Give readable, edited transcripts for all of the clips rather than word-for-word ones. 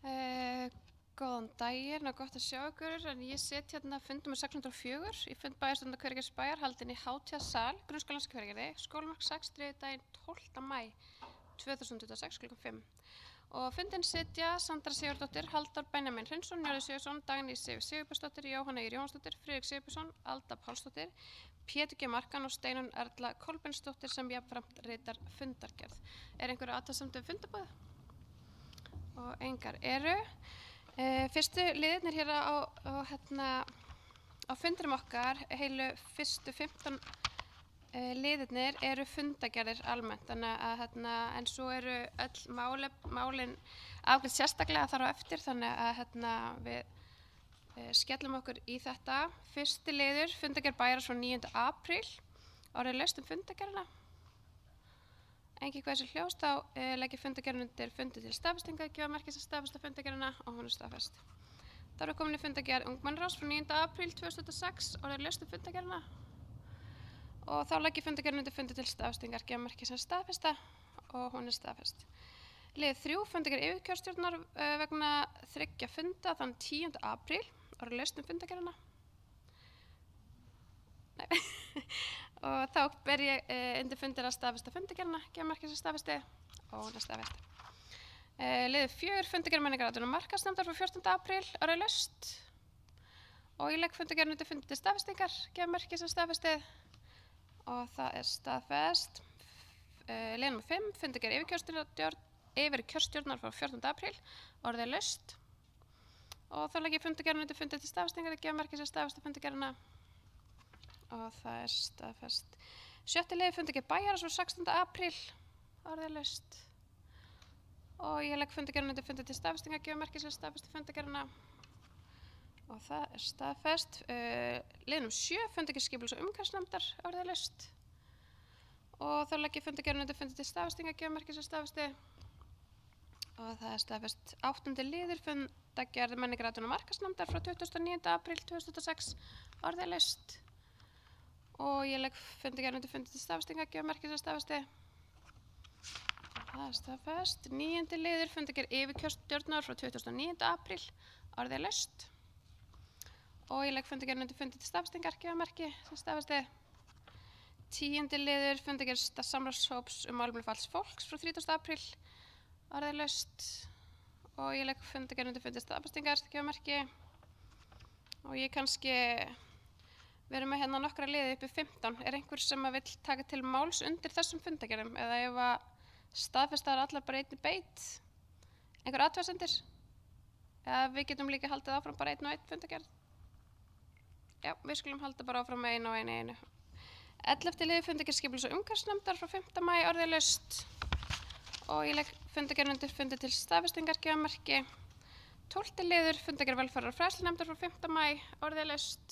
Góðan daginn og gott að sjá ykkur, en ég set hérna fund nummer 604 í fund bæjarstjórnar Hveragerðisbæjar haldinn í hátíðasal Grunnskólans Hveragerði, skólamark 6, þriðjudaginn 12. maí 2026 kl. 5. Og fundinn sitja Sandra Sigurdóttir, Halldór Benjamin Hreinsson, Njörður Sigurðsson, Dagný Sif Sigurbjörnsdóttir, Jóhanna Ýr Jóhannsdóttir, Friðrik Sigurbjörnsson, Alda Pálsdóttir, Pétur G. Markan og Steinunn Erla Kolbeinsdóttir sem jafnframt ritar fundargerð. Einhverjar athugasemdir við fundarboð? Og engar eru. Fyrstu liðirnir hér á fundurum okkar, heilu fyrstu 15 liðirnir eru fundagerðir almennt, þannig að en svo eru öll málin afgreidd sérstaklega þar á eftir, þannig að við skellum okkur í þetta. Fyrsti liður, fundagerð bæjarráðs frá 9. apríl, orðið laust fundagerðina. Engin hvað þessu hljóðst, þá legg ég fundagerðin undir fundi til staðfestingar, gefa merki sem staðfesta fundagerðina og hún er staðfest. Þá erum við komin í fundagerð ungmennaráðs frá 9. apríl 2026, orðið laust fundagerðina. Og þá legg ég fundagerðin undir fundi til staðfestingar, gefa merki sem staðfesta og hún er staðfest. Lið 3, fundagerð yfirkjörstjórnar vegna 3 funda þann 10. apríl, orðið laust fundagerðina. Og þá ber ég undir fundir að staðfesta fundagerðina, gefa merki sem staðfesti og hún er staðfest. Liður 4, fundagerð menningaráðunar markaðsnefndar frá 14. apríl, orðið laust. Og ég legg fundagerðin undir fundi til staðfestingar, gefa merki sem staðfesti og það er staðfest. Lið nummer 5, fundagerð yfirkjörstjórnar frá 14. apríl, orðið laust. Og þá legg ég fundagerðin undir fundi til staðfestingar, gefa merki sem staðfesta fundagerðina og það er staðfest. 7. liður, fundagerð bæjarráðs frá 16. apríl, orðið laust. Og ég legg fundagerðin undir fundi til staðfestingar, gefa merki sem staðfesta fundagerðina og það er staðfest. Lið nummer 7, fundagerð skipulags- og umhverfisnefndar, orðið laust. Og þá legg ég fundagerðin undir fundi til staðfestingar, gefa merki sem staðfesti og það er staðfest. 8. liður, fundagerð menningaráðunar markaðsnefndar frá 29. apríl 2026, orðið laust. Og ég legg fundagerðin undir fundi til staðfestingar, gefa merki sem staðfesti. Það er staðfest. 9. liður, fundagerð yfirkjörstjórnar frá 29. apríl, orðið laust. Og ég legg fundagerðin undir fundi til staðfestingar, gefa merki sem staðfesti. 10. liður, fundagerð samráðshóps málefni fatlaðs fólks frá 30. apríl, orðið laust. Og ég legg fundagerðin undir fundi til staðfestingar, gefa merki. Og ég kannski við erum með hérna nokkra liði uppi 15. Er einhver sem vill taka til máls undir þessum fundagerðum eða ef að staðfestar allar bara einni beit? Einhver athugasemdir? Eða við getum líka haldið áfram bara einn og einn fundagerð? Já, við skulum halda bara áfram með einu og einu. 11. liður, fundagerð skipulags- og umhverfisnefndar frá 5. maí, orðið laust. Og ég legg fundagerðin undir fundi til staðfestingar, gefa merki. 12. liður, fundagerð velferðar- og fræðslunefndar frá 5. maí, orðið laust.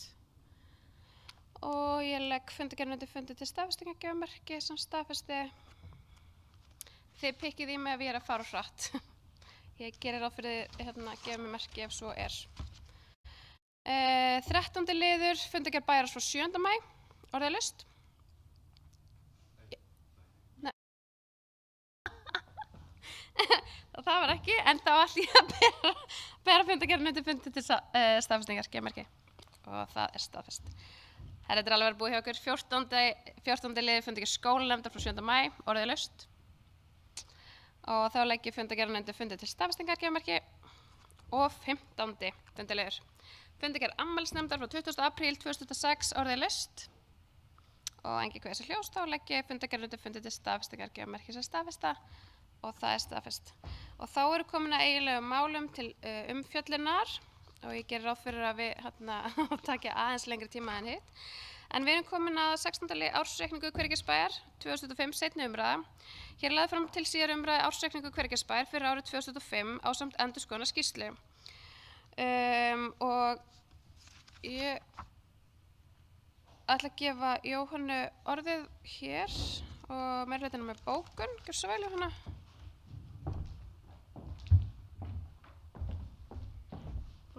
Og ég legg fundagerðin undir fundi til staðfestingar, gefa merki sem staðfesti. Þið pikkið í mig ef ég er að fara hratt. Ég gerir ráð fyrir gefa mér merki ef svo er. 13. liður, fundagerð bæjarráðs frá 7. maí, orðið laust. Nei. Það var ekki, en þá ætla ég að bera fundagerðin undir fundi til staðfestingar, gefa merki. Og það er staðfest. Þetta er alveg verið búið hjá okkur. 14. liður, fundagerð skólanefndar frá 7. maí, orðið laust. Og þá legg ég fundagerðin undir fundi til staðfestingar, gefa merki. Og 15. fundaliður, fundagerð afmælisnefndar frá 20. apríl 2026, orðið laust. Og engin hvað þessu hljóðst, þá legg ég fundagerðin undir fundi til staðfestingar, gefa merki sem staðfesta og það er staðfest. Og þá eru komin að eiginlegum málum til umfjöllunar. Og ég gerir ráð fyrir að við takja aðeins lengri tíma en hitt. En við erum komin að 16. ársreikningu Hveragerðisbæjar 2005 seinni umræða. Hér er lagði fram til síðari umræðu ársreikningu Hveragerðisbæjar fyrir árið 2005 ásamt endurskoðunar skýrslu. Og ég ætla að gefa Jóhannu orðið hér og meirihlutanum með bókun. Gjörðu svo vel, Jóhanna.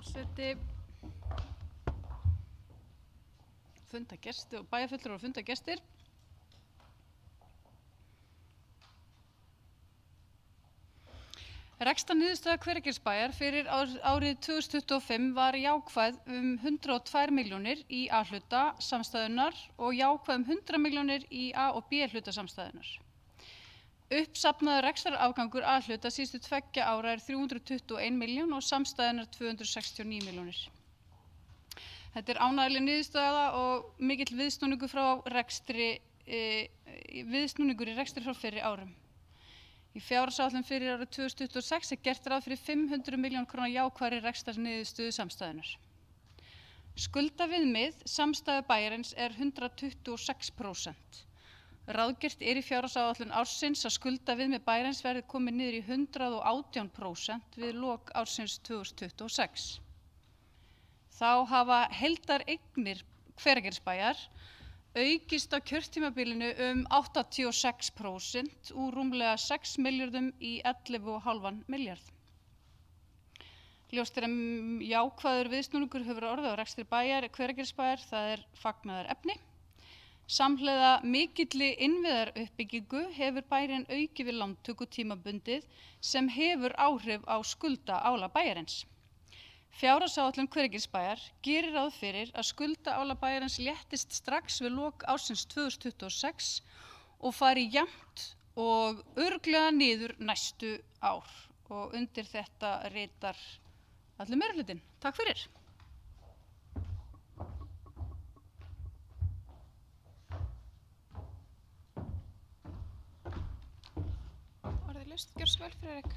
Forseti, fundagestir og bæjarfulltrúar og fundagestir. Rekstrarniðurstaða Hveragerðisbæjar fyrir árið 2025 var jákvæð 102 milljónir í A-hluta samstæðunnar og jákvæð 100 milljónir í A- og B-hluta samstæðunnar. Uppsafnaður rekstrarafgangur A-hluta síðustu 2 ára 321 milljón og samstæðunnar 269 milljónir. Þetta ánægjuleg niðurstaða og mikill viðsnúningur í rekstri frá fyrri árum. Í fjárhagsáætlun fyrir árið 2026 gert ráð fyrir 500 milljón króna jákvæðri rekstrarniðurstöðu samstæðunnar. Skuldaviðmið samstæðu bæjarins 126%. Ráðgert í fjárhagsáætlun ársins að skuldaviðmið bæjarins verði komið niður í 118% við lok ársins 2026. Þá hafa heildareignir Hveragerðisbæjar aukist á kjörtímabilinu 86% úr rúmlega 6 milljörðum í 11,5 milljarð. Ljóst að jákvæður viðsnúningur hefur orðið á rekstri Hveragerðisbæjar, það fagnaðarefni. Samhliða mikilli innviðaruppbyggingu hefur bærinn aukið við lántöku tímabundið sem hefur áhrif á skuldaálag bæjarins. Fjárhagsáætlun Hveragerðisbæjar gerir ráð fyrir að skuldaálag bæjarins léttist strax við lok ársins 2026 og fari jafnt og örugglega niður næstu ár. Og undir þetta ritar allur meirihlutinn. Takk fyrir. Orðið laust, gjörðu svo vel, Friðrik.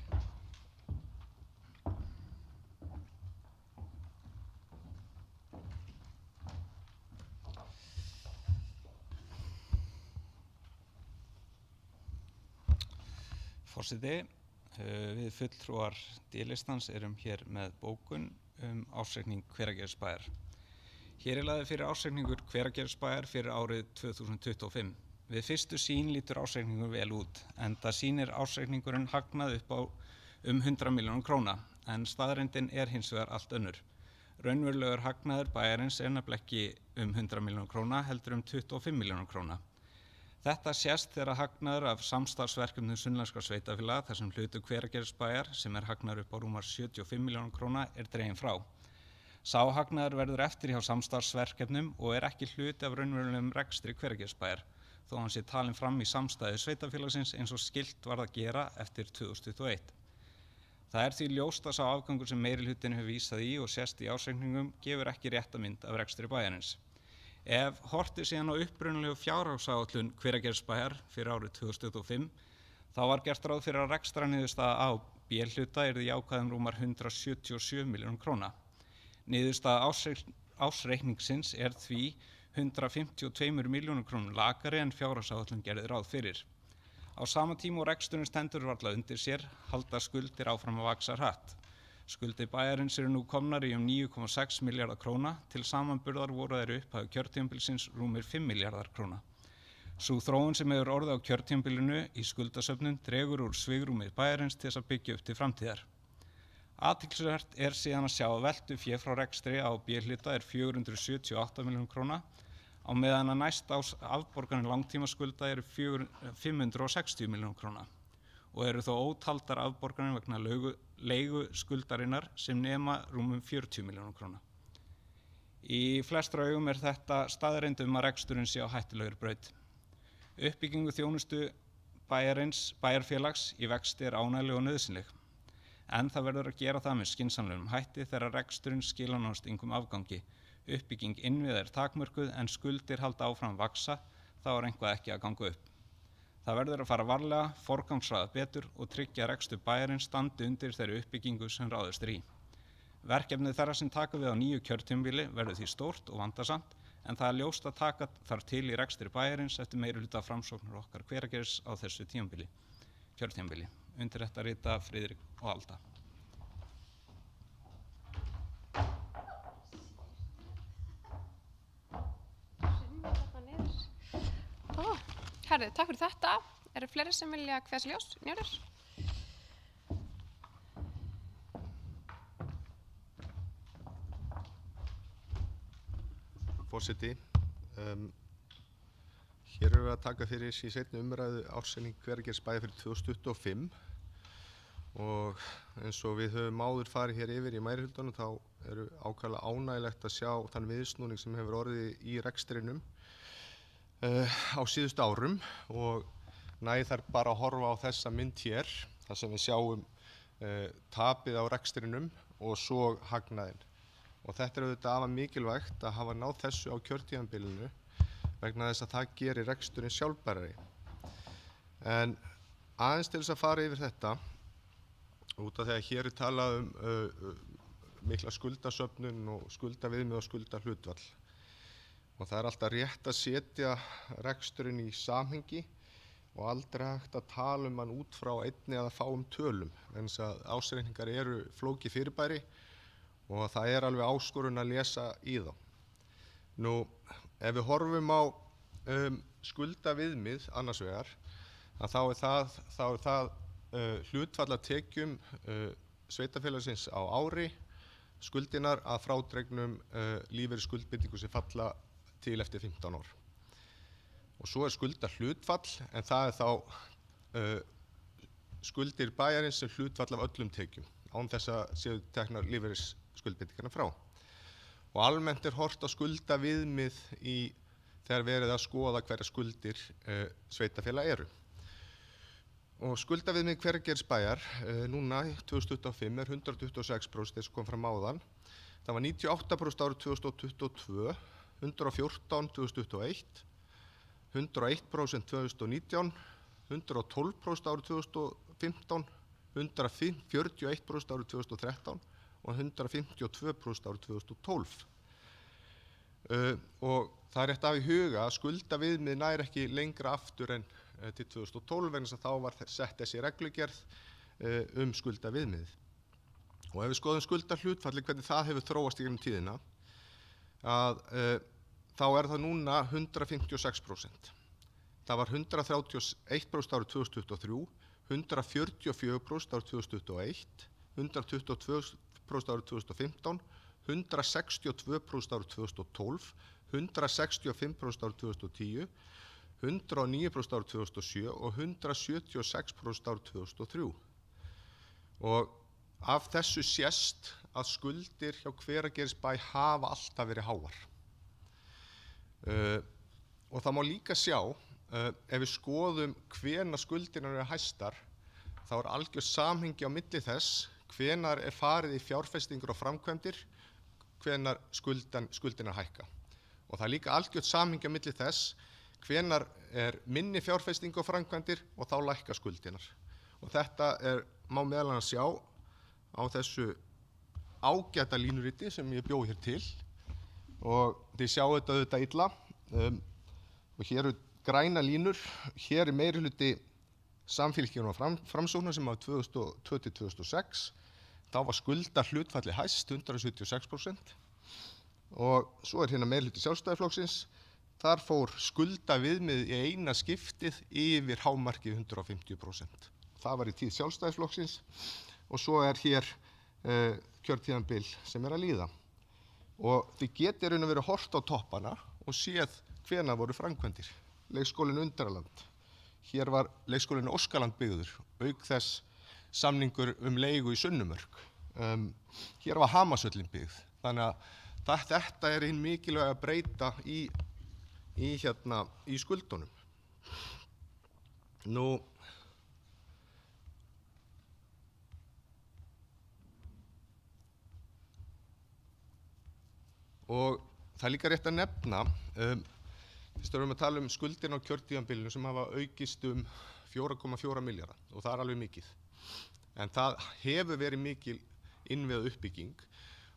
Forseti, við fulltrúar D-listans erum hér með bókun ársreikning Hveragerðisbæjar. Hér lagður fyrir ársreikningur Hveragerðisbæjar fyrir árið 2025. Við fyrstu sýn lítur ársreikningur vel út, enda sýnir ársreikningurinn hagnað upp á 100 milljónum króna, en staðreyndin hins vegar allt önnur. Raunverulegur hagnaður bæjarins nefnilega ekki 100 milljónum króna, heldur 25 milljónum króna. Þetta sést þegar hagnaður af samstarfsverkefnum sunnlenskra sveitarfélaga þar sem hlutur Hveragerðisbæjar, sem hagnaður upp á rúmar 75 milljónum króna, dreginn frá. Sá hagnaður verður eftir hjá samstarfsverkefnum og ekki hluti af raunverulegum rekstri Hveragerðisbæjar, þó hann sé talinn fram í samstæðu sveitarfélagsins eins og skylt varð að gera eftir 2021. Það því ljóst að sá afgangur sem meirihlutinn hefur vísað í og sést í ársreikningum gefur ekki rétta mynd af rekstri bæjarins. Ef horft síðan á upprunalegu fjárhagsáætlun Hveragerðisbæjar fyrir árið 2025, þá var gert ráð fyrir að rekstrarniðurstaða á B-hluta yrði jákvæð rúmar 177 milljónum króna. Niðurstaða ársreikningsins því 152 milljónum krónum lakari en fjárhagsáætlun gerði ráð fyrir. Á sama tíma og reksturinn stendur varla undir sér, halda skuldir áfram að vaxa hratt. Skuldir bæjarins nú komnar í 9,6 milljarðar króna, til samanburðar voru þær upphaf kjörtímabilsins rúmir 5 milljarðar króna. Sú þróun sem hefur orðið á kjörtímabilinu í skuldasöfnun dregur úr svigrúmi bæjarins til þess að byggja upp til framtíðar. Athyglisvert síðan að sjá að veltufé frá rekstri á B-hluta 478 milljónum króna, á meðan að næsta árs afborganir langtímaskulda 560 milljónum króna og þó ótaldar afborganir vegna leigu skuldarinnar sem nema rúmum 40 milljónum króna. Í flestra augum þetta staðreynd að reksturinn sé á hættulegri braut. Uppbyggingu þjónustu bæjarfélags í vexti ánægjuleg og nauðsynleg, en það verður að gera það með skynsamlegum hætti þegar reksturinn skilar nánast engum afgangi. Uppbygging innviða takmörkuð en skuldir halda áfram vaxa, þá eitthvað ekki að ganga upp. Það verður að fara varlega, forgangsraða betur og tryggja að rekstur bæjarins standi undir þeirri uppbyggingu sem ráðist í. Verkefnið þeirra sem taka við á nýju kjörtímabili verður því stórt og vandasamt, en það ljóst að taka þar til í rekstri bæjarins eftir meirihluta framsóknar okkar Hveragerðis á þessu kjörtímabili. Undir þetta rita Friðrik og Alda. Herðu, takk fyrir þetta. Eru fleiri sem vilja hvessa ljós? Njörður? Forseti, hér við að taka fyrir í seinni umræðu ársreikning Hveragerðisbæjar fyrir 2025 og eins og við höfum áður farið hér yfir í meirihlutanum þá eru ákaflega ánægilegt að sjá þann viðsnúning sem hefur orðið í rekstrinum á síðustu árum og nægir þar bara að horfa á þessa mynd hér þar sem við sjáum tapið á rekstrinum og svo hagnaðinn. Og þetta er auðvitað afar mikilvægt að hafa náð þessu á kjörtímabilinu vegna þess að það gerir reksturinn sjálfbærari. En aðeins til þess að fara yfir þetta, út af því að hér er talað mikla skuldasöfnun og skuldaviðmið og skuldahlutfall. Og það er alltaf rétt að setja reksturinn í samhengi og aldrei hægt að tala hann út frá einni eða fáum tölum, en þess að ársreikningar eru flókið fyrirbæri og það er alveg áskorun að lesa í þá. Nú, ef við horfum á skuldaviðmið annars vegar, að þá er það hlutfall af tekjum sveitarfélagsins á ári, skuldinar að frádregnum lífeyrisskuldbindingum sem falla til eftir 15 ár. Og svo er skuldahlutfall, en það er þá skuldir bæjarins sem hlutfall af öllum tekjum, án þess að séu teknar lífeyrisskuldbindingarna frá. Og almennt er horft á skuldaviðmið þegar verið að skoða hverjar skuldir sveitarfélaga eru. Og skuldaviðmið Hveragerðisbæjar núna 2025 er 126% eins og kom fram áðan. Það var 98% árið 2022, 114 2021, 101% 2019, 112% árið 2015, 141% árið 2013 og 152% árið 2012. Og það er rétt að hafa í huga að skuldaviðmið nær ekki lengra aftur en til 2012 vegna þess að þá var sett þessi reglugerð skuldaviðmiðið. Og ef við skoðum skuldahlutfallið, hvernig það hefur þróast í gegnum tíðina, þá er það núna 156%. Það var 131% árið 2023, 144% árið 2021, 122% árið 2015, 162% árið 2012, 165% árið 2010, 109% árið 2007 og 176% árið 2003. Og af þessu sést að skuldir hjá Hveragerðisbæ hafa alltaf verið háar. Og það má líka sjá, ef við skoðum hvenær skuldirnar eru hæstar, þá er algjört samhengi á milli þess hvenær er farið í fjárfestingur og framkvæmdir, hvenær skuldirnar hækka. Og það er líka algjört samhengi á milli þess hvenær er minni fjárfesting og framkvæmdir og þá lækka skuldirnar. Og þetta má meðal annars sjá á þessu ágæta línuriti sem ég bjó hér til og þið sjáu þetta auðvitað illa og hér eru græna línur, hér er meirihluti Samfylkingar og Framsóknar sem á 2002-2006, þá var skuldahlutfalli hæst 176% og svo er hérna meirihluti Sjálfstæðisflokksins, þar fór skuldaviðmið í eina skiptið yfir hámarkið 150%. Það var í tíð Sjálfstæðisflokksins og svo er hér kjörtímabil sem er að líða. Og þið getið raun og verið horft á toppana og séð hvenær voru framkvæmdir. Leikskólinn Undraland. Hér var leikskólinn Óskaland byggður, auk þess samningur leigu í Sunnumörk. Hér var Hamarshöllin byggð. Þannig að þetta er hinn mikilvæga breyta í skuldunum. Nú, og það er líka rétt að nefna, fyrst erum við að tala skuldirnar á kjörtímabilinu sem hafa aukist 4,4 milljarða og það er alveg mikið. En það hefur verið mikil innviða uppbygging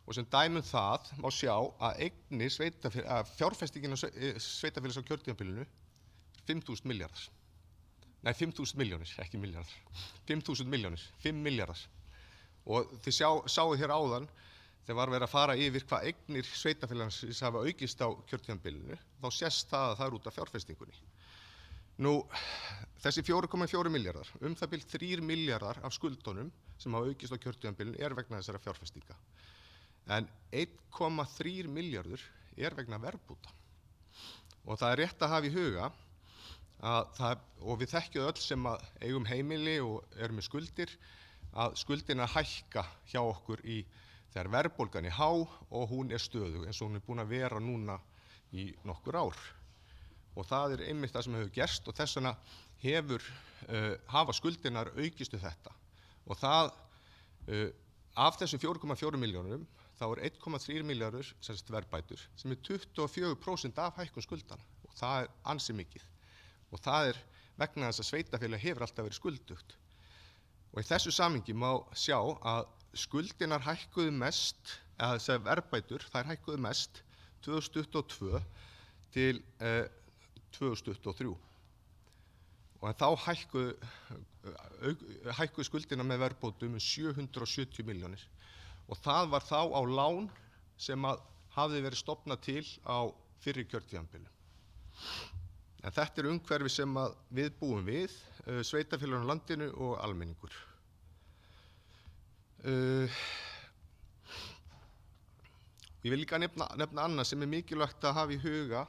og sem dæmi það má sjá að eignir fjárfestingin sveitarfélags á kjörtímabilinu 5.000 milljarðar. Nei, 5.000 milljónir, ekki milljarðar. 5.000 milljónir, 5 milljarðar. Og þið sáuð hér áðan þegar var verið að fara yfir hvað eignir sveitarfélagsins hafa aukist á kjörtímabilinu, þá sést það að það er út af fjárfestingunni. Nú, þessi 4,4 milljarðar, það bil 3 milljarðar af skuldunum sem hafa aukist á kjörtímabilinu er vegna þessara fjárfestinga. En 1,3 milljarður er vegna verðbóta. Og það er rétt að hafa í huga, og við þekkjum öll sem eigum heimili og erum með skuldir, að skuldin hækka hjá okkur þegar verðbólgan há og hún stöðug eins og hún búin að vera núna í nokkur ár. Og það einmitt það sem hefur gerst og þess vegna hafa skuldirnar aukist við þetta. Og það, af þessum 4,4 milljónum, þá 1,3 milljarður verðbætur sem 24% af hækkun skuldana og það ansi mikið. Og það vegna þess að sveitarfélag hefur alltaf verið skuldugt. Og í þessu samhengi má sjá að skuldirnar hækkuðu mest, eða þessar verðbætur, þær hækkuðu mest 2022 til 2023. Og þá hækkuðu skuldirnar með verðbótum 770 milljónir. Og það var þá á lán sem hafði verið stofnað til á fyrri kjörtímabili. En þetta umhverfi sem við búum við, sveitarfélögin á landinu og almenningur. Ég vil líka nefna annað sem mikilvægt að hafa í huga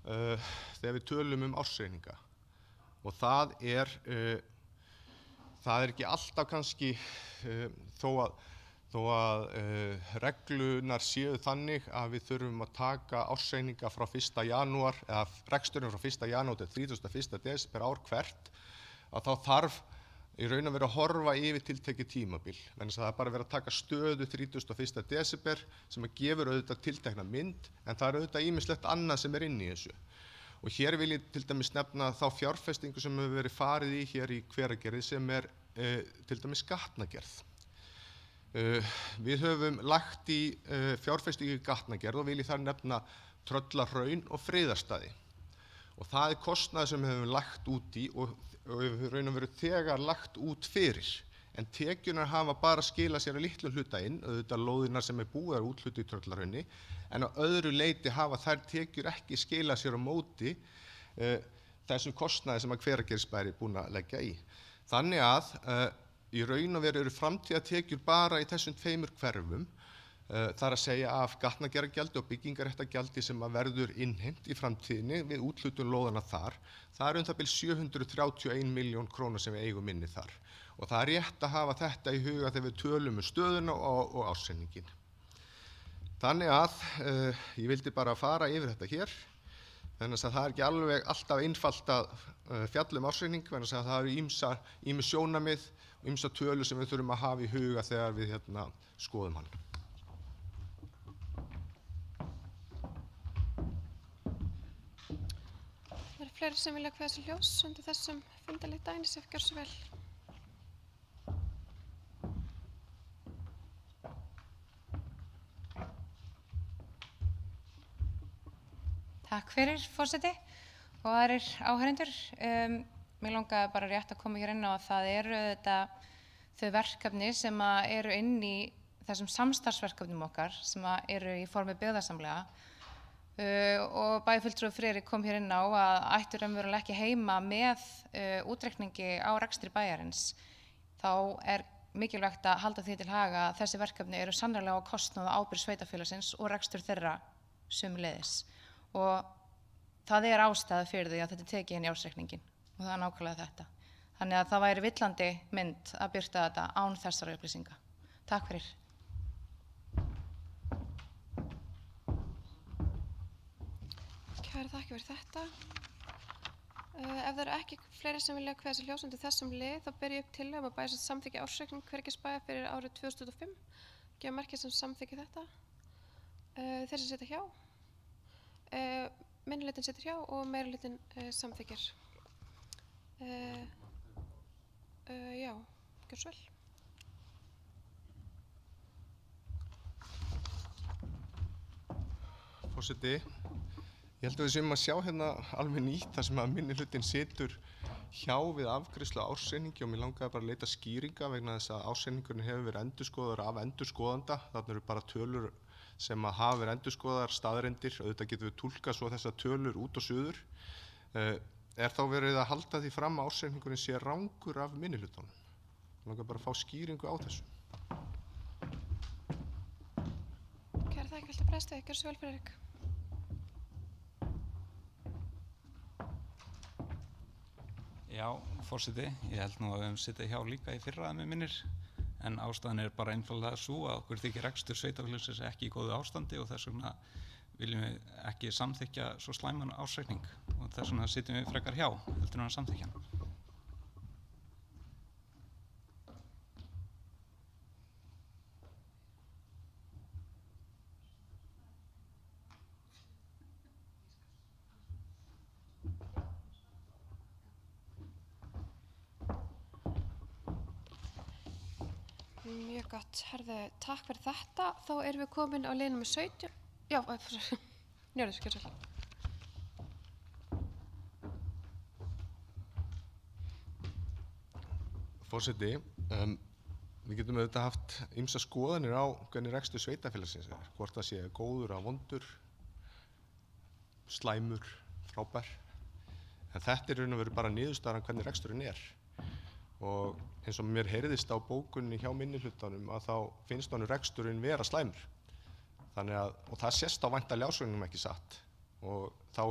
þegar við tölum ársreikninga. Og það ekki alltaf kannski þó að reglunar séu þannig að við þurfum að taka ársreikninga frá 1. janúar eða reksturinn frá 1. janúar til 31. desember ár hvert, að þá þarf í raun að vera að horfa yfir tiltekið tímabil. Þannig að það bara verið að taka stöðu 31. desember sem gefur auðvitað tiltekna mynd, en það auðvitað ýmislegt annað sem inni í þessu. Og hér vil ég til dæmis nefna þá fjárfestingu sem hefur verið farið í hér í Hveragerði sem til dæmis gatnagerð. Við höfum lagt í fjárfestingu í gatnagerð og vil ég þar nefna Tröllahraun og Friðarstaði. Og það kostnaður sem við höfum lagt út í og við raun og veru þegar lagt út fyrir. En tekjurnar hafa bara skilað sér að litlu hluta inn, auðvitað lóðirnar sem búið úthlutuð í Tröllahrauni, en á öðru leyti hafa þær tekjur ekki skilað sér á móti þessum kostnaði sem Hveragerðisbær búin að leggja í. Þannig að í raun og veru eru framtíðartekjur bara í þessum tveimur hverfum, þar að segja af gatnagerðargjaldi og byggingarréttargjaldi sem verður innheimt í framtíðinni við úthlutun lóðanna þar. Það það bil 731 milljón króna sem við eigum inni þar. Og það rétt að hafa þetta í huga þegar við tölum stöðuna og ársreikninginn. Þannig að ég vildi bara fara yfir þetta hér, þannig að það ekki alveg alltaf einfalt að fjalla ársreikning, þannig að það ýmis sjónarmið og ýmsar tölur sem við þurfum að hafa í huga þegar við skoðum hann. Það eru fleiri sem vilja kveða sér ljós undir þessum fundalið dænis ef gjör svo vel. Takk fyrir, forseti og aðrir áheyrendur. Mig langaði bara rétt að koma hér inn á að það eru þau verkefni sem eru inn í þessum samstarfsverkefnum okkar sem eru í formi byggðasamlega og bæði fulltrúi Friðrik kom hér inn á að ættu raunverulega ekki heima með útreikningi á rekstri bæjarins. Þá mikilvægt að halda því til haga að þessi verkefni eru sannarlega á kostnað og ábyrgð sveitarfélagsins og rekstur þeirra sömuleiðis. Og það ástæða fyrir því að þetta tekið inn í ársreikningin og það nákvæmlega þetta. Þannig að það væri villandi mynd að birta þetta án þessara upplýsinga. Takk fyrir. Kærar þakkir fyrir þetta. Ef það eru ekki fleiri sem vilja kveða sér ljós undir þessum lið, þá ber ég upp tillögu að bæjarins samþykkja ársreikning Hveragerðisbæjar fyrir árið 2025. Gefa merki sem samþykki þetta. Þeir sem sitja hjá. Minnihlutinn situr hjá og meirihlutinn samþykkir. Já, gjör svo vel. Forseti, ég held að við séum að sjá hérna alveg nýtt þar sem að minnihlutinn situr hjá við afgreiðslu á ársreikningi og mér langaði bara að leita skýringa vegna þess að ársreikningurinn hefur verið endurskoðaður af endurskoðanda. Þarna eru bara tölur sem hafa verið endurskoðaðar, staðreyndir, auðvitað getum við túlkað svo þessar tölur út og suður. Þá verið að halda því fram að ársreikningurinn sé rangur af minnihlutanum? Ég langar bara að fá skýringu á þessu. Kærar þakkir, viltu bregðast við? Gjörðu svo vel, Friðrik. Já, forseti, ég held nú að við höfum sittið hjá líka í fyrra að mig minnir, en ástæðan er bara einfaldlega svo að okkur þykir rekstur sveitarfélagsins ekki í góðu ástandi og þess vegna viljum við ekki samþykkja svo slæman ársreikning og þess vegna sitjum við frekar hjá heldur en að samþykkja hann. Mjög gott, herðu, takk fyrir þetta. Þá erum við komin á lið númer 17. Já, Njörður, gjörðu svo. Forseti, við getum auðvitað haft ýmsar skoðanir á hvernig rekstur sveitarfélagsins er, hvort það sé góður eða vondur, slæmur, frábær. En þetta er raun og veru bara niðurstaðan hvernig reksturinn er. Og eins og mér heyrðist á bókunni hjá minnihlutanum að þá finnst honum reksturinn vera slæmur. Og það sést á væntanlega ársreikningnum ekki satt. Og þá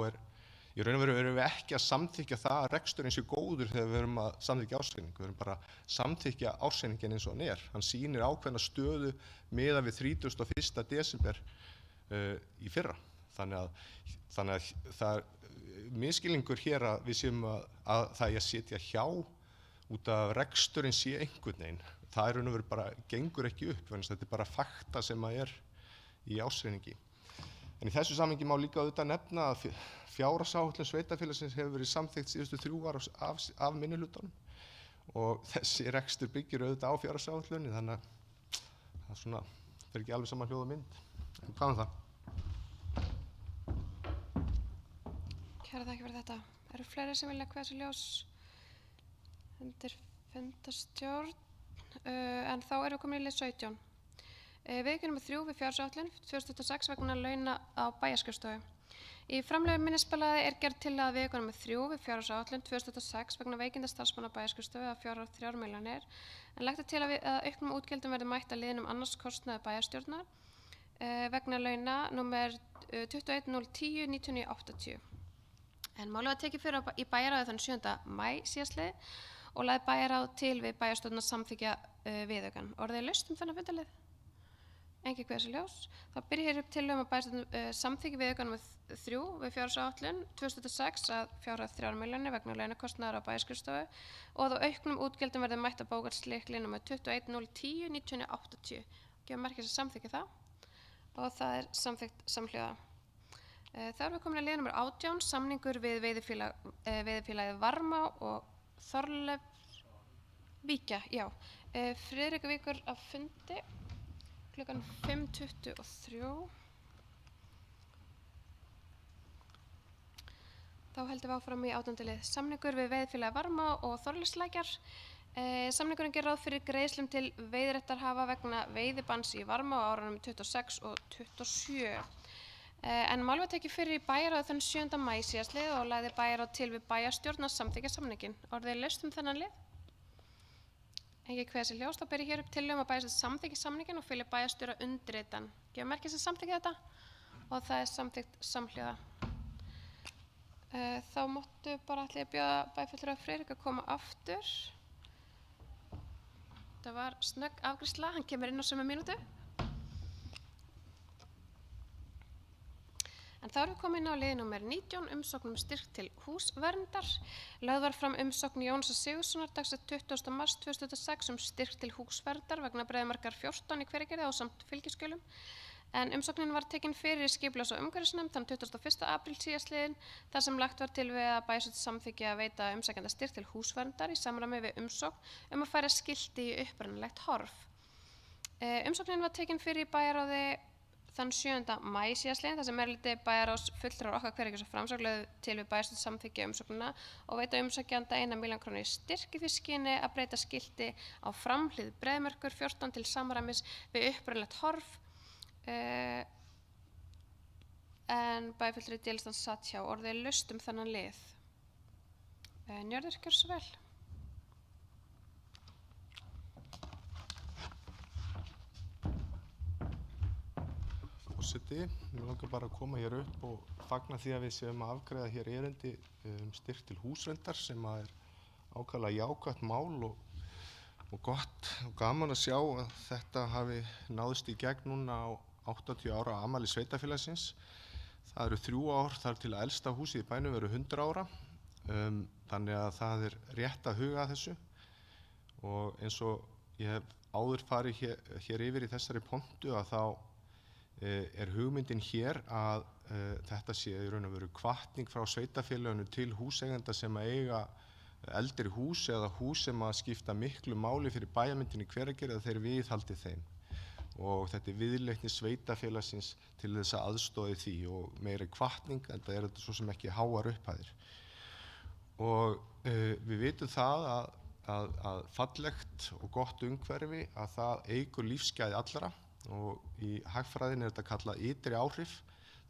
í raun og veru erum við ekki að samþykkja það að reksturinn sé góður þegar við erum að samþykkja ársreikning. Við erum bara að samþykkja ársreikningin eins og hann er. Hann sýnir ákveðna stöðu miðað við 31. desember í fyrra. Þannig að það er misskilningur hér að við séum að það er að sitja hjá út af reksturinn sé einhvern veginn. Það er raun og veru bara, gengur ekki upp, þannig að þetta er bara fakta sem að er í ársreikningi. En í þessu samhengi má líka auðvitað nefna að fjárhagsáætlun sveitarfélagsins hefur verið samþykkt síðustu 3 ár af minnihlutanum og þessi rekstur byggir auðvitað á fjárhagsáætlunni, þannig að það svona fer ekki alveg saman hljóð og mynd. En hvað það? Kæra þakki fyrir þetta. Eru fleiri sem vilja kveða sér ljós undir fundarstjórn? En þá erum við komin í lið 17. Viðauki nr. 3 við fjárhagsáætlun 2026 vegna launa á bæjarskrifstofu. Í framlögðu minnisblaði er gerð tillaga viðauka nr. 3 við fjárhagsáætlun 2026 vegna veikinda starfsmanna bæjarskrifstofu að fjárhæð 3 milljónir, en lagt er til að auknum útgjöldum verði mætt að liðnum annars kostnaði bæjarstjórnar vegna launa nr. 21.010.9980. En málið var tekið fyrir í bæjarráði þann 7. maí síðastliðið og lagði bæjarráð til við bæjarstjórn að samþykkja viðaukann. Orðið er laust þennan fundarlið? Engin kveða sér ljós. Þá byrjir hér upp tillögum að bæjarstjórn samþykki viðauka nr. 3 við fjárhagsáætlun 2026 að fjárhæð 3 milljónir vegna launakostnaðar á bæjarskrifstofu og að auknum útgjöldum verði mætt að bókhaldslykli nr. 21.010.9980. Gefum merki sem samþykki það og það er samþykkt samhljóða. Þá erum við komin að lið nr. 18, samningur við veiðifélagið Varmá og Þorleifsvíkja. Friðrik Víkur að fundi klukkan 5:23. Þá heldum við áfram í 18. lið. Samningur við veiðifélagið Varmá og Þorleifslækjar. Samningurinn gerir ráð fyrir greiðslum til veiðiréttarhafa vegna veiðibanns í Varmá á árunum 26 og 27. En mál var tekið fyrir í bæjarráði þann 7. maí síðastliðið og lagði bæjarráð til við bæjarstjórn að samþykkja samninginn. Orðið er laust þennan lið? Engin kveða sér ljós, þá ber ég hér upp tillögum að bæjarstjórn samþykkja samninginn og fylgja bæjarstjóra undirritan. Gefum merki sem samþykkja þetta og það er samþykkt samhljóða. Þá máttu bara ætla ég að bjóða bæjarfulltrúa Friðrik að koma aftur. Það var snögg afgreiðsla, hann kemur inn á sömu mínútu. En þá erum við komin á lið nr. 19, umsókn styrk til húsverndar. Lögð var fram umsókn Jóns Sigurðssonar dagsett 20. mars 2026 styrk til húsverndar vegna breiðamarkar 14 í Hveragerði ásamt fylgiskjölum. En umsóknin var tekin fyrir skipulags- og umhverfisnefnd þann 21. apríl síðastliðinn þar sem lagt var til við að bæjarstjórn samþykkja að veita umsækjanda styrk til húsverndar í samræmi við umsókn að færa skilti í upprunalegt horf. Umsóknin var tekin fyrir í bæjarráði þann 7. maí síðastliðinn þar sem meirihluti bæjarráðs fulltrúar okkar Hveragerðis og Framsókn lögðu til við bæjarstjórn samþykkja umsóknina og veita umsækjanda 1 milljón króna í styrk í því skyni að breyta skilti á framhlið breiðmerkur 14 til samræmis við upprunalegt horf. En bæjarfulltrúi Dýrlistans satt hjá. Orðið er laust þennan lið. Njörður, gjörðu svo vel. Forseti, mér langar bara að koma hér upp og fagna því að við séum að afgreiða hér erindi styrk til húsverndar sem er ákaflega jákvætt mál og gott og gaman að sjá að þetta hafi náðst í gegn núna á 80 ára afmæli sveitafélagsins. Það eru 3 ár þar til að elsta húsið í bænum verður 100 ára. Þannig að það er rétt að huga að þessu og eins og ég hef áður farið hér yfir í þessari pontu að þá er hugmyndin hér að þetta sé í raun og veru hvatning frá sveitafélaginu til húseigenda sem að eiga eldri hús eða hús sem að skipta miklu máli fyrir bæjarmyndinni í Hveragerði að þeir viðhaldi þeim. Og þetta er viðleitni sveitafélagsins til þess að aðstoði því og meiri hvatning, en það er þetta svo sem ekki háar upphæðir. Og við vitum það að fallegt og gott umhverfi að það eykur lífsgæði allra og í hagfræðinni er þetta kallað ytri áhrif.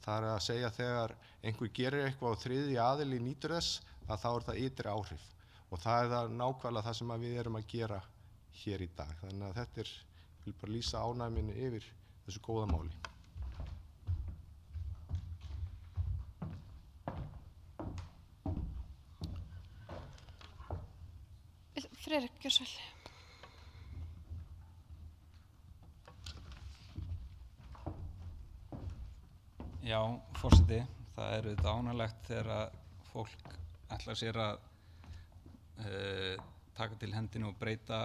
Það er að segja þegar einhver gerir eitthvað og þriðji aðili nýtur þess að þá er það ytri áhrif. Og það er það nákvæmlega það sem við erum að gera hér í dag. Þannig að þetta er, ég vil bara lýsa ánægju minni yfir þessu góða máli. Friðrik, gjörðu svo vel. Já, forseti, það er auðvitað ánægjulegt þegar fólk ætlar sér að taka til hendinu og breyta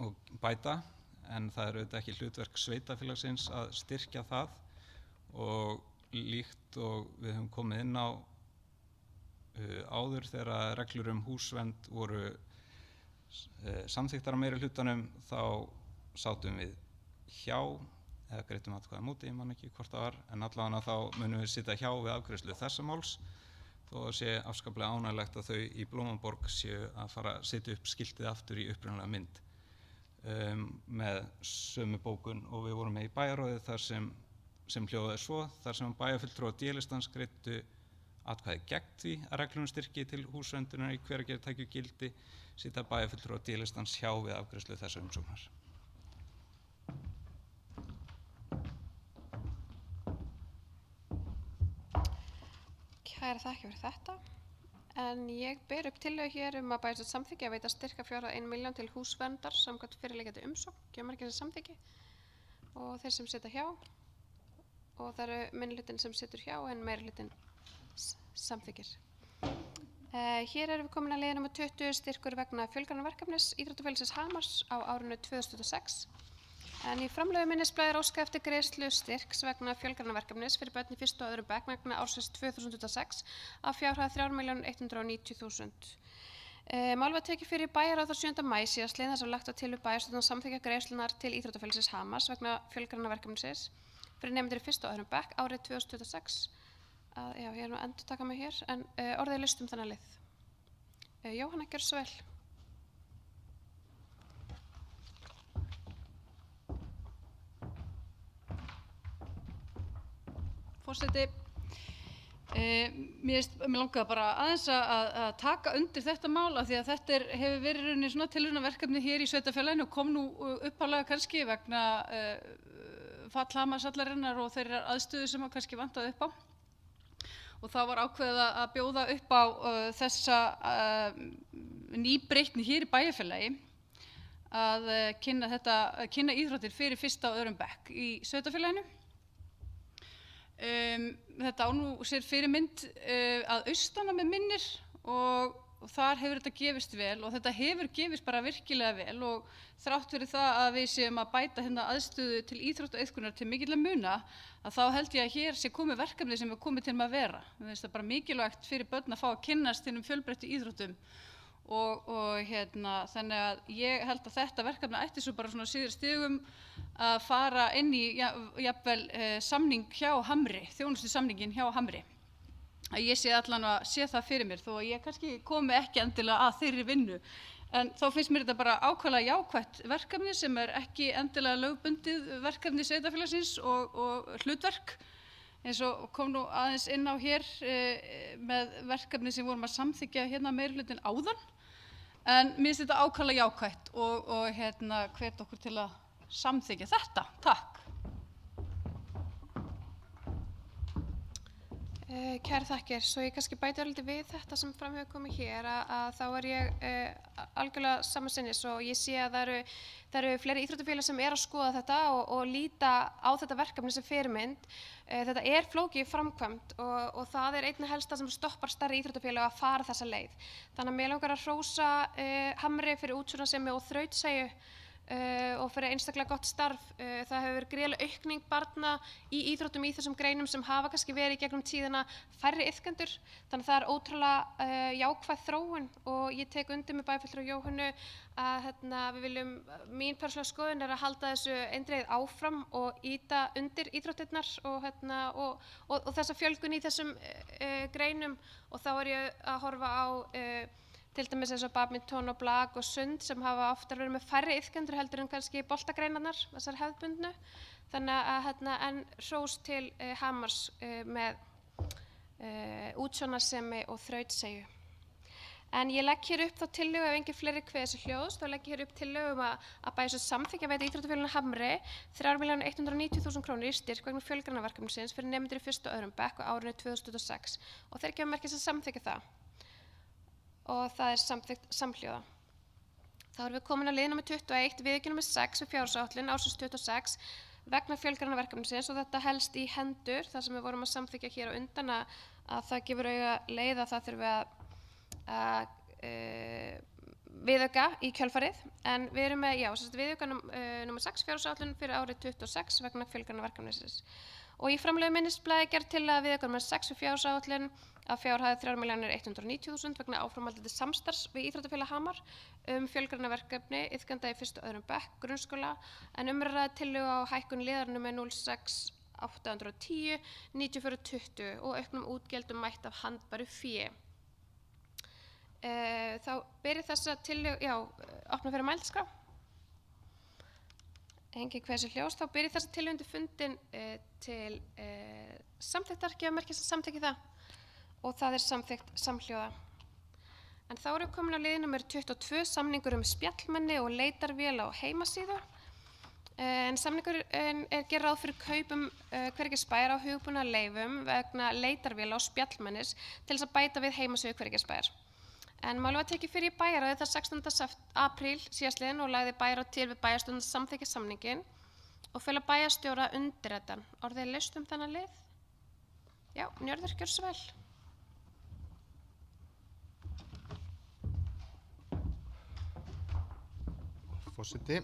og bæta, en það er auðvitað ekki hlutverk sveitafélagsins að styrkja það og líkt og við höfum komið inn á áður þegar reglur húsvernd voru samþykktar á meiri hlutanum, þá sátum við hjá eða greiddum atkvæði á móti, ég man ekki hvort það var, en allavega þá munum við sitja hjá við afgreiðslu þessa máls þó að sé afskaplega ánægjulegt að þau í Blómaborg séu að fara að setja upp skiltið aftur í upprunalega mynd með sömu bókun og við vorum með í bæjarráði þar sem hljóðaði svo, þar sem bæjarfulltrúar D-listans greiddu atkvæði gegn því að reglum styrki til húsverndunar í Hveragerði tækju gildi, sitja bæjarfulltrúar D-listans hjá við afgreiðslu þessa umsóknar. Kæra þakki fyrir þetta. En ég ber upp tillögu hér að bæjarstjórn samþykki að veita styrka fjárhæð 1 milljón til húsverndar samkvæmt fyrirliggjandi umsókn, gefur ekki þessi samþykki og þeir sem sitja hjá og það eru minnihlutinn sem situr hjá en meirihlutinn samþykkir. Hér erum við komin að liði nr. 20 styrkur vegna fjölgunarverkefnis Íþróttafélagsins Hamars á árinu 2026. En í framlögu minnisblaði er óskað eftir greiðslu styrks vegna fjölgunarverkefnis fyrir börn í 1. og 2. bekk vegna ársins 2026 af fjárhæð 3.190.000. Mál var tekið fyrir bæjarráð 7. maí síðastliðinn þar sem lagt var til við bæjarstjórn að samþykkja greiðslunar til Íþróttafélagsins Hamars vegna fjölgunarverkefnisins fyrir nemendur í 1. og 2. bekk árið 2026. Já, ég er nú að endurtaka mig hér, en orðið er laust þennan lið. Jóhanna, gjörðu svo vel. Forseti, mér langaði bara aðeins að taka undir þetta mál af því að þetta hefur verið rauninni svona tilraunaverkefni hér í sveitafélaginu og kom nú upphaflega kannski vegna fall Hamarsallarinnar og þeirrar aðstöðu sem kannski vantaði upp á. Og þá var ákveðið að bjóða upp á þessa nýbreytni hér í bæjarfélagi að kynna íþróttir fyrir 1. og 2. bekk í sveitafélaginu. Þetta á nú sér fyrirmynd að austan með minnir og þar hefur þetta gefist vel og þetta hefur gefist bara virkilega vel og þrátt fyrir það að við séum að bæta hérna aðstöðu til íþróttaiðkunar til mikillar muna að þá held ég að hér sé komið verkefni sem er komið til að vera. Mér finnst það bara mikilvægt fyrir börn að fá að kynnast fjölbreyttu íþróttum og þannig að ég held að þetta verkefni ætti svo bara svona síðar stigum að fara inn í jafnvel samning hjá Hamri, þjónustusamningin hjá Hamri. Að ég sé allan að sé það fyrir mér þó að ég kannski komi ekki endilega að þeirri vinnu. En þá finnst mér þetta bara ákveðlega jákvætt verkefni sem er ekki endilega lögbundið verkefni sveitafélagsins og hlutverk eins og kom nú aðeins inn á hér með verkefni sem vorum að samþykkja hérna meirihlutin áðan. En mér finnst þetta ákveðlega jákvætt og hvet okkur til að samþykkja þetta. Takk. Kærar þakkir. Svo ég kannski bæti örlítið við þetta sem fram hefur komið hér að þá er ég algjörlega samansinnis og ég sé að það eru fleiri íþróttafélag sem að skoða þetta og líta á þetta verkefni sem fyrirmynd. Þetta er flókið framkvæmt og það er einna helst það sem stoppar stærri íþróttafélag að fara þessa leið. Þannig að mér langar að hrósa Hamri fyrir útsjónarsemi og þrautseigju og fyrir einstaklega gott starf. Það hefur verið gríðarleg aukning barna í íþróttum í þessum greinum sem hafa kannski verið í gegnum tíðina færri iðkendur. Þannig að það er ótrúlega jákvæð þróun og ég tek undir með bæjarfulltrúa Jóhönnu að við viljum, mín persónulega skoðun er að halda þessu eindregið áfram og ýta undir íþróttirnar og þessa fjölgun í þessum greinum og þá er ég að horfa á til dæmis eins og badminton og blak og sund sem hafa oftar verið með færri iðkendur heldur en kannski boltagreinarnar, þessar hefðbundnu. Þannig að en hrós til Hamars með útsjónarsemi og þrautseigju. En ég legg hér upp þá tillögu ef engin fleiri kveða þessu hljóðs, þá legg ég hér upp tillögu að bæja samþykkja veita íþróttafélaginu Hamri 3.190.000 krónur í styrk vegna fjölgranaverkefnisins fyrir nemendur í 1. og 2. bekk á árinu 2026 og þeir gefa merkis að samþykkja það. Og það er samþykkt samhljóða. Þá erum við komin að lið nr. 21, viðauki nr. 6 við fjárhagsáætlun ársins 26 vegna fjölgranaverkefnisins og þetta helst í hendur þar sem við vorum að samþykkja hér á undan að það gefur auga leið að það þurfi að viðauka í kjölfarið en við erum með, viðauka nr. 6 fjárhagsáætlun fyrir árið 26 vegna fjölgranaverkefnisins. Og í framlögu minnisblaði gerð til að viðauka nr. 6 við fjárhagsáætlun að fjárhæð 3.190.000 vegna áframhaldandi samstarfs við Íþróttafélag Hamar fjölgranaverkefni iðkenda í 1. og 2. bekk grunnskóla en ræða tillögu á hækkun liðar nr. 06.810 9420 og auknum útgjöldum mætt af handbæru fé. Þá ber ég þessa tillögu, opna fyrir mælskrá. Engin hversu hljós, þá ber ég þessa tillögu undir fundin til samþykktar, gefa merkis að samþykki það. Og það er samþykkt samhljóða. En þá erum við komin að liði nr. 22, samningur spjallmenni og leitarvél á heimasíðu. En samningurinn gerir ráð fyrir kaupum Hvergisbæjar á hugbúnaðarleyfum vegna leitarvéla og spjallmennis til þess að bæta við heimasíðu Hvergisbæjar. En málið var tekið fyrir í bæjarráði það 16. apríl síðastliðinn og lagði bæjarráð til við bæjarstjórn að samþykkja samninginn og fela bæjarstjóra undirritan. Orðið laust þennan lið? Já, Njörður, gjörðu svo vel. Forseti,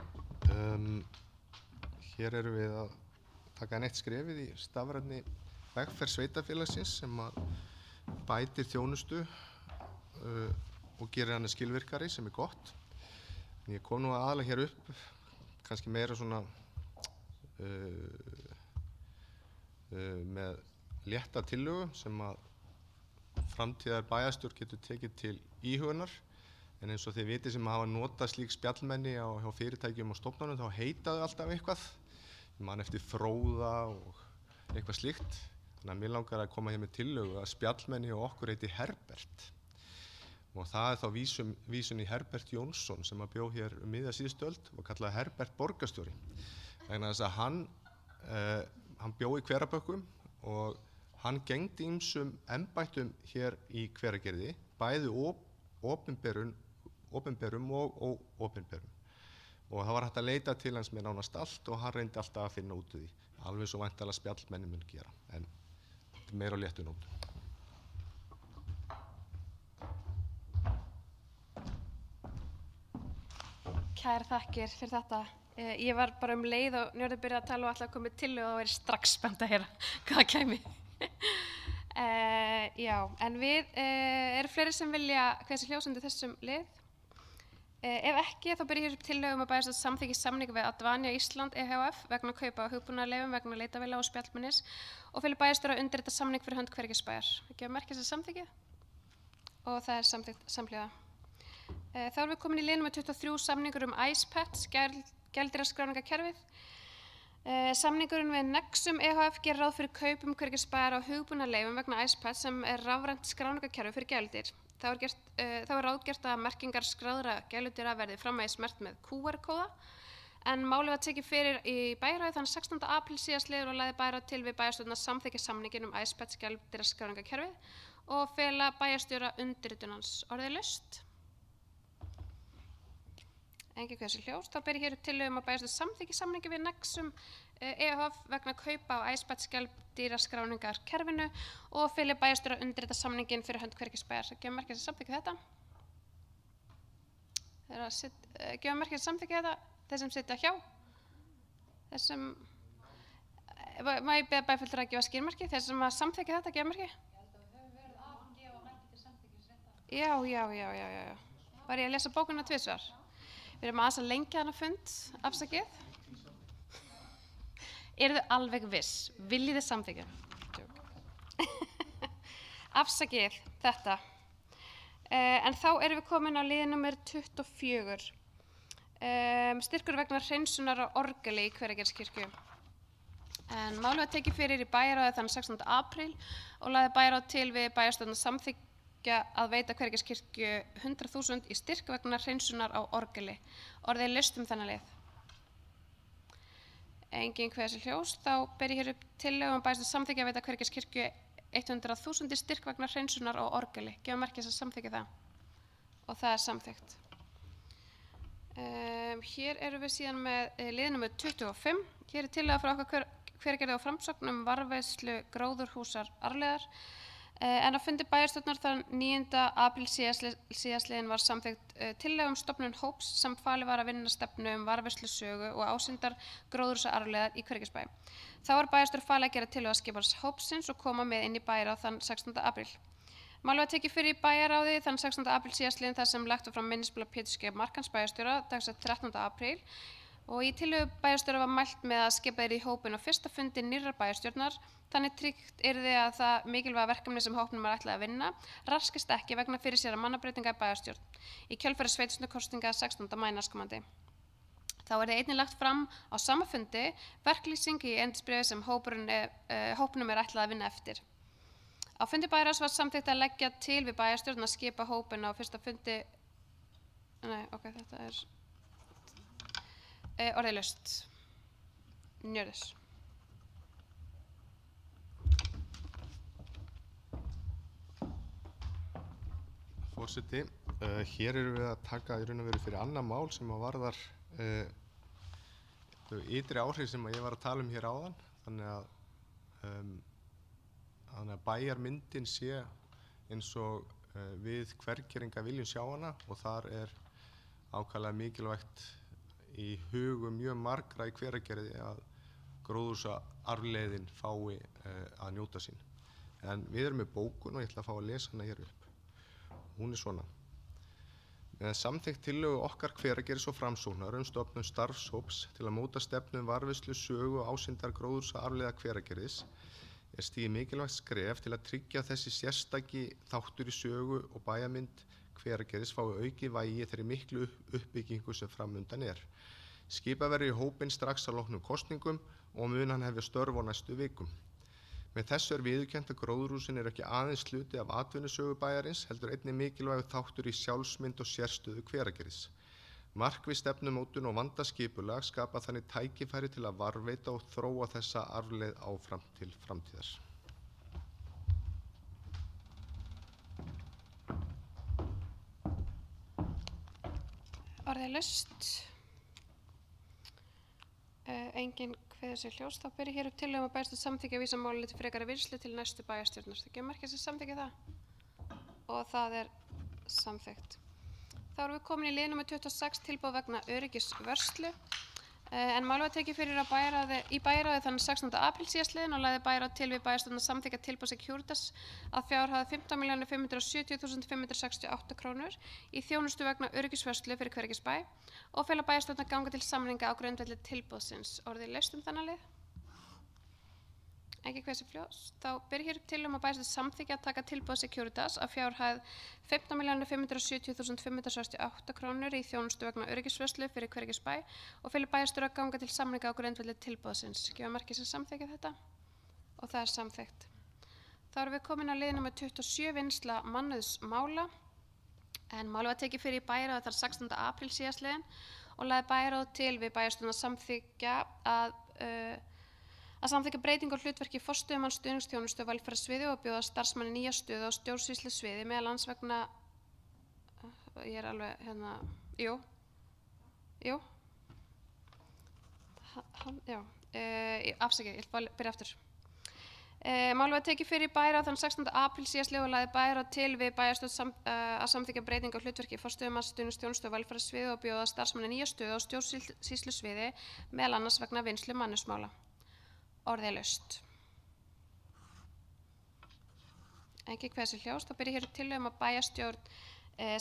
hér erum við að taka eitt skrefið í stafrænni vegferð sveitarfélagsins sem að bætir þjónustu og gerir hann skilvirkari sem er gott. En ég kom nú aðalega hér upp, kannski meira svona með létta tillögu sem að framtíðar bæjarstjórn getur tekið til íhugunar. En eins og þið vitið sem hafa notað slík spjallmenni hjá fyrirtækjum og stofnunum þá heita þau alltaf eitthvað. Ég man eftir Fróða og eitthvað slíkt. Þannig að mér langar að koma hér með tillögu að spjallmenni og okkur heiti Herbert. Og það er þá vísun í Herbert Jónsson sem að bjó hér miðja síðustu öld og kallaði Herbert borgarstjóri. Vegna þess að hann bjó í Hverabökkum og hann gegndi ýmsum embættum hér í Hveragerði, bæði opinberum og óopinberum. Og það var hægt að leita til hans með nánast allt og hann reyndi alltaf að finna út úr því. Alveg svo væntanlega spjallmenni mun gera, en þetta er meira á léttu nótum. Kærar þakkir fyrir þetta. Ég var bara leið og Njörður byrjaði að tala og ætlaði að koma með tillögu og þá er ég strax spennt að heyra hvað kæmi. Já, en við erum fleiri sem vilja kveða sér hljóðs undir þessum lið. Ef ekki, þá ber ég hér upp tillögu að bæjarstjórn samþykki samning við Advania Ísland EHF vegna kaupa á hugbúnaðarleyfum vegna leitarvéla og spjallmennis og fela bæjarstjóra að undirrita samning fyrir hönd Hvergisbæjar. Við gefum merkis að samþykkið og það er samþykkt samhliða. Þá erum við komin í lið nr. 23, samningur iPads, gæludýraskráningakerfið. Samningurinn við Nexum EHF gerir ráð fyrir kaupum Hvergisbæjar á hugbúnaðarleyfum vegna iPads sem er rafrænt skráningakerfi fyrir gæludýr. Þá er ráðgert að merkingar skráðra gæludýra verði framvegis merkt með QR-kóða en málið var tekið fyrir í bæjarráði þann 16. apríl síðastliðinn og lagði bæjarráð til við bæjarstjórn að samþykkja samninginn icePad skjaldbirskráningakerfið og fela bæjarstjóra undirritun hans. Orðið laust. Engin hversu hljós. Þá ber ég hér upp tillögu að bæjarstjórn samþykki samningi við Nexum EHF vegna kaupa á icePad skjaldbirskráningakerfinu og fela bæjarstjóra undirrita samninginn fyrir hönd Hvergisbæjar. Það gefur merki sem samþykki þetta. Gefur merki sem samþykki þetta. Þeir sem sitja hjá, þeir sem, má ég beða bæjarfulltrúa að gefa skýrmerki, þeir sem að samþykkja þetta, gefa merki? Ég held að við höfum verið að gefa merki til samþykkis rétt. Já. Var ég að lesa bókuna tvisvar? Við erum aðeins að lengja þennan fund, afsakið. Eru þið alveg viss? Viljið þið samþykkja? Afsakið þetta. En þá erum við komin á liði númer 24. Styrkur vegna hreinsunar á orgeli í Hveragerðskirkju. En málið var tekið fyrir í bæjarráði þann 16. apríl og lagði bæjarráð til við bæjarstjórn að samþykkja að veita Hveragerðskirkju 100.000 í styrk vegna hreinsunar á orgeli. Orðið laust þennan lið. Engin hversu hljós, þá ber ég hér upp tillögu bæjarstjórn samþykkja að veita Hveragerðskirkju 100.000 í styrk vegna hreinsunar á orgeli. Gefa merki sem samþykkja það. Og það samþykkt. Hér erum við síðan með lið númer 25. Hér tillaga frá okkar Hveragerði og Framsókn varðveislu gróðurhúsar Arfleifðar. En á fundi bæjarstjórnar þann 9. apríl síðastliðinn var samþykkt tillaga stofnun hóps sem falið var að vinna stefnu varðveislu sögu og ásýndar gróðurhúsar Arfleifðar í Hvergisbæ. Þá var bæjarstjórn falið að gera tillögu að skipa hópsins og koma með inn í bæjarráð þann 16. apríl. Málið var tekið fyrir í bæjarráði þann 16. apríl síðastliðinn þar sem lagt var fram minnisblað Péturs G. Markans bæjarstjóra dagsett 13. apríl og í tillögu bæjarstjóra var mælt með að skipa yrði í hópinn á fyrsta fundi nýrrar bæjarstjórnar, þannig tryggt yrði að það mikilvæga verkefni sem hópnum var ætlað að vinna raskist ekki vegna fyrirséðra mannabreytinga í bæjarstjórn í kjölfari sveitarstjórnarkosninga 16. maí næstkomandi. Þá yrði einnig lagt fram á sama fundi verklýsing í erindisbréfi sem hópnum ætlað að vinna eftir. Á fundi bæjarráðs var samþykkt að leggja til við bæjarstjórn að skipa hópinn á fyrsta fundi, þetta er orðið laust, Njörðus. Forseti, hér erum við að taka í raun og veru fyrir annað mál sem að varðar þau ytri áhrif sem ég var að tala hér áðan, þannig að bæjarmyndin sé eins og við Hvergeringa viljum sjá hana og þar er ákaflega mikilvægt í hugum mjög margra í Hveragerði að gróðurhúsaarfleiðin fái að njóta sín. En við erum með bókun og ég ætla að fá að lesa hana hér upp. Hún er svona. Með samþykkt tillögu okkar Hveragerðis og Framsóknar stofnun starfshóps til að móta stefnu varðveislu sögu og ásýndar gróðurhúsaarfleiða Hveragerðis er stigið mikilvægt skref til að tryggja að þessi sérstaki þáttur í sögu og bæjarmynd Hveragerðis fái aukið vægi þeirri miklu uppbyggingu sem framundan er. Skipað verður í hópinn strax að loknum kosningum og mun hann hefja störf á næstu vikum. Með þessu er viðurkennt að gróðurhúsin eru ekki aðeins hluti af atvinnusögu bæjarins, heldur einnig mikilvægur þáttur í sjálfsmynd og sérstöðu Hveragerðis. Markviss stefnumótun og vandað skipulag skapa þannig tækifæri til að varðveita og þróa þessa arfleið áfram til framtíðar. Orðið laust. Engin kveður sér hljós, þá ber ég hér upp tillögu að bæjarstjórn samþykkja að vísa málið til frekari vinnslu til næstu bæjarstjórnar. Það gefur merki sem samþykkja það og það er samþykkt. Þá erum við komin í lið númer 26 tilboð vegna öryggisvörslu. En málið var tekið fyrir í bæjarráði þann 16. apríl síðastliðinn og lagði bæjarráð til við bæjarstjórn að samþykkja tilboð Securitas að fjárhæð 15.570.568 krónur í þjónustu vegna öryggisvörslu fyrir Hvergisbæ og fela bæjarstjórn að ganga til samninga á grundvelli tilboðsins. Orðið laust þennan lið. Ekki hversu hljós. Þá ber ég hér upp tillögu að bæjarstjórn samþykkja að taka tilboð Securitas að fjárhæð 15.570.568 krónur í þjónustu vegna öryggisvörslu fyrir Hvergisbæ og fela bæjarstjórn að ganga til samninga á grundvelli tilboðsins. Gefa merki sem samþykkja þetta og það er samþykkt. Þá erum við komin á lið númer 27 vinnsla mannauðsmála en málið var tekið fyrir í bæjarráði þann 16. apríl síðastliðinn og lagði bæjarráð til við bæjarstjórn að samþykkja breytingu á hlutverki forstöðumanns stuðningsþjónustu á velferðarsviði og bjóða starfsmanni nýja stöðu á stjórnsýslusviði meðal annars vegna, ég er alveg afsakið, ég ætla að byrja aftur. Málið var tekið fyrir bæjarráð þann 16. apríl síðastliðið og lagði bæjarráð til við bæjarstjórn að samþykkja breytingu á hlutverki forstöðumanns stuðningsþjónustu á velferðarsviði og bjóða starfsmanni nýja stöðu á stjórnsýslusviði meðal annars vegna vinnslu mannauðsmála. Orðið er laust. Ekki hvað þessi hljóðst, þá byrja hér tillögum að bæjarstjórn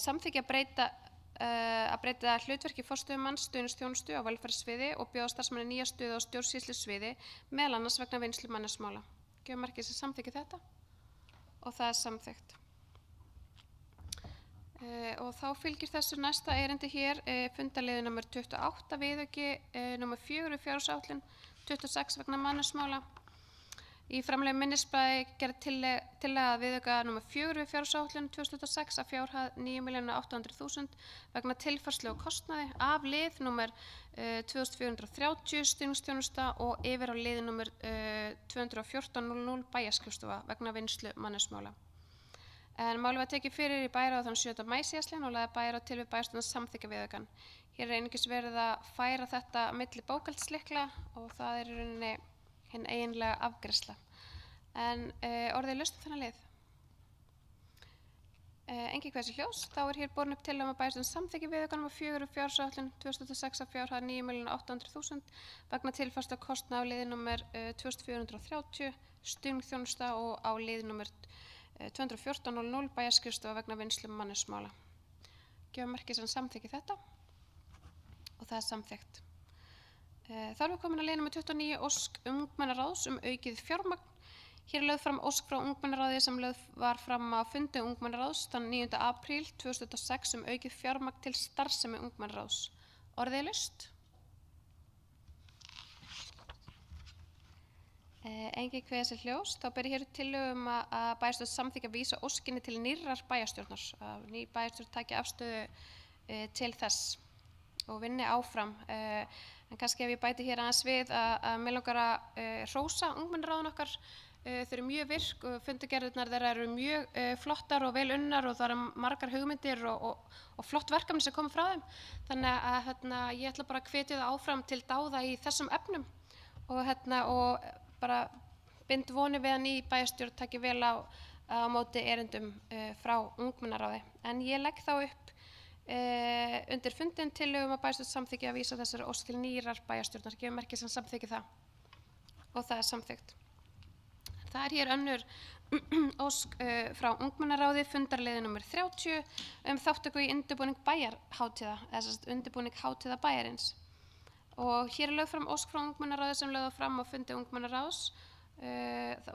samþykkja að breyta hlutverki forstöðumanns stuðningsþjónustu á velferðarsviði og bjóða starfsmanni nýja stöðu á stjórnsýslusviði meðal annars vegna vinnslu mannauðsmála. Gefum merkið sem samþykki þetta og það er samþykkt. Og þá fylgir þessu næsta erindi hér fundarliður nr. 28 viðauki nr. 4 við fjárhagsáætlun 26 vegna mannauðsmála. Í framlögðu minnisblaði gerð tillaga að viðauka nr. 4 við fjárhagsáætlun 2026 að fjárhæð 9.800.000 vegna tilfærslu og kostnaði af lið nr. 2430 stuðningsþjónusta og yfir á lið nr. 214.00 bæjarskrifstofa vegna vinnslu mannauðsmála. En málið var tekið fyrir í bæjarráð þann 7. maí síðastliðinn og lagði bæjarráð til við bæjarstjórn að samþykkja viðaukann. Hér er einungis verið að færa þetta milli bókhaldslykla og það er í rauninni hinn eiginlega afgreiðsla. En orðið er laust þennan lið. Engi hvað þessi hljós, þá er hér borin upp tillögum að bæjarstjórn samþykkja viðaukann nr. 4 fjárhagsáætlun 2026 að fjárhæð 9.800.000 vegna tilfærslu kostnaðar á liði nr. 2430 stuðningsþjónusta og á liði nr. 214.00 bæjarskrifstofa vegna vinnslu mannauðsmála. Gefum merkið sem samþykki þetta og það er samþykkt. Þá erum við komin að lið nr. 29 ósk ungmennaráðs aukið fjármagn. Hér er lögð fram ósk frá ungmennaráði sem lögð var fram á fundi ungmennaráðs þann 9. apríl 2026 aukið fjármagn til starfsemi ungmennaráðs. Orðið er laust. Engi hvað þessi hljós, þá byrja hér tillögum að bæjarstjórn samþykkja vísa óskinni til nýrrar bæjarstjórnar. Ný bæjarstjórn taki afstöðu til þess og vinni áfram. En kannski ef ég bæti hér aðeins við að mig langar að hrósa ungmennaráðin okkar. Þau eru mjög virk og fundargerðirnar þeirra eru mjög flottar og vel unnar og það eru margar hugmyndir og flott verkefni sem koma frá þeim. Þannig að ég ætla bara að hvetja það áfram til dáða í þessum efnum og bara bind vonir við að ný bæjarstjórn taki vel á móti erindum frá ungmennaráði. En ég legg þá upp undir fundin tillögum að bæjarstjórn samþykki að vísa þessari ósk til nýrrar bæjarstjórnar. Gefum merkið sem samþykki það og það er samþykkt. Það er hér önnur ósk frá ungmennaráði fundarliði nr. 30 þátttöku í undirbúning bæjarhátíða, eða undirbúning hátíða bæjarins. Og hér er lögð fram ósk frá ungmennaráði sem lögð fram á fundi ungmennaráðs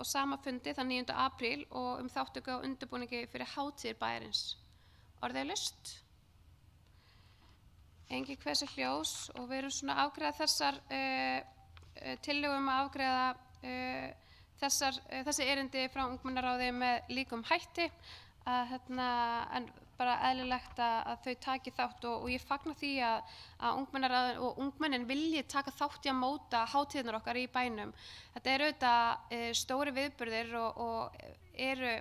og sama fundi þann 9. apríl og þátttöku á undirbúningi fyrir hátíðir bæjarins. Orðið er laust. Engi hversu hljós og við erum svona að afgreiða þessar tillögum að afgreiða þessi erindi frá ungmennaráði með líkum hætti en bara eðlilegt að þau taki þátt og ég fagna því að ungmennaráðin og ungmennin vilji taka þátt í að móta hátíðirnar okkar í bænum. Þetta eru auðvitað stóri viðburðir og eru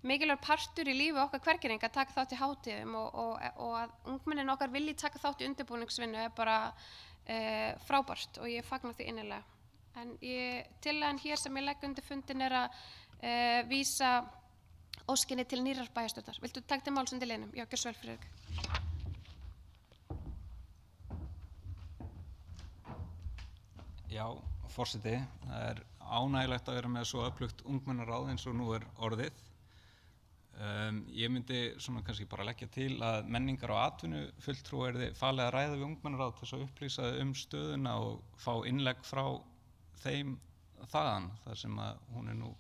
mikilvægur partur í lífi okkar hvergeringa að taka þátt í hátíðum og að ungmennin okkar vilji taka þátt í undirbúningsvinnu er bara frábært og ég fagna því innilega. En tillagan hér sem ég legg undir fundin er að vísa óskinni til nýrrar bæjarstjórnar. Viltu taka til máls undir liðnum? Já, gjörðu svo vel, Friðrik. Já, forseti, það er ánægilegt að vera með svo öflugt ungmennaráð eins og nú er orðið. Ég myndi svona kannski bara leggja til að menningar- og atvinnufulltrúa yrði falið að ræða við ungmennaráð til þess að upplýsa stöðuna og fá innlegg frá þeim þaðan, þar sem að hún er nú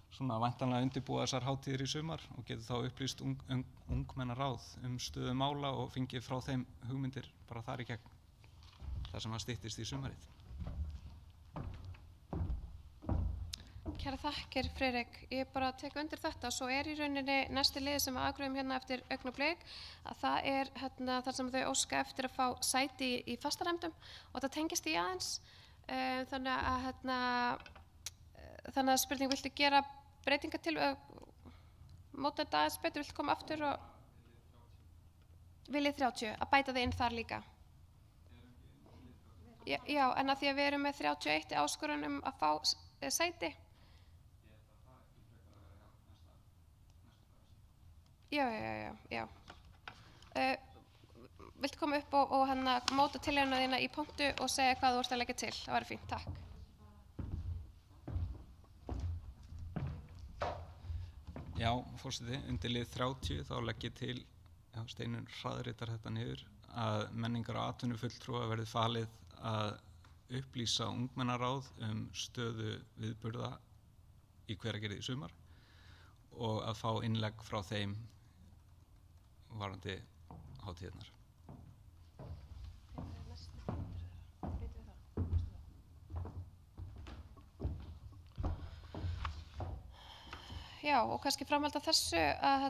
svona væntanlega undirbúa þessar hátíðir í sumar og getur þá upplýst ungmennaráð stöðu mála og fengið frá þeim hugmyndir bara þar í gegn, þar sem það styttist í sumarið. Kæra þakkir, Friðrik. Ég bara tek undir þetta. Svo í rauninni næsti liður sem við afgreiðum hérna eftir augnablik að það þar sem þau óska eftir að fá sæti í fastanefndum og það tengist í aðeins. Þannig að spurning, viltu gera breytingar til móta þetta aðeins betur, viltu koma aftur og viljið 30, að bæta þið inn þar líka? Já, en að því að við erum með 31 áskorun að fá sæti. Já. Viltu koma upp og móta tillöguna þína í pontu og segja hvað þú ert að leggja til? Það væri fínt, takk. Já, forseti, undir lið 30 þá legg ég til, Steinunn hraðritar þetta niður, að menningar- og atvinnufulltrúa verði falið að upplýsa ungmennaráð stöðu viðburða í Hveragerði í sumar og að fá innlegg frá þeim varðandi hátíðirnar. Já, og kannski framhald af þessu að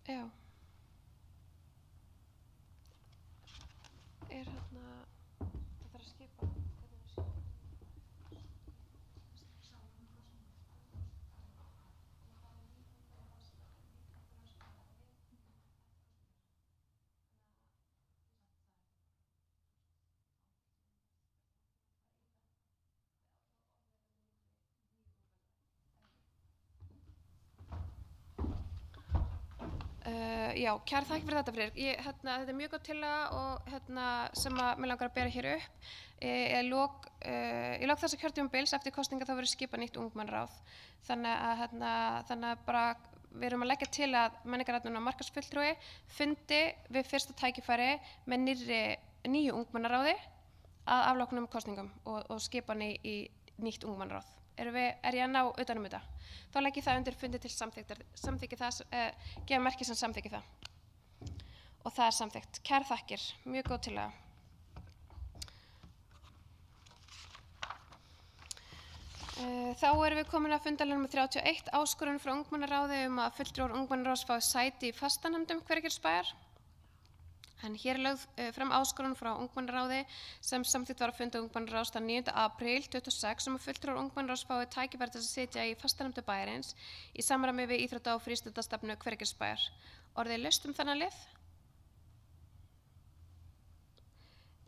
já. Það þarf að skipa. Já, kæra þakki fyrir þetta, Friðrik. Þetta mjög góð tillaga og sem að mig langar að bera hér upp. Í lok þessa kjörtímabils eftir kosninga þá verður skipað nýtt ungmennaráð. Þannig að bara við erum að leggja til að menningaratvinnu og markaðsfulltrúi fundi við fyrsta tækifæri með nýju ungmennaráði að afloknum kosningum og skipan í nýtt ungmennaráð. Er ég að ná utan þetta? Þá legg ég það undir fundi til samþykki það, gefa merki sem samþykki það. Og það samþykkt. Kærar þakkir, mjög góð tillaga. Þá erum við komin að fundarliðnum 31, áskorun frá ungmennaráði að fulltrúar ungmennaráðs fái sæti í fastanefndum Hveragerðisbæjar. En hér lögð fram áskorun frá ungmennaráði sem samþykkt var að funda ungmennaráðs þann 9. apríl 2026 að fulltrúar ungmennaráðs fái tækifæri til að sitja í fastanefndu bæjarins í samræmi við íþrótta- og frístundastefnu Hveragerðisbæjar. Orðið laust þennan lið?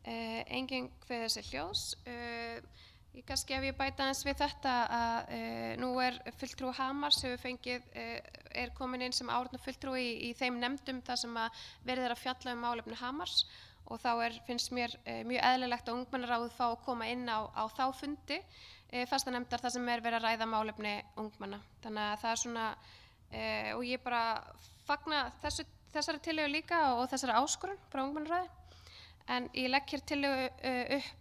Enginn kveður sér hljóðs. Kannski ef ég bæta aðeins við þetta að nú fulltrúi Hamars er komin inn sem áheyrnar fulltrúi í þeim nefndum þar sem verið að fjalla málefni Hamars og þá finnst mér mjög eðlilegt að ungmennaráðið fá að koma inn á þá fundi fastanefndar þar sem verið að ræða málefni ungmenna. Þannig að það svona, og ég bara fagna þessari tillögu líka og þessari áskorun frá ungmennaráði. En ég legg hér tillögu upp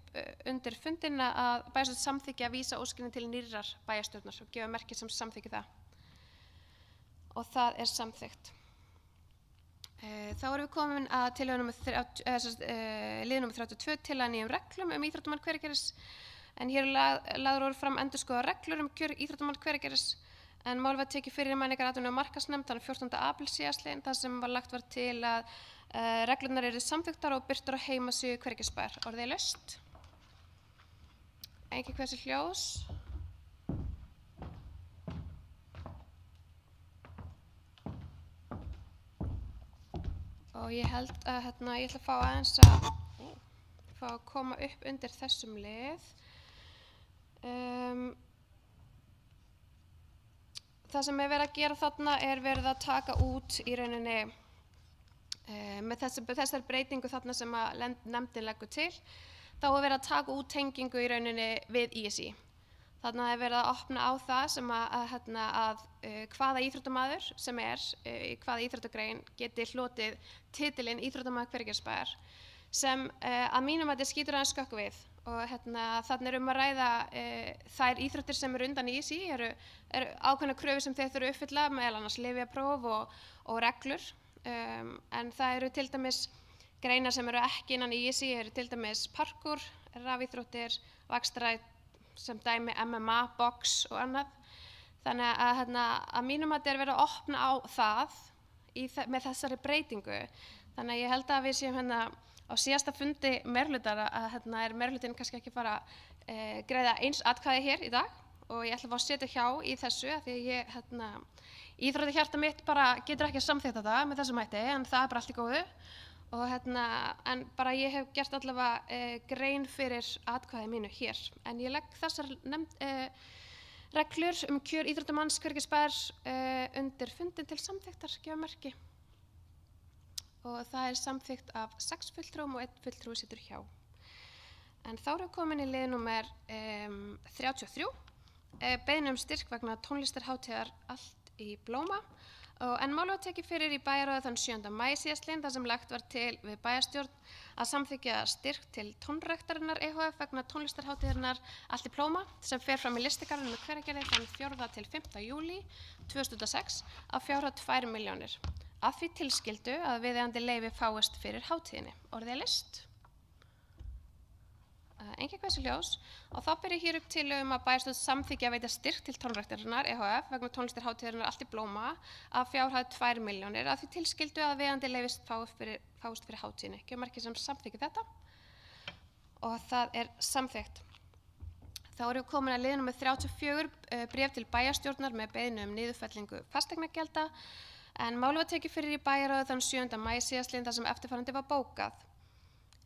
undir fundin að bæjarstjórn samþykki að vísa óskinni til nýrrar bæjarstjórnar og gefa merki sem samþykki það. Og það samþykkt. Þá erum við komin að tillögu lið númer 32 til að nýjum reglum íþróttamann Hveragerðis. En hér lagður fram endurskoðaðar reglur kjör íþróttamann Hveragerðis. En mál var tekið fyrir menningaratvinnu og markaðsnefnd þann 14. apríl síðastliðinn þar sem lagt var til að reglurnar eru samþykktar og birtar á heimasíðu Hveragerðisbæjar. Orðið laust. Enginn kveður sér hljóðs. Og ég held að ég ætla að fá aðeins að koma upp undir þessum lið. Það sem verið að gera þarna verið að taka út í rauninni með þessari breytingu þarna sem að nefndin leggur til. Þá verið að taka út tengingu í rauninni við ISÍ. Þannig að verið að opna á það sem að hvaða íþróttamaður sem í hvaða íþróttagrein geti hlotið titilinn íþróttamaður Hveragerðisbæjar sem að mínum að þetta skýtur aðeins skökku við. Og þannig að ræða þær íþróttir sem eru undan ISÍ eru ákveðna kröfur sem þeir þurfa að uppfylla, meðal annars lyfjapróf og reglur. En það eru til dæmis greinar sem eru ekki innan ISÍ, eru til dæmis parkour, rafíþróttir, vakstaræð, sem dæmi MMA, box og annað. Þannig að mínum að þetta er verið að opna á það með þessari breytingu. Þannig að ég held að við séum á síðasta fundi meirihlutar að er meirihlutinn kannski ekki fara að greiða eins atkvæði hér í dag og ég ætla að fá að setja hjá í þessu af því að ég, íþróttahjarta mitt bara getur ekki samþykkt þetta með þessum hætti en það er bara allt í góðu og en bara ég hef gert allavega grein fyrir atkvæði mínu hér. En ég legg þessar reglur kjör íþróttamanns Hveragilsbæjar undir fundin til samþykktar, gefa merki. Og það er samþykkt af 6 fulltrúum og 1 fulltrúi situr hjá. En þá erum við komin í lið númer 33, beiðni styrk vegna tónlistarhátíðar Allt í Blóma. En málið var tekið fyrir í bæjarráði þann 7. maí síðastliðinn þar sem lagt var til við bæjarstjórn að samþykkja styrk til tónræktarinnar EHF vegna tónlistarhátíðarinnar Allt í Blóma sem fer fram í Listagarðinum í Hveragerði þann 4. til 5. júlí 2006 á fjárhæð 2 milljónir. Að því tilskildu að viðeigandi leyfi fáist fyrir hátíðinni. Orðið er list. Engin hversu ljós og þá ber ég hér upp tillögu að bæjarstjórn samþykkja að veita styrk til tónræktarinnar EHF vegna tónlistarhátíðarinnar Allt í Blóma að fjárhæð 2 milljónir að því tilskildu að viðeigandi leyfi fáist fyrir hátíðinni. Gjöf merki sem samþykki þetta og það er samþykkt. Þá erum við komin að lið númer 34, bréf til bæjarstjórnar með beiðni niðurfellingu fasteignagjalda en málið var tekið fyrir í bæjarráði þann 7. maí síðastliðinn þar sem eftirfarandi var bókað.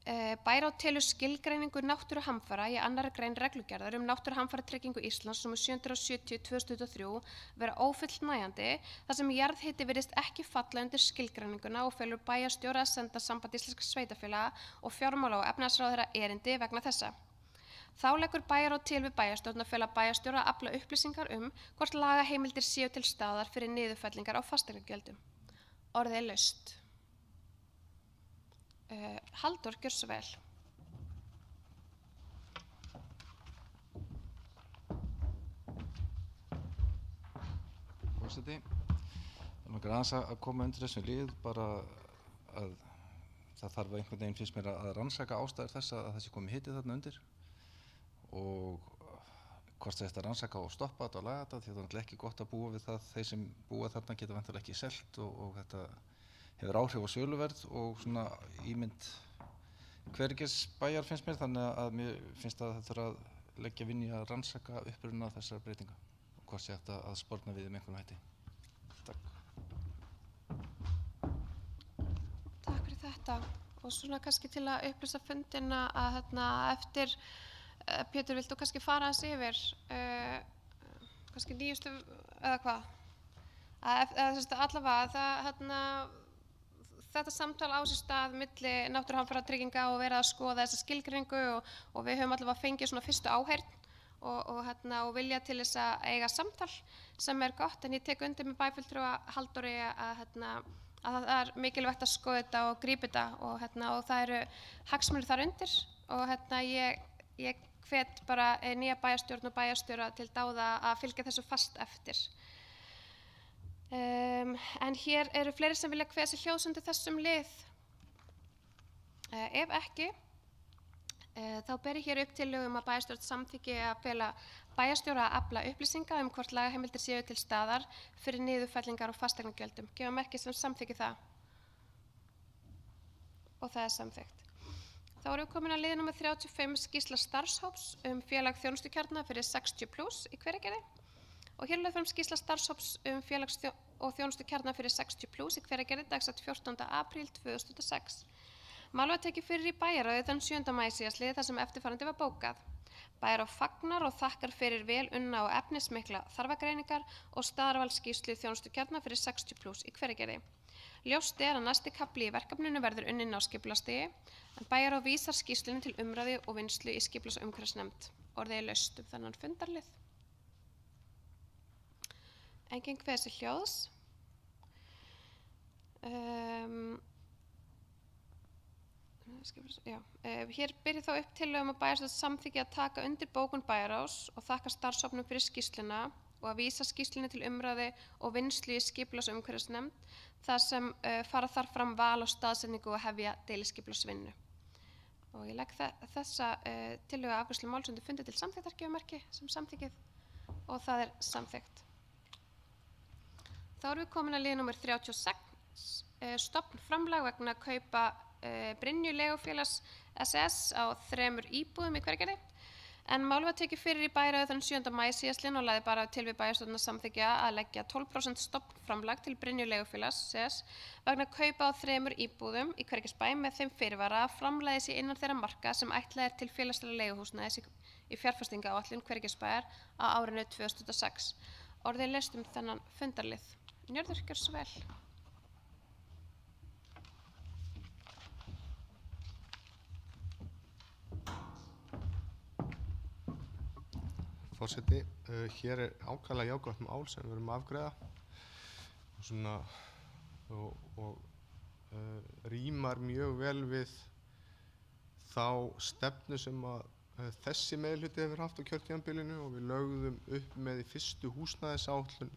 Bæjarráð telur skilgreiningu náttúruhamfara í 2. grein reglugerðar náttúruhamfaratryggingu Íslands nr. 770/2023 vera ófullnægjandi þar sem jarðhiti virðist ekki falla undir skilgreininguna og felur bæjarstjóra að senda Samband íslenskra sveitarfélaga og fjármála- og efnahagsráðherra erindi vegna þessa. Þá leggur bæjarráð til við bæjarstjórn að fela bæjarstjóra að afla upplýsingar hvort lagaheimildir séu til staðar fyrir niðurfellingar á fasteignagjöldum. Orðið er laust. Halldór, gjörðu svo vel. Forseti, það er aðeins að koma undir þessum lið bara að það þarf einhvern veginn finnst mér að rannsaka ástæður þess að þessi komi hitið þarna undir og hvort það eftir að rannsaka og stoppa þetta og laga þetta því það er náttúrulega ekki gott að búa við það þeir sem búa þarna geta vantilega ekki selt og þetta hefur áhrif á söluverð og svona ímynd Hveragerðisbæjar finnst mér þannig að mér finnst að það þarf að leggja vinnu í að rannsaka uppruna þessara breytinga og hvort sé hægt að sporna við einhvern hætti. Takk. Takk fyrir þetta og svona kannski til að upplýsa fundina að eftir Pétur, viltu kannski fara aðeins yfir kannski nýjustu eða hvað? Allavega þetta samtal á sér stað milli náttúruhamfaratrygginga og verið að skoða þessa skilgreiningu og við höfum allavega fengið svona fyrstu áheyrn og vilja til þess að eiga samtal sem er gott en ég tek undir með bæjarfulltrúa Halldóri að það er mikilvægt að skoða þetta og grípa þetta og það eru hagsmunir þar undir og ég hvet bara nýja bæjarstjórn og bæjarstjóra til dáða að fylgja þessu fast eftir. En hér eru fleiri sem vilja kveða sér hljóðs undir þessum lið. Ef ekki, þá ber ég hér upp tillögu að bæjarstjórn samþykki að fela bæjarstjóra að afla upplýsinga hvort lagaheimildir séu til staðar fyrir niðurfellingar og fasteignagjöldum. Gefa merki sem samþykki það. Og það er samþykkt. Þá erum við komin að lið númer 35 skýrsla starfshóps félag þjónustukjarna fyrir 60+ í Hveragerði. Og hér er lögð fram skýrsla starfshóps félags- og þjónustukjarna fyrir 60+ í Hveragerði dagsett 14. apríl 2006. Málið var tekið fyrir í bæjarráði þann 7. maí síðastliðinn þar sem eftirfarandi var bókað. Bæjarráð fagnar og þakkar fyrir vel unna og efnismikla þarfagreiningar og staðarvalsskýrslu þjónustukjarna fyrir 60+ í Hveragerði. Ljóst er að næsti kafli í verkefninu verður unninn á skipulagsstigi en bæjarráð vísar skýrslunni til umræðu og vinnslu í skipulags- og umhverfisnefnd. Orðið er laust þennan fundarlið. Enginn kveður sér hljóðs. Hér byrjir þá upp tillögum að bæjarstjórn samþykki að taka undir bókun bæjarráðs og þakka starfshópnum fyrir skýrsluna og að vísa skýrslunni til umræðu og vinnslu í skipulags- og umhverfisnefnd þar sem fara þarf fram val og staðsetningu og hefja deiliskipulagsvinnu. Og ég legg þessa tillögu afgreiðslu máls undir fundi til samþykktar gjöfumerki sem samþykkið og það er samþykkt. Þá erum við komin að lið númer 36, stofnframlag vegna kaupa Brynju leigufélags SS á 3 íbúðum í Hveragerði. En málið var tekið fyrir í bæjarráði þann 7. maí síðastliðinn og lagði bara til við bæjarstjórn að samþykkja að leggja 12% stofnframlag til Brynju leigufélags SS vegna kaupa á 3 íbúðum í Hveragerðisbæ með þeim fyrirvara að framlagið sé innan þeirra marka sem ætlað er til félagslega leiguhúsnæðis í fjárfestingaáætlun Hveragerðisbæjar á árinu 2006. Orðið er leyst þennan fundarlið. Njörður, gjörðu svo vel. Forseti, hér er ákaflega jákvætt mál sem við erum að afgreiða og rímar mjög vel við þá stefnu sem að þessi meirihluti hefur haft á kjörtímabilinu og við lögðum upp með í fyrstu húsnæðisáætlun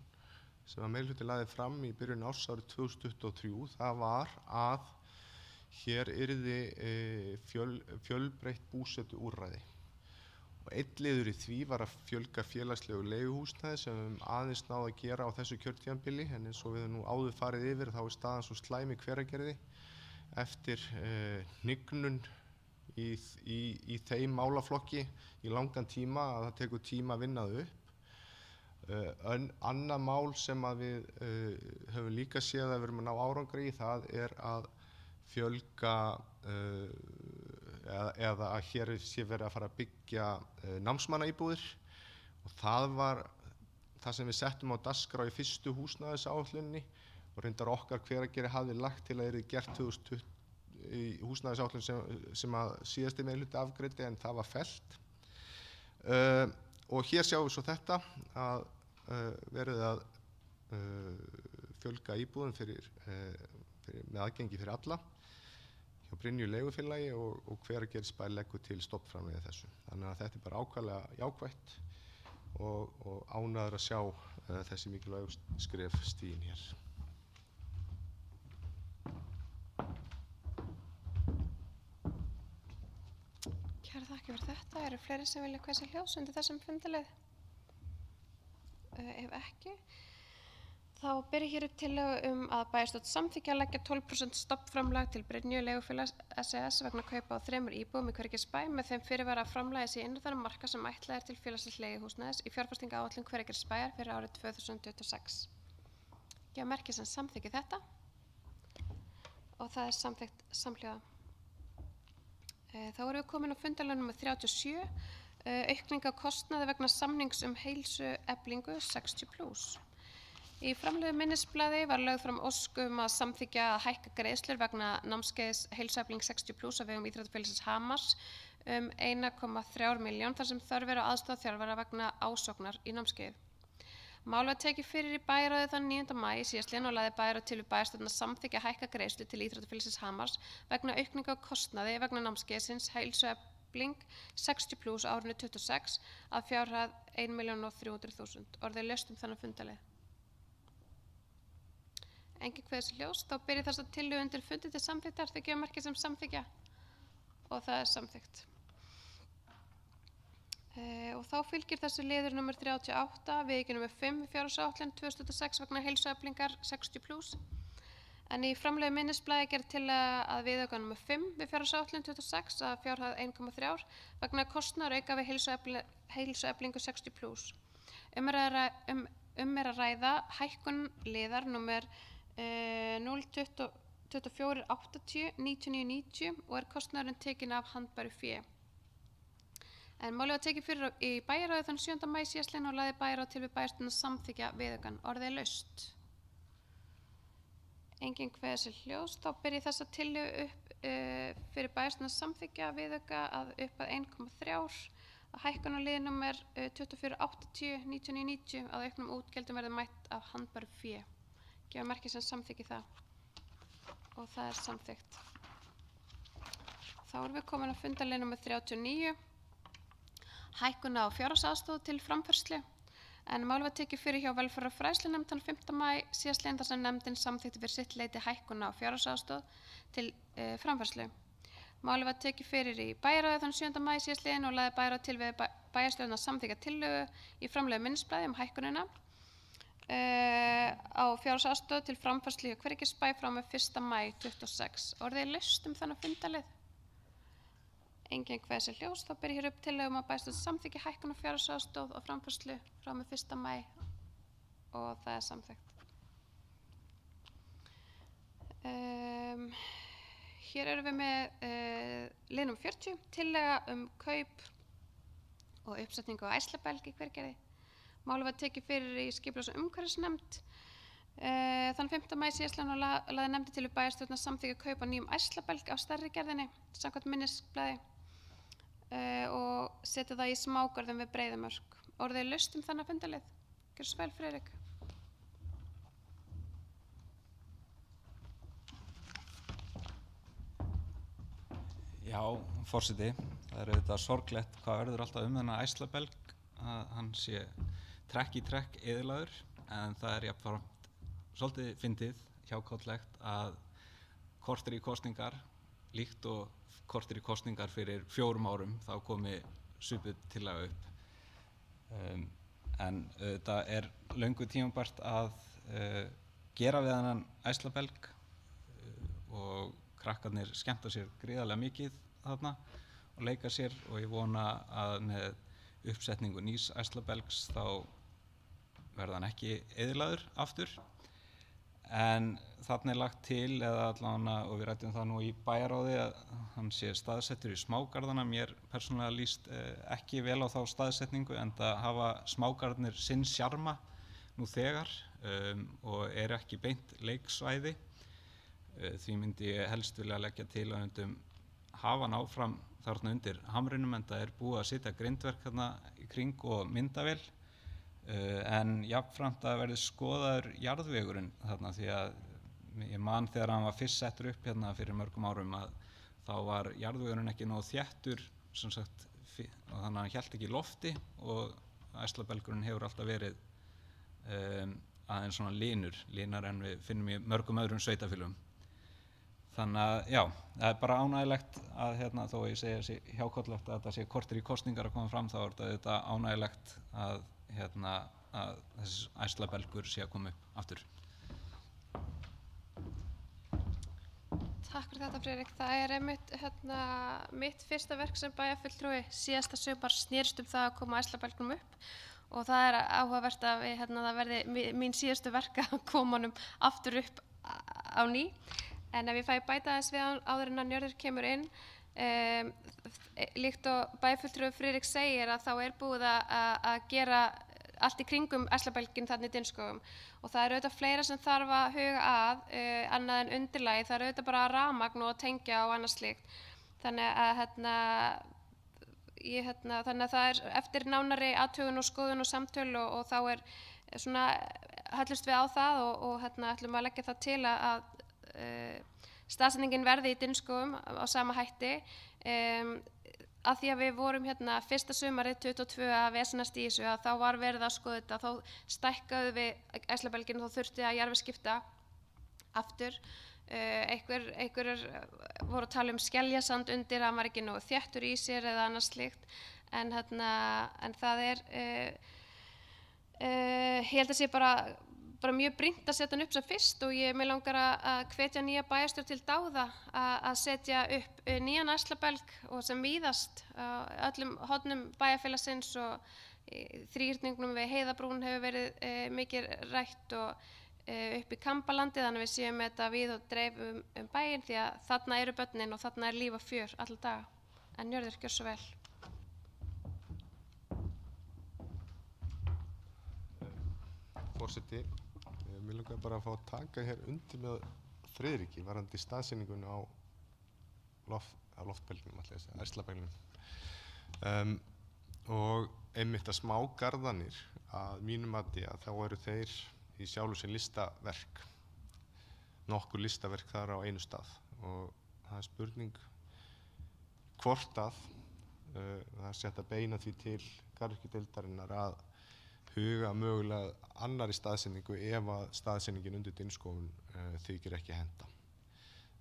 sem að meirihluti lagði fram í byrjun árs árið 2023. Það var að hér yrði fjölbreytt búsetuúrræði. Og einn liður í því var að fjölga félagslegu leiguhúsnæði sem við aðeins náðu að gera á þessu kjörtímabili, en eins og við nú áður farið yfir þá er staðan svo slæm í Hveragerði eftir hnignun í þeim málaflokki í langan tíma að það tekur tíma að vinna það upp. Annað mál sem að við höfum líka séð að við erum að ná árangri í, það er að fjölga eða að hér sé verið að fara að byggja námsmannaíbúðir og það var það sem við settum á dagskrá í fyrstu húsnæðisáætluninni og reyndar okkar Hveragerði hafði lagt til að yrði gert 2020 í húsnæðisáætlun sem að síðasti meirihluti afgreiddi en það var fellt. Og hér sjáum við svo þetta að verið að fjölga íbúðum með aðgengi fyrir alla hjá Brynju leigufélagi og Hveragerðisbær leggur til stofnframlagið þessu. Þannig að þetta er bara ákaflega jákvætt og ánægður að sjá þessi mikilvægu skref stigin hér. Kærar þakkir fyrir þetta. Eru fleiri sem vilja hvæsa hljós undir þessum fundalið? Ef ekki, þá byrja hér upp tillögu að bæjarstjórn samþykkja að leggja 12% stofnframlag til Brynju leigufélags SS vegna kaupa á 3 íbúðum í Hveragerðisbæ með þeim fyrirvara að framlagið sé innan þeirra marka sem ætlað er til félagslegs leiguhúsnæðis í fjárfestingaáætlun Hveragerðisbæjar fyrir árið 2026. Gefa merki sem samþykki þetta og það er samþykkt samhljóða. Þá erum við komin á fundalið númer 37, aukning á kostnaði vegna samnings heilsueflingu 60+. Í framlögðu minnisblaði var lögð fram ósk að samþykkja að hækka greiðslur vegna námskeiðs heilsuefling 60+ á vegum Íþróttafélagsins Hamars 1,3 milljón þar sem þörf er á aðstoð þjálfara vegna ásóknar í námskeið. Mál var tekið fyrir í bæjarráði þann 9. maí síðastliðinn og lagði bæjarráð til við bæjarstjórn að samþykkja að hækka greiðslur til Íþróttafélagsins Hamars vegna aukningu á kostnaði vegna námskeiðsins heilsuefling 60+ á árinu 26 að fjárhæð 1.300.000. Orðið er laust þennan fundalið. Engin kveður sér ljós, þá byrja þess að tillögu undir fundi til samþykktar þau gefa merki sem samþykkja og það er samþykkt. Og þá fylgir þessu liður nummer 38, viðauki nummer 5 fjárhagsáætlun 2006 vegna heilsueflingar 60+. En í framlögðu minnisblaði gerð til að viðauka nummer 5 við fjárhagsáætlun 26 að fjárhæð 1,3 vegna kostnaðarauka við heilsueflingu 60+. Er að ræða hækkun liðar nummer 02480 og er kostnaðurinn tekinn af handbæru fé. En málið var tekið fyrir í bæjarráði þann 7. maí síðastliðinn og lagði bæjarráð til við bæjarstjórn að samþykkja viðaukann. Orðið er laust. Engin kveður sér hljós, þá byrja þessa tillögu upp fyrir bæjarstjórn að samþykkja viðauka að upp að 1,3 að hækkun á liði nummer 2480 að auknum útgjöldum verði mætt af handbæru fé. Gefa merki sem samþykki það og það er samþykkt. Þá erum við komin að fundalið nummer 39, hækkun á fjárhagsaðstoð til framfærslu. En málið var tekið fyrir hjá velferðar- og fræðslunefnd þann 5. maí síðastliðinn þar sem nefndin samþykkti fyrir sitt leyti hækkun á fjárhagsaðstoð til framfærslu. Málið var tekið fyrir í bæjarráði þann 7. maí síðastliðinn og lagði bæjarráð til við bæjarstjórn að samþykkja tillögu í framlögðu minnisblaði hækkunina á fjárhagsaðstoð til framfærslu hjá Hveragerðisbæ frá með 1. maí 26. Orðið laust þennan fundalið. Engin kveð sér ljós, þá ber ég hér upp tillögu að bæjarstjórn samþykkja hækkun á fjárhagsaðstoð og framfærslu frá með 1. maí og það samþykkt. Hér erum við með lið nr. 40, tillaga kaup og uppsetningu á ærslabelg í Hveragerði. Málið var tekið fyrir í skipulags- og umhverfisnefnd þann 5. maí síðastliðinn og lagði nefndin til við bæjarstjórn að samþykkja kaup á nýjum ærslabelg á stærri gerðinni samkvæmt minnisblaði og setja það í smágörðum við Breiðumörk. Orðið laust þennan fundalið. Gjörðu svo vel, Friðrik. Já, forseti, það er auðvitað sorglegt hvað verður alltaf þennan ærslabelg að hann sé trekk í trekk eyðilagður, en það er jafnframt svolítið fyndið, hjákátlegt að korter í kosningar, líkt og korter í kosningar fyrir 4 árum, þá komi svipuð tillaga upp. En það er löngu tímabært að gera við þennan ærslabelg og krakkarnir skemmta sér gríðarlega mikið þarna og leika sér og ég vona að með uppsetningu nýs ærslabelgs þá verða hann ekki eyðilagður aftur. En þarna er lagt til, eða allavega, og við ræddum það nú í bæjarráði, að hann sé staðsettur í smágarðana. Mér persónulega líst ekki vel á þá staðsetningu, enda hafa smágarðarnir sinn sjarma nú þegar og eru ekki beint leiksvæði. Því myndi ég helst vilja leggja til að hafa hann áfram þarna undir hamrinum, en það er búið að setja grindverk þarna í kring og myndavél, en jafnframt að verði skoðaður jarðvegurinn þarna, því að ég man þegar hann var fyrst settur upp hérna fyrir mörgum árum að þá var jarðvegurinn ekki nógu þéttur, sem sagt, og þannig að hann hélt ekki í lofti og ærslabelgurinn hefur alltaf verið aðeins svona línar en við finnum í mörgum öðrum sveitarfélögum. Þannig að já, það er bara ánægilegt að þó ég segja þessi hjákátlegt að þetta sé korter í kosningar að koma fram, þá er þetta ánægilegt að þessi ærslabelgur sé að koma upp aftur. Takk fyrir þetta, Friðrik. Það er einmitt mitt fyrsta verk sem bæjarfulltrúi síðasta sumar snerist það að koma ærslabelgnum upp og það er áhugavert að það verði mín síðustu verk að koma honum aftur upp á ný. En ef ég fæ bæta aðeins við áður en að Njörður kemur inn, líkt og bæjarfulltrúi Friðrik segir að þá er búið að gera allt í kringum ærslabelginn þarna í Dynskógum og það er auðvitað fleira sem þarf að huga að annað en undirlagi, það er auðvitað bara rafmagn og tengja og annað slíkt. Þannig að þannig að það er eftir nánari athugun og skoðun og samtöl og þá er svona höllumst við á það og ætlum að leggja það til að staðsetningin verði í Dynskógum á sama hætti að því að við vorum fyrsta sumarið 22 að vesenast í þessu að þá var verið að skoða þetta, þá stækkaðu við ærslabelginn og þá þurfti að jarðvegskipta aftur. Einhverjir voru að tala skeljasand undir, hann var ekki nógu þéttur í sér eða annað slíkt en það er ég held að sé bara mjög brýnt að setja hann upp sem fyrst og mig langar að hvetja nýja bæjarstjórn til dáða að setja upp nýjan ærslabelg og sem víðast öllum hornum bæjarfélagsins og þríhyrningnum við Heiðabrún hefur verið mikið rætt og upp í Kambalandi, þannig að við séum þetta við og dreif bæinn því að þarna eru börnin og þarna er líf og fjör alla daga. En Njörður, gjörðu svo vel. Forseti, mér langar bara að fá að taka hér undir með Friðriki varðandi staðsetningunni á loftbelgnum, ærslabelgnum. Og einmitt að smágarðanir, að mínum mati, að þá eru þeir í sjálfu sér listaverk, nokkur listaverk þar á einu stað og það er spurning hvort að það er sett að beina því til garðyrkjudeildarinnar að huga mögulega annarri staðsetningu ef að staðsetningin undir Dynskógum þykir ekki henta.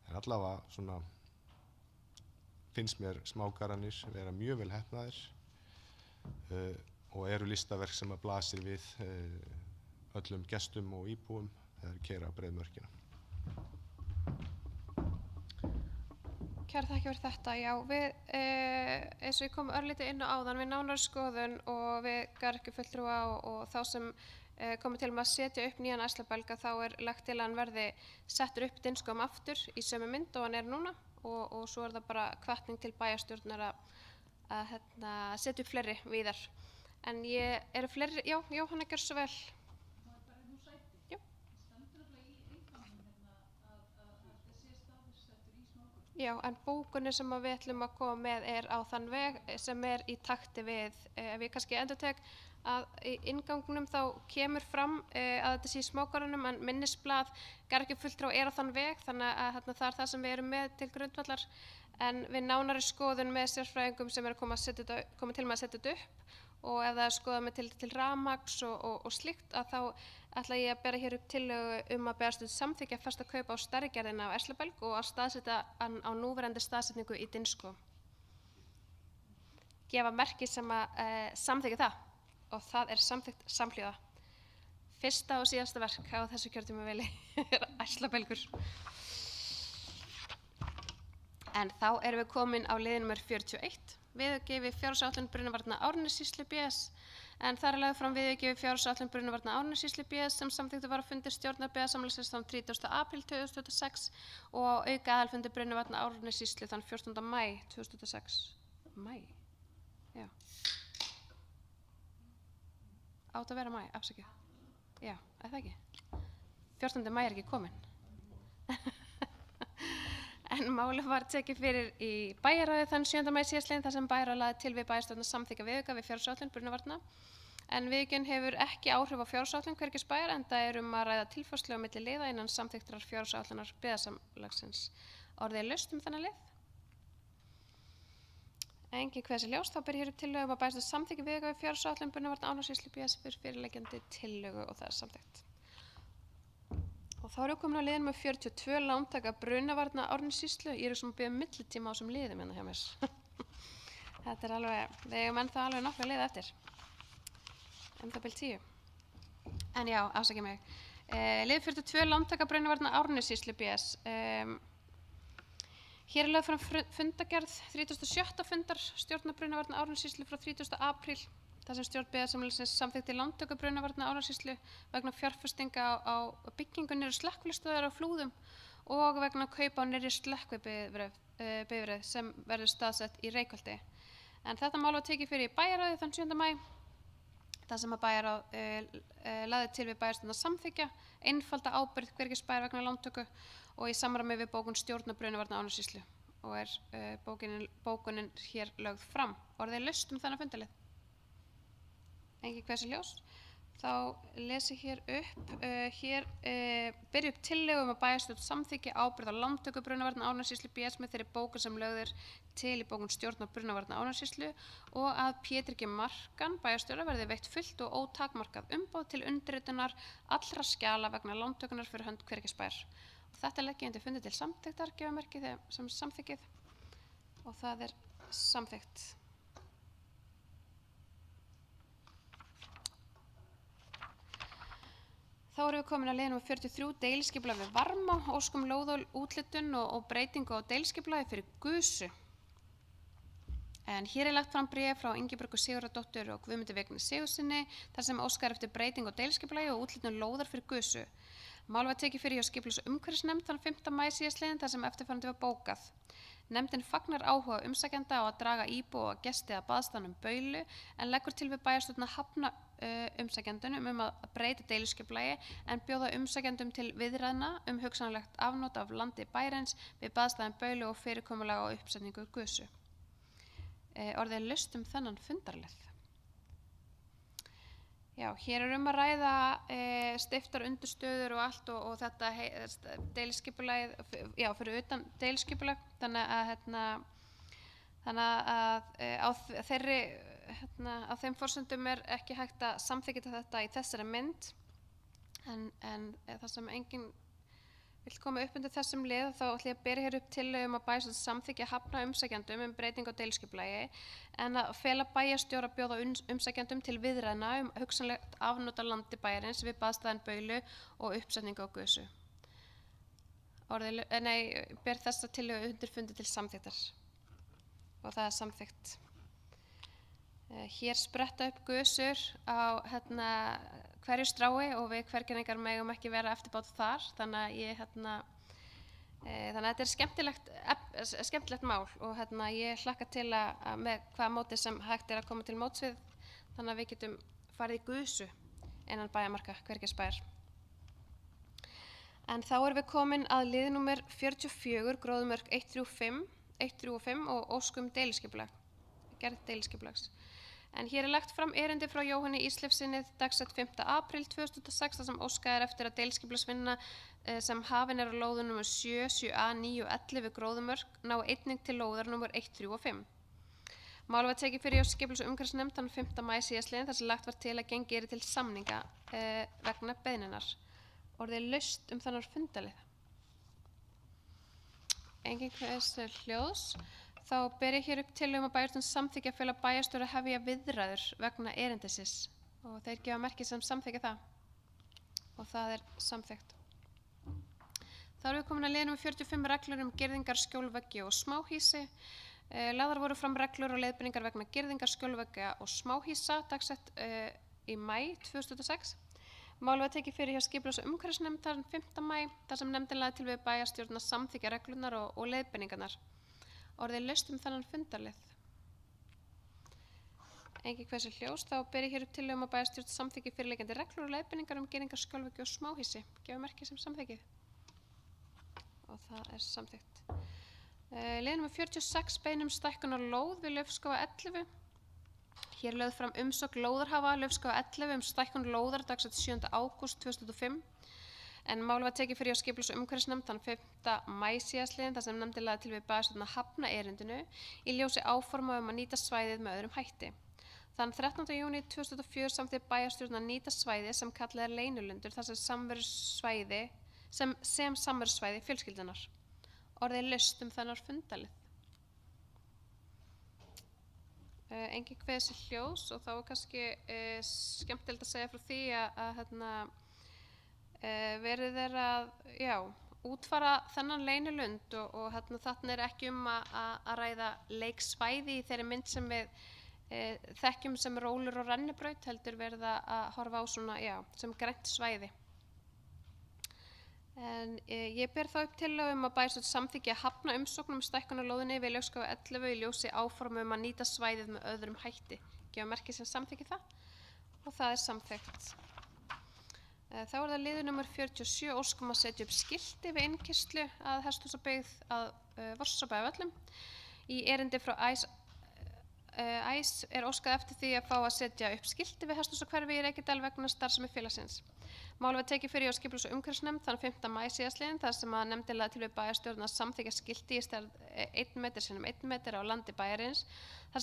Það er allavega svona finnst mér smágarðarnir vera mjög vel heppnaðir og eru listaverk sem að blasir við öllum gestum og íbúum þegar keyra á breiðmörkina. Kærar þakkir fyrir þetta. Já, við, eins og ég kom örlítið inn á áðan, við nánari skoðun og við garðyrkjufulltrúa og þá sem komið til með að setja upp nýjan ærslabelga, þá er lagt til að hann verði settur upp í Dinskom aftur í sömu mynd og hann er núna og svo er það bara hvatning til bæjarstjórnar að setja upp fleiri víðar. En eru fleiri, já, Jóhanna gjör svo vel. Já, en bókunni sem við ætlum að koma með er á þann veg sem er í takti við, ef ég kannski endurtek, að í inngangnum þá kemur fram að þetta sé í smágarðinum en minnisblað garðyrkjufulltrúa er á þann veg, þannig að það er það sem við erum með til grundvallar, en við nánari skoðun með sérfræðingum sem eru komið til með að setja þetta upp og ef það er skoðað með til rafmagns og slíkt, að þá ætla ég að bera hér upp tillögu að berast samþykkja festa kaup á stærri gerðina af ærslabelg og að staðsetja hann á núverandi staðsetningu í Dinskom. Gefa merki sem að samþykkja það og það er samþykkt samhljóða. Fyrsta og síðasta verk á þessu kjörtímabili er ærslabelgur. En þá erum við komin á liði númer 41. Viðauki fjárhagsáætlun Brunavarna Árnessýslu BS, en þar er lagður fram viðauki fjárhagsáætlun Brunavarna Árnessýslu BS sem samþykktur var á fundi stjórnar byggðasamlagsins þann 30. apríl 2026 og á aukaaðalfundi Brunavarna Árnessýslu þann 14. maí 2026. Maí? Já. Átt að vera maí, afsakið. Já, það ekki. 14. maí er ekki kominn. En málið var tekið fyrir í bæjarráði þann 7. maí síðastliðinn þar sem bæjarráð lagði til við bæjarstjórn að samþykkja viðauka við fjárhagsáætlun Brunavarna. En viðaukinn hefur ekki áhrif á fjárhagsáætlun Hvergisbæjar enda er að ræða tilfærslu á milli liða innan samþykktrar fjárhagsáætlunar byggðasamlagsins. Orðið er laust þennan lið. Engin kveð sér ljós, þá ber hér upp tillögu að bæjarstjórn samþykkja viðauka við fjárhagsáætlun Brunavarna Árnessýslu BS fyrir fyrirliggjandi tillögu og það er samþykkt. Og þá erum við komin á liðin með 42 lántaka Brunavarna Árnessýslu. Ég er svona að biðja millitíma á þessum liðum hérna hjá mér. Þetta er alveg, við eigum ennþá alveg nokkra liða eftir. Það bil 10. En já, afsakið mig. Lið 42 lántaka Brunavarna Árnessýslu BS. Hér er lögð fram fundagerð 37. fundar stjórnar Brunavarna Árnessýslu frá 30. apríl. þar sem stjórn byggðasamlagsins samþykkti lántöku Brunavarna Árnessýslu vegna fjárfestinga á byggingu nýrri slökkvistöðvar á Flúðum og vegna kaupa á nýrri slökkvibifreið sem verður staðsett í Reykholti. En þetta mál var tekið fyrir í bæjarráði þann 7. maí, þar sem að bæjarráð lagði til við bæjarstjórn að samþykkja einfalda ábyrgð Hvergisbæjar vegna lántöku og í samræmi við bókun stjórnar Brunavarna Árnessýslu og bókunin hér lögð fram. Orðið er laust þennan fundalið. Engin hversu ljós. Þá lesi hér upp. Hér byrju upp tillögu að bæjarstjórn samþykki ábyrgð á lántöku Brunavarna Árnessýslu BS með þeirri bókun sem lögð er til í bókun stjórnar Brunavarna Árnessýslu og að Pétri G. Markan bæjarstjóra verði veitt fullt og ótakmarkað umboð til undirritunar allra skjala vegna lántökunar fyrir hönd Hvergisbæjar. Þetta legg ég undir fundi til samþykktar, gefamerkið sem samþykkið og það er samþykkt. Þá erum við komin að liðnum 43 deiliskipulag við Varmá, óskum lóðúthlutun og breytingu á deiliskipulagi fyrir Gusu. En hér er lagt fram bréf frá Ingibjörgu Sigurðardóttur og Guðmundi Vigni Sigurðssyni þar sem óskar eftir breytingu á deiliskipulagi og úthlutun lóðar fyrir Gusu. Mál var tekið fyrir hjá skipulags- og umhverfisnefnd þann 5. maí síðastliðinn þar sem eftirfarandi var bókað. Nefndin fagnar áhuga umsækjenda á að draga íbúa og gesti að baðstaðnum Baulu en leggur til við bæjarstjórn að hafna umsækjendunum að breyta deiliskipulagi en bjóða umsækjendum til viðræðna hugsanlegt afnot af landi bæjarins við baðstaðinn Baulu og fyrirkomulag á uppsetningu Gusu. Orðið er laust þennan fundarlið. Já, hér er að ræða steyptar undirstöður og allt og þetta deiliskipulagið, já, fyrir utan deiliskipulag, þannig að á þeim forsendum er ekki hægt að samþykkja þetta í þessari mynd, en það sem engin vill koma upp undir þessum lið þá ætlum ég að bera hér upp tillögu að bæjarstjórn samþykkja að hafna umsækjendum breytingu á deiliskipulagi en að fela bæjarstjóra að bjóða umsækjendum til viðræðna hugsanlegt afnot af landi bæjarins við baðstæðin Baulu og uppsetningu á Gusu. Ber þessa tillögu undir fundi til samþykktar og það er samþykkt. Hér spretta upp gusur á hverju strái og við Hvergerðingar megum ekki vera eftirbát þar, þannig að þetta er skemmtilegt mál og ég hlakka til að með hvaða móti sem hægt er að koma til móts við, þannig að við getum farið í gusu innan bæjarmarka Hvergerðsbæjar. En þá erum við komin að lið númer 44, gróðumörk 135 og óskum deiliskipulag, gerð deiliskipulags. En hér er lagt fram erindi frá Jóhanni Ísleifssyni dagsett 5. apríl 2006 þar sem óskað er eftir að deiliskipulagsvinna sem hafin er á lóðum nr. 7, 7a, 9 og 11 við gróðumörk ná einnig til lóðar nr. 1, 3 og 5. Málið var tekið fyrir hjá skipulags- og umhverfisnefnd þann 5. maí síðastliðinn þar sem lagt var til að gengið yrði til samninga vegna beiðninnar. Orðið laust þennan fundalið. Engin hversu hljóðs. Þá ber ég hér upp tillögu að bæjarstjórn samþykkja að fela bæjarstjóra að hefja viðræður vegna erindisins og þeir gefa merki sem samþykkja það og það er samþykkt. Þá erum við komin að lið númer 45 reglur girðingar, skjólveggi og smáhýsi. Lagðar voru fram reglur og leiðbeiningar vegna girðingar, skjólveggja og smáhýsa dagsett í maí 2006. Málið var tekið fyrir hjá skipulags- og umhverfisnefnd þann 5. maí þar sem nefndin lagði til við bæjarstjórn að samþykkja reglurnar og leiðbeiningarnar. Orðið laust þennan fundarlið. Engin hversu hljós, þá ber ég hér upp tillögu að bæjarstjórn samþykki fyrirliggjandi reglur og leiðbeiningar girðingar, skjólveggi og smáhýsi. Gefa merki sem samþykkið. Og það er samþykkt. Lið númer 46 beiðni stækkun á lóð við Laufskóga 11. Hér er lögð fram umsókn lóðarhafa Laufskóga 11 stækkun lóðar dagsett 7. ágúst 2005. En málið var tekið fyrir hjá skipulags- og umhverfisnefnd þann 5. maí síðastliðinn þar sem nefndin lagði til við bæjarstjórn að hafna erindinu í ljósi áforma að nýta svæðið með öðrum hætti. Þann 13. júní 2004 samþykkti bæjarstjórn að nýta svæði sem kallað er leynulundur þar sem samverusvæði fjölskyldunar. Orðið laust þennan fundalið. Engin hversu hljós og þá er kannski skemmtilegt að segja frá því að verið er að útfara þennan leynilund og þarna er ekki að ræða leiksvæði í þeirri mynd sem við þekkjum sem rólur og rennibraut, heldur verið að horfa á svona, sem grænt svæði. En ég ber þá upp tillögu að bæjarstjórn samþykki að hafna umsóknum stækkun á lóðinni við Laufskóga 11 í ljósi áforma að nýta svæðið með öðrum hætti. Gefa merki sem samþykki það og það er samþykkt. Þá er það liður númer 47 óskum að setja upp skilti við innkeyrslu að hesthúsabyggð að Vorsabæjarvöllum. Í erindi frá Æs er óskað eftir því að fá að setja upp skilti við hesthúsahverfi í Reykjadal vegna starfsemi félagsins. Málið var tekið fyrir hjá skipulags- og umhverfisnefnd þann 5. maí síðastliðinn þar sem að nefndin lagði til við bæjarstjórn að samþykkja skilti í stærð 1 metr x 1 metr á landi bæjarins þar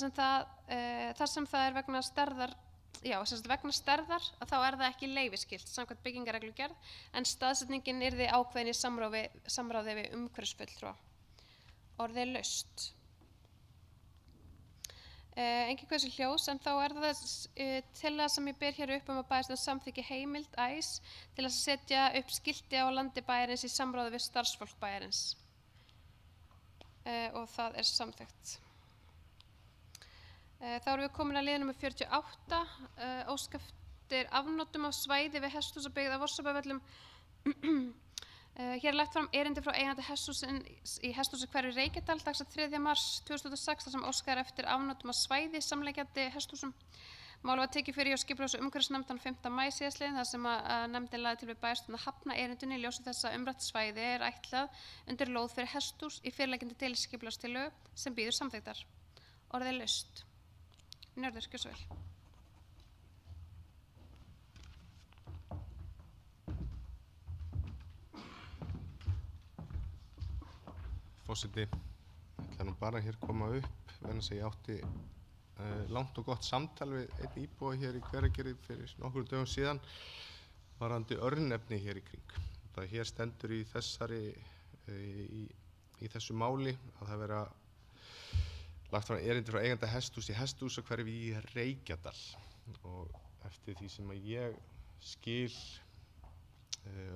sem það er vegna stærðar vegna stærðar að þá er það ekki leyfiskylt samkvæmt byggingarreglugerð en staðsetningin yrði ákveðin í samráði við umhverfisfulltrúa. Orðið laust. Engin hversu hljós en þá er það tillaga sem ég ber hér upp að bæjarstjórn samþykki heimild Æs til að setja upp skilti á landi bæjarins í samráði við starfsfólk bæjarins og það er samþykkt. Þá erum við komin að liði númer 48, ósk eftir afnotum af svæði við hesthúsabyggð á Vorsabæjarvöllum. Hér er lagt fram erindi frá eigandi hesthússins í hesthúsahverfi Reykjadal dagsett 3. mars 2006 þar sem óskað er eftir afnotum af svæði samliggjandi hesthúsum. Málið var tekið fyrir hjá skipulags- og umhverfisnefnd þann 5. maí síðastliðinn þar sem að nefndin lagði til við bæjarstjórn að hafna erindinu í ljósi þess að umrætt svæði er ætlað undir lóð fyrir hesthús í fyrirliggjandi deiliskipulagstillögu sem bíður samþykktar. Orðið laust. Njörður, gjörðu svo vel. Forseti, ég ætla nú bara hér koma upp vegna þess að ég átti langt og gott samtal við einn íbúa hér í Hveragerði fyrir nokkrum dögum síðan varðandi örnefni hér í kring. Það hér stendur í þessu máli að það vera lagt fram erindi frá eiganda hesthús í hesthúsahverfi í Reykjadal og eftir því sem að ég skil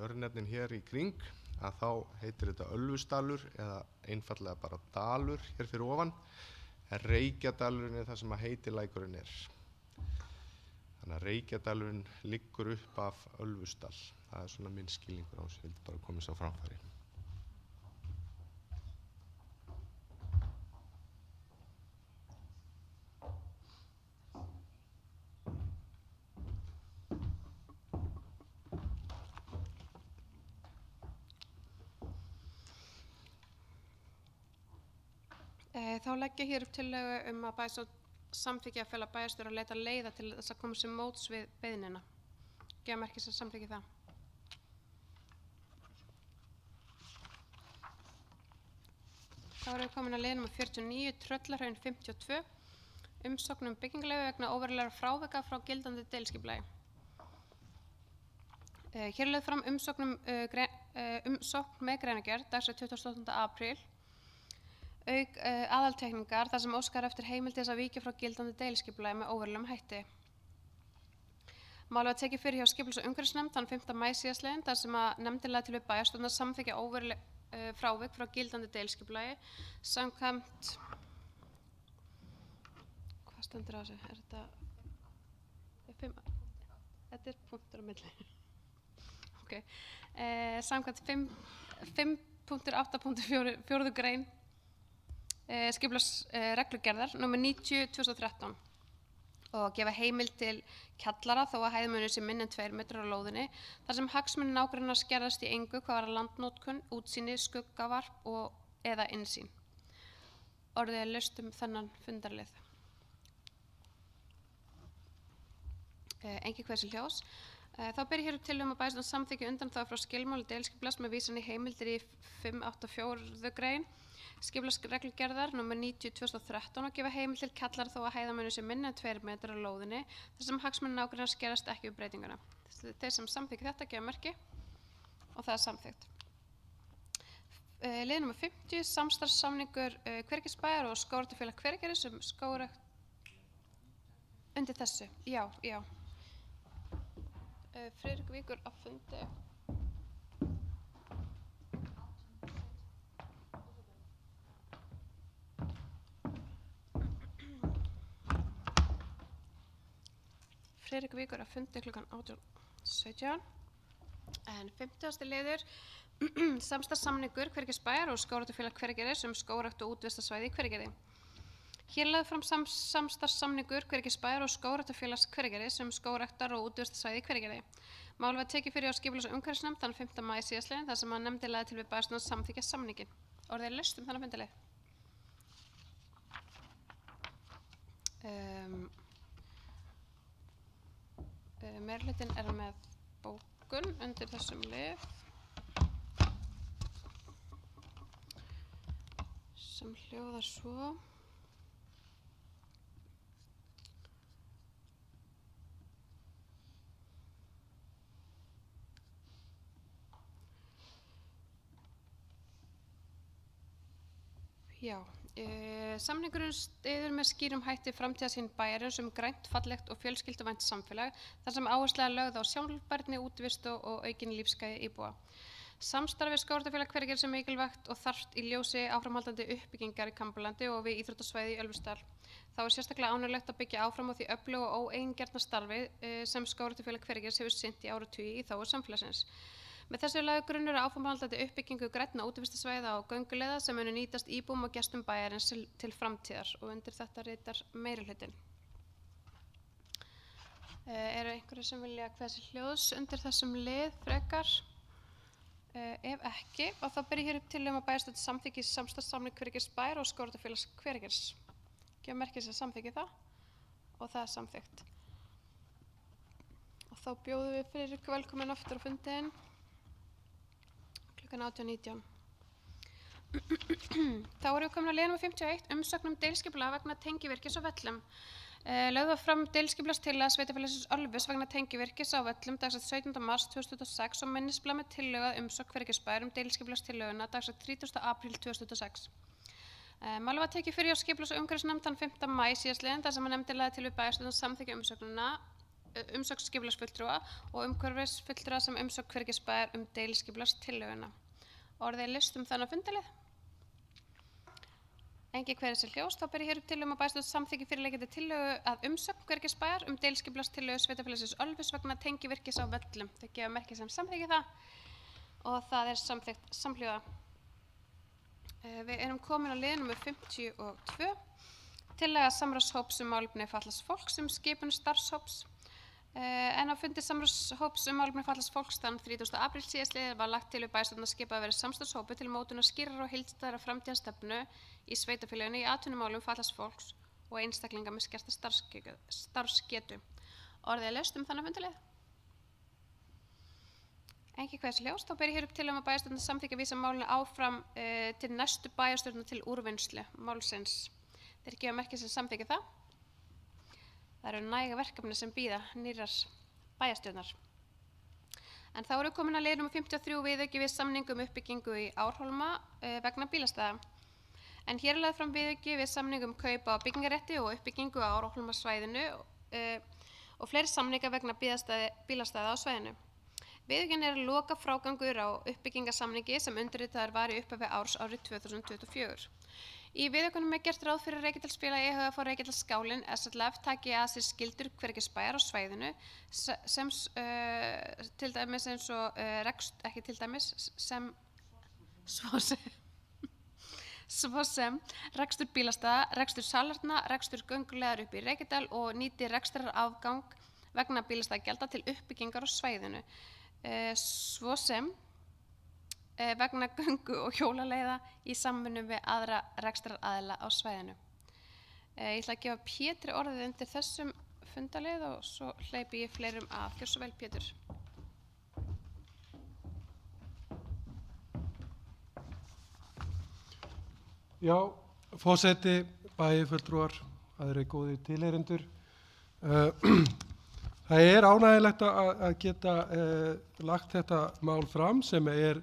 örnefnin hér í kring að þá heitir þetta Ölfusdalur eða einfallega bara dalur hér fyrir ofan en Reykjadalurinn er það sem að heitilækurinn er. Þannig að Reykjadalurinn liggur upp af Ölfusdal. Það er svona minn skilningur á þessu, ég vildi bara koma þess á framfæri. Þá legg ég hér upp tillögu að bæjarstjórn samþykki að fela bæjarstjóra að leita leiða til þess að koma sér móts við beiðnina. Gefa merki sem samþykki það. Þá erum við komin að lið nr. 49, Tröllahraun 52, umsókn byggingarleyfi vegna óverulegra frávika frá gildandi deiliskipulagi. Hér er lögð fram umsókn með greinargerð dagsett 28. apríl auk aðalteikningar þar sem óskar eftir heimild til þess að víkja frá gildandi deiliskipulagi með óverulegum hætti. Málið var tekið fyrir hjá skipulags- og umhverfisnefnd þann 5. maí síðastliðinn þar sem að nefndin lagði til við bæjarstjórn að samþykkja óveruleg frávik frá gildandi deiliskipulagi samkvæmt hvað stendur á þessu? Er þetta þetta er punktur á milli. Ok. Samkvæmt 5.8.4 grein skipulagsreglugerðar nr. 90/2013 og gefa heimild til kjallara þó að hæðarmunur sé minni en 2 metrar á lóðinni þar sem hagsmunir nágranna skerðast í engu hvað varðar landnotkun, útsýni, skuggavarp eða innsýn. Orðið er laust þennan fundarlið. Engi hversi hljós. Þá ber ég hér upp tillögu að bæjarstjórn samþykki undanþágu frá skilmáli deiliskipulags með vísan í heimildir í 5.8.4 grein skipulagsreglugerðar nr. 90/2013 og gefa heimild til kjallara þó að hæðarmunur sé minni en 2 metrar á lóðinni þar sem hagsmunir nágranna skerast ekki við breytinguna. Þeir sem samþykki þetta gefa merki og það er samþykkt. Lið nr. 50, samstarfssamningur Hveragerðisbæjar og Skógræktarfélag Hveragerðis skógrækt undir þessu. Já. Friðrik Víkur á fundi. Friðrik Víkur á fundi klukkan 18:17. En 50. liður samstarfssamningur Hveragerðisbæjar og Skógræktarfélag Hveragerðis skógrækt og útivistarsvæði í Hveragerði. Hér er lagður fram samstarfssamningur Hveragerðisbæjar og Skógræktarfélags Hveragerðis skógræktar og útivistarsvæði í Hveragerði. Málið var tekið fyrir hjá skipulags- og umhverfisnefnd þann 5. maí síðastliðinn þar sem að nefndin lagði til við bæjarstjórn að samþykkja samninginn. Orðið er laust þennan fundarlið. Meirihlutinn er með bókun undir þessum lið sem hljóðar svo. Já, samningurinn styður með skýrum hætti framtíðarsýn bæjarins grænt, fallegt og fjölskylduvænt samfélag þar sem áhersla er lögð á sjálfbærni, útivist og aukin lífsgæði íbúa. Samstarfið Skógræktarfélag Hveragerðis mikilvægt og þarft í ljósi áframhaldandi uppbyggingar í Kambalandi og við íþróttasvæði í Ölfusdal. Þá er sérstaklega ánægjulegt að byggja áfram á því öfluga og óeigingjarna starfi sem Skógræktarfélag Hveragerðis hefur sinnt í áratugi í þágu samfélagsins. Með þessu er lagður grunnur að áframhaldandi uppbyggingu grænna útivistarsvæða og gönguleiða sem munu nýtast íbúum og gestum bæjarins til framtíðar og undir þetta ritar meirihlutinn. Eru einhverjir sem vilja hversi hljóðs undir þessum lið frekar? Ef ekki, og þá ber ég hér upp tillögu að bæjarstjórn samþykki samstarfssamning Hveragerðisbæjar og Skógræktarfélags Hveragerðis. Gefa merki sem samþykki það og það er samþykkt. Og þá bjóðum við Friðrik velkominn aftur á fundinn. Klukkan 18:19. Þá erum við komin að lið nr. 51, umsókn deiliskipulag vegna tengivirkis á Vellum. Lögð var fram deiliskipulagstillaga Sveitarfélagsins Ölfus vegna tengivirkis á Völlum dagsett 17. mars 2026 og minnisblað með tillögu að umsögn Hveragerðisbæjar deiliskipulagstillöguna dagsett 30. apríl 2026. Málið var tekið fyrir hjá skipulags- og umhverfisnefnd þann 5. maí síðastliðinn þar sem nefndin lagði til við bæjarstjórn að samþykkja umsögn skipulagsfulltrúa og umhverfisfulltrúa sem umsögn Hveragerðisbæjar deiliskipulagstillöguna. Orðið er list þannig fundalið. Engin hver þessi ljós, þá ber ég hér upp tillögu að bæjarstjórn samþykki fyrirliggjandi tillögu að umsögn Hveragerðisbæjar deiliskipulagstillögu Sveitarfélagsins Ölfus vegna tengivirkis á Völlum. Þau gefa merki sem samþykki það og það er samþykkt samhljóða. Við erum komin á lið númer 52. Tillaga samráðshóps málefni fatlaðs fólks skipun starfshóps. En á fundi samráðshóps málefni fatlaðs fólks þann 30. apríl síðastliðinn var lagt til við bæjarstjórn að skipa að vera samstarfshópi til mótunar skýrrar og heildstæðrar framtíðarstefnu í sveitarfélaginu í atvinnumálum fatlaðs fólks og einstaklinga með skerta starfsgetu. Orðið er laust þannig fundalið. Engin hvers ljós, þá ber ég hér upp tillögu að bæjarstjórn samþykkja vísa málinu áfram til næstu bæjarstjórnar til úrvinnslu málsins. Þeir gefa merki sem samþykkja það. Það eru næga verkefni sem bíða nýrrar bæjarstjórnar. En þá eru komin að lið númer 53 viðauki við samning uppbyggingu í Árhólma vegna bílastæða. En hér er lagður fram viðauki við samning kaup á byggingarétti og uppbyggingu á Árhólmasvæðinu og fleiri samninga vegna bílastæða á svæðinu. Viðaukinn er loka frágangur á uppbyggingarsamningi sem undirritaður var í upphafi árs árið 2024. Í viðaukunum er gert ráð fyrir Reykjadalsfélagi EHF og Reykjadalsskálinn SLF taki að sér skyldur Hveragerðisbæjar á svæðinu sem til dæmis eins og ekki til dæmis sem svo sem rekstur bílastæða, rekstur salerna, rekstur gönguleiðar upp í Reykjadal og nýti rekstrarafgang vegna bílastæðagjalda til uppbyggingar á svæðinu. Svo sem vegna göngu- og hjólaleiða í samvinnu við aðra rekstraraðila á svæðinu. Ég ætla að gefa Pétri orðið undir þessum fundalið og svo hleypi ég fleirum að. Gjörðu svo vel, Pétur. Já, forseti, bæjarfulltrúar, aðrir góðir tilheyrendur. Það er ánægjulegt að geta lagt þetta mál fram sem er,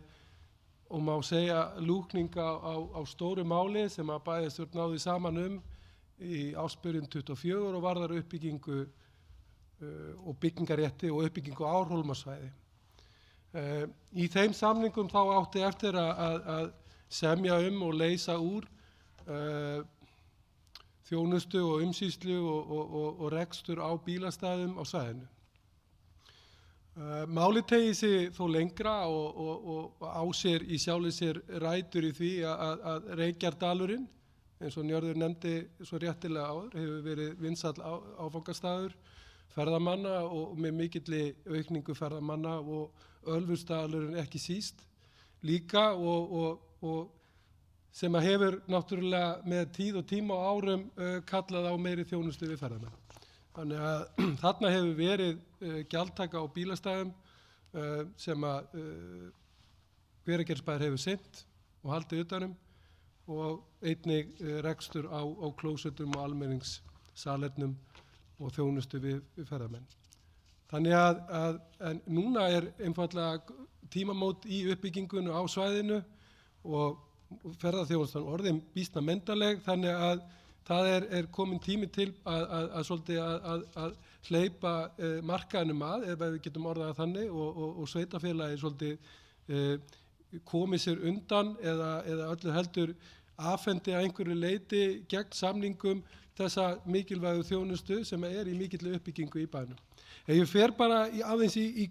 og má segja, lúkning á stóru máli sem að bæjarstjórn náði saman í ársbyrjun 24 og varðar uppbyggingu og byggingarétti og uppbyggingu á Árhólmasvæði. Í þeim samningum þá átti eftir að semja og leysa úr þjónustu og umsýslu og rekstur á bílastæðum á svæðinu. Málið teygir sig þó lengra og á sér í sjálfu sér rætur í því að Reykjardalurinn, eins og Njörður nefndi svo réttilega áður, hefur verið vinsæll áfangastaður ferðamanna og með mikilli aukningu ferðamanna og Ölfusdalurinn ekki síst líka og sem að hefur náttúrulega með tíð og tíma og árum kallað á meiri þjónustu við ferðamenn. Þannig að þarna hefur verið gjaldtaka á bílastæðum sem að Hveragerðisbær hefur sinnt og haldið utanum og einnig rekstur á klósettum og almenningssalernum og þjónustu við ferðamenn. Þannig að núna er einfaldlega tímamót í uppbyggingunni á svæðinu og ferðaþjónustan orðin býsna myndarleg, þannig að það er komin tími til að hleypa markaðinum ef við getum orðað þannig og sveitarfélagi svolítið komið sér undan eða öllu heldur afhendi að einhverju leyti gegn samningum þessa mikilvægu þjónustu sem er í mikilli uppbyggingu í bænum. Ef ég fer bara aðeins í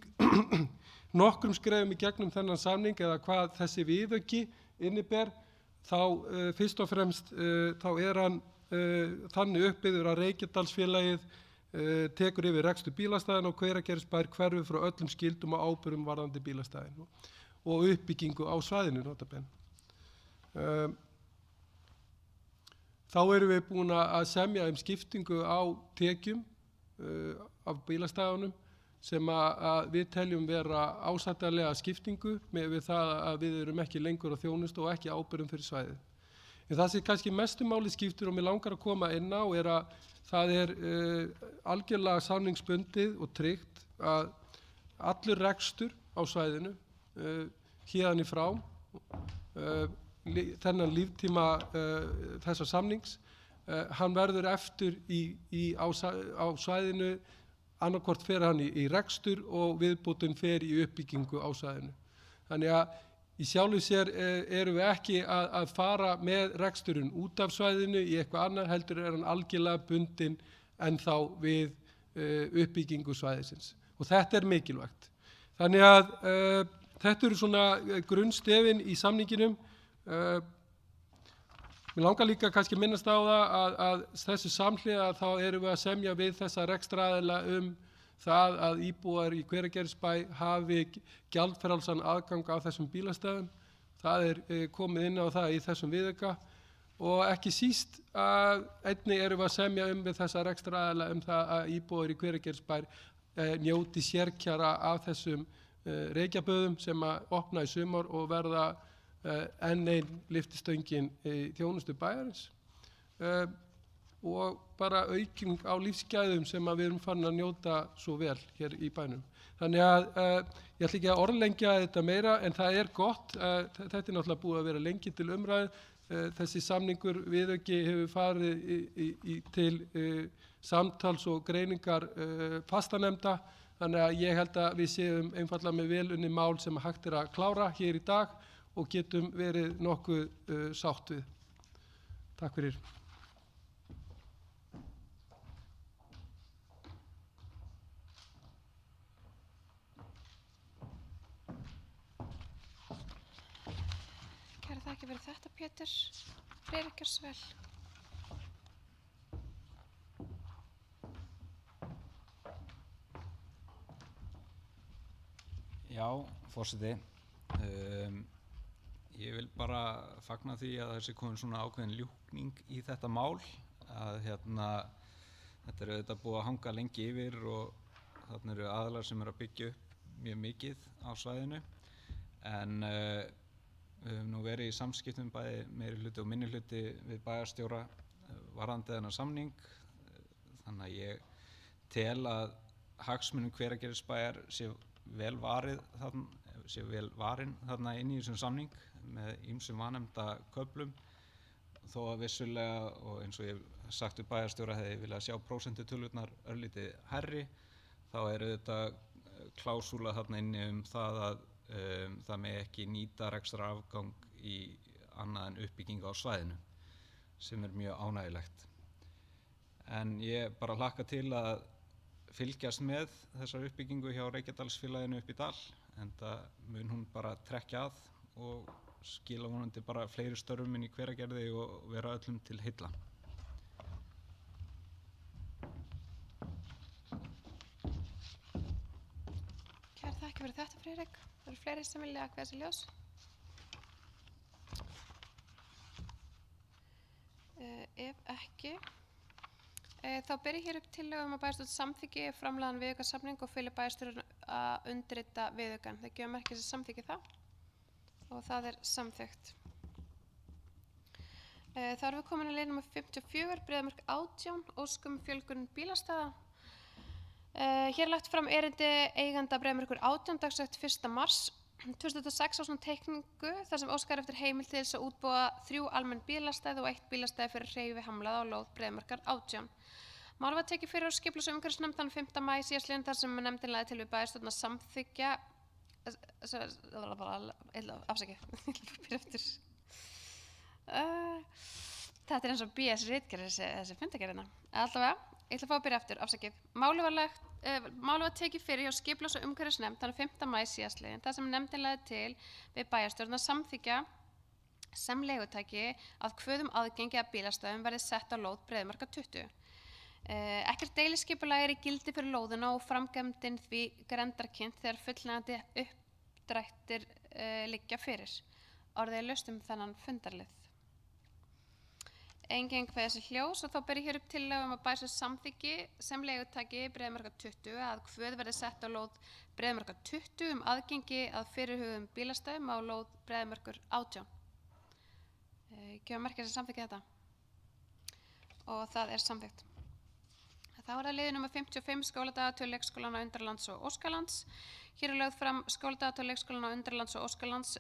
nokkrum skrefum í gegnum þennan samning eða hvað þessi viðauki inniber, þá fyrst og fremst þá er hann þannig uppbyggður að Reykjadalsfélagið tekur yfir rekstur bílastæðin og Hveragerðisbær hverfur frá öllum skyldum og ábyrgðum varðandi bílastæðin og uppbyggingu á svæðinu notaben. Þá erum við búin að semja skiptingu á tekjum af bílastæðunum sem að við teljum vera ásættanlega skiptingu með við það að við erum ekki lengur á þjónustu og ekki ábyrgðum fyrir svæðið. En það sem kannski mestu máli skiptir og mér langar að koma inn á er að það er algjörlega samningsbundið og tryggt að allur rekstur á svæðinu héðan í frá þennan líftíma þessa samnings hann verður eftir á svæðinu, annarkvort fer hann í rekstur og viðbótin fer í uppbyggingu á svæðinu. Þannig að í sjálfu sér erum við ekki að fara með reksturinn út af svæðinu í eitthvað annað, heldur er hann algjörlega bundinn ennþá við uppbyggingu svæðisins. Og þetta er mikilvægt. Þannig að þetta eru svona grunnstefin í samninginum. Mér langar líka kannski að minnast á það að þessu samhliða þá erum við að semja við þessa rekstraraðila það að íbúar í Hveragerðisbæ hafi gjaldfrjálsan aðgang á þessum bílastæðum. Það er komið inn á það í þessum viðauka og ekki síst að einnig erum við að semja við þessa rekstraraðila það að íbúar í Hveragerðisbæ njóti sérkjara af þessum reykjaböðum sem að opna í sumar og verða enn ein lyftistöngin í þjónustu bæjarins. Og bara aukning á lífsgæðum sem við erum farin að njóta svo vel hér í bænum. Þannig að ég ætla ekki að orðlengja þetta meira en það er gott. Þetta er náttúrulega búið að vera lengi til umræðu. Þessi samningur viðauki hefur farið til samtals og greiningar fastanefnda. Þannig að ég held að við séum einfaldlega með vel unnin mál sem hægt er að klára hér í dag og getum verið nokkuð sátt við. Takk fyrir. Kærar þakkir fyrir þetta, Pétur. Friðrik, gjörðu svo vel. Já, forseti. Ég vil bara fagna því að þessi komin svona ákveðin ljúkning í þetta mál. Að þetta er auðvitað búið að hanga lengi yfir og þarna eru aðilar sem eru að byggja upp mjög mikið á svæðinu. En við höfum nú verið í samskiptum bæði meirihluti og minnihluti við bæjarstjóra varðandi þennan samning. Þannig að ég tel að hagsmunum Hveragerðisbæjar sé vel varin þarna inn í þessum samning með ýmsum vanefnda köflum. Þó að vissulega, og eins og ég hef sagt við bæjarstjóra, hefði viljað sjá prósentutölurnar örlítið hærri, þá er auðvitað klásúla þarna inni það að það megi ekki nýta rekstrarafgang í annað en uppbyggingu á svæðinu, sem er mjög ánægjulegt. En ég bara hlakka til að fylgjast með þessar uppbyggingu hjá Reykjadalsfélaginu upp í dal, enda mun hún bara trekkja að og skila vonandi bara fleiri störfum inn í Hveragerði og vera öllum til heilla. Kærar þakkir fyrir þetta, Friðrik. Það eru fleiri sem vilja kveða sér ljós. Ef ekki, þá ber ég hér upp tillögu að bæjarstjórn samþykki framlagðan viðaukasamning og feli bæjarstjórn að undirrita viðaukann. Það gefa merki sem samþykki það og það er samþykkt. Þá erum við komin að leið nr. 54, Breiðamörk 18, óskum fjölgun bílastæða. Hér er lagt fram erindi eiganda Breiðamörkur 18 dagsett 1. mars 2006 á svona teikningu þar sem óskar eftir heimild til þess að útbúa 3 almenn bílastæði og 1 bílastæði fyrir hreyfihamlaða á lóð Breiðamarkar 18. Mál var tekið fyrir á skipulags- og umhverfisnefnd þann 5. maí síðastliðinn þar sem nefndin lagði til við bæjarstjórn að samþykkja Þetta er eins og BS ritgerð þessi fundagerðina. Allavega, ég ætla að fá að byrja aftur, afsakið. Málið var tekið fyrir hjá skipulags- og umhverfisnefnd þann 5. maí síðastliðinn þar sem nefndin lagði til við bæjarstjórn að samþykkja sem leigutæki að kvöðum aðgengi að bílastæðum verði sett á lóð Breiðamarkar 20. Ekkert deiliskipulag er í gildi fyrir lóðina og framkvæmdin því grenndarkynnt þegar fullnægjandi uppdrættir liggja fyrir. Orðið er laust þennan fundarlið. Enginn kveður sér hljós og þá ber ég hér upp tillögu að bæjarstjórn samþykki sem leigutæki Breiðamarkar 20 að kvöð verði sett á lóð Breiðamarkar 20 aðgengi að fyrirhugum bílastæðum á lóð Breiðamarkar 18. Gefa merki sem samþykja þetta. Og það er samþykkt. Þá er það liður nummer 55, skóladagatöl leikskólanna Undralands og Óskalands. Hér er lögð fram skóladagatöl leikskólanna Undralands og Óskalands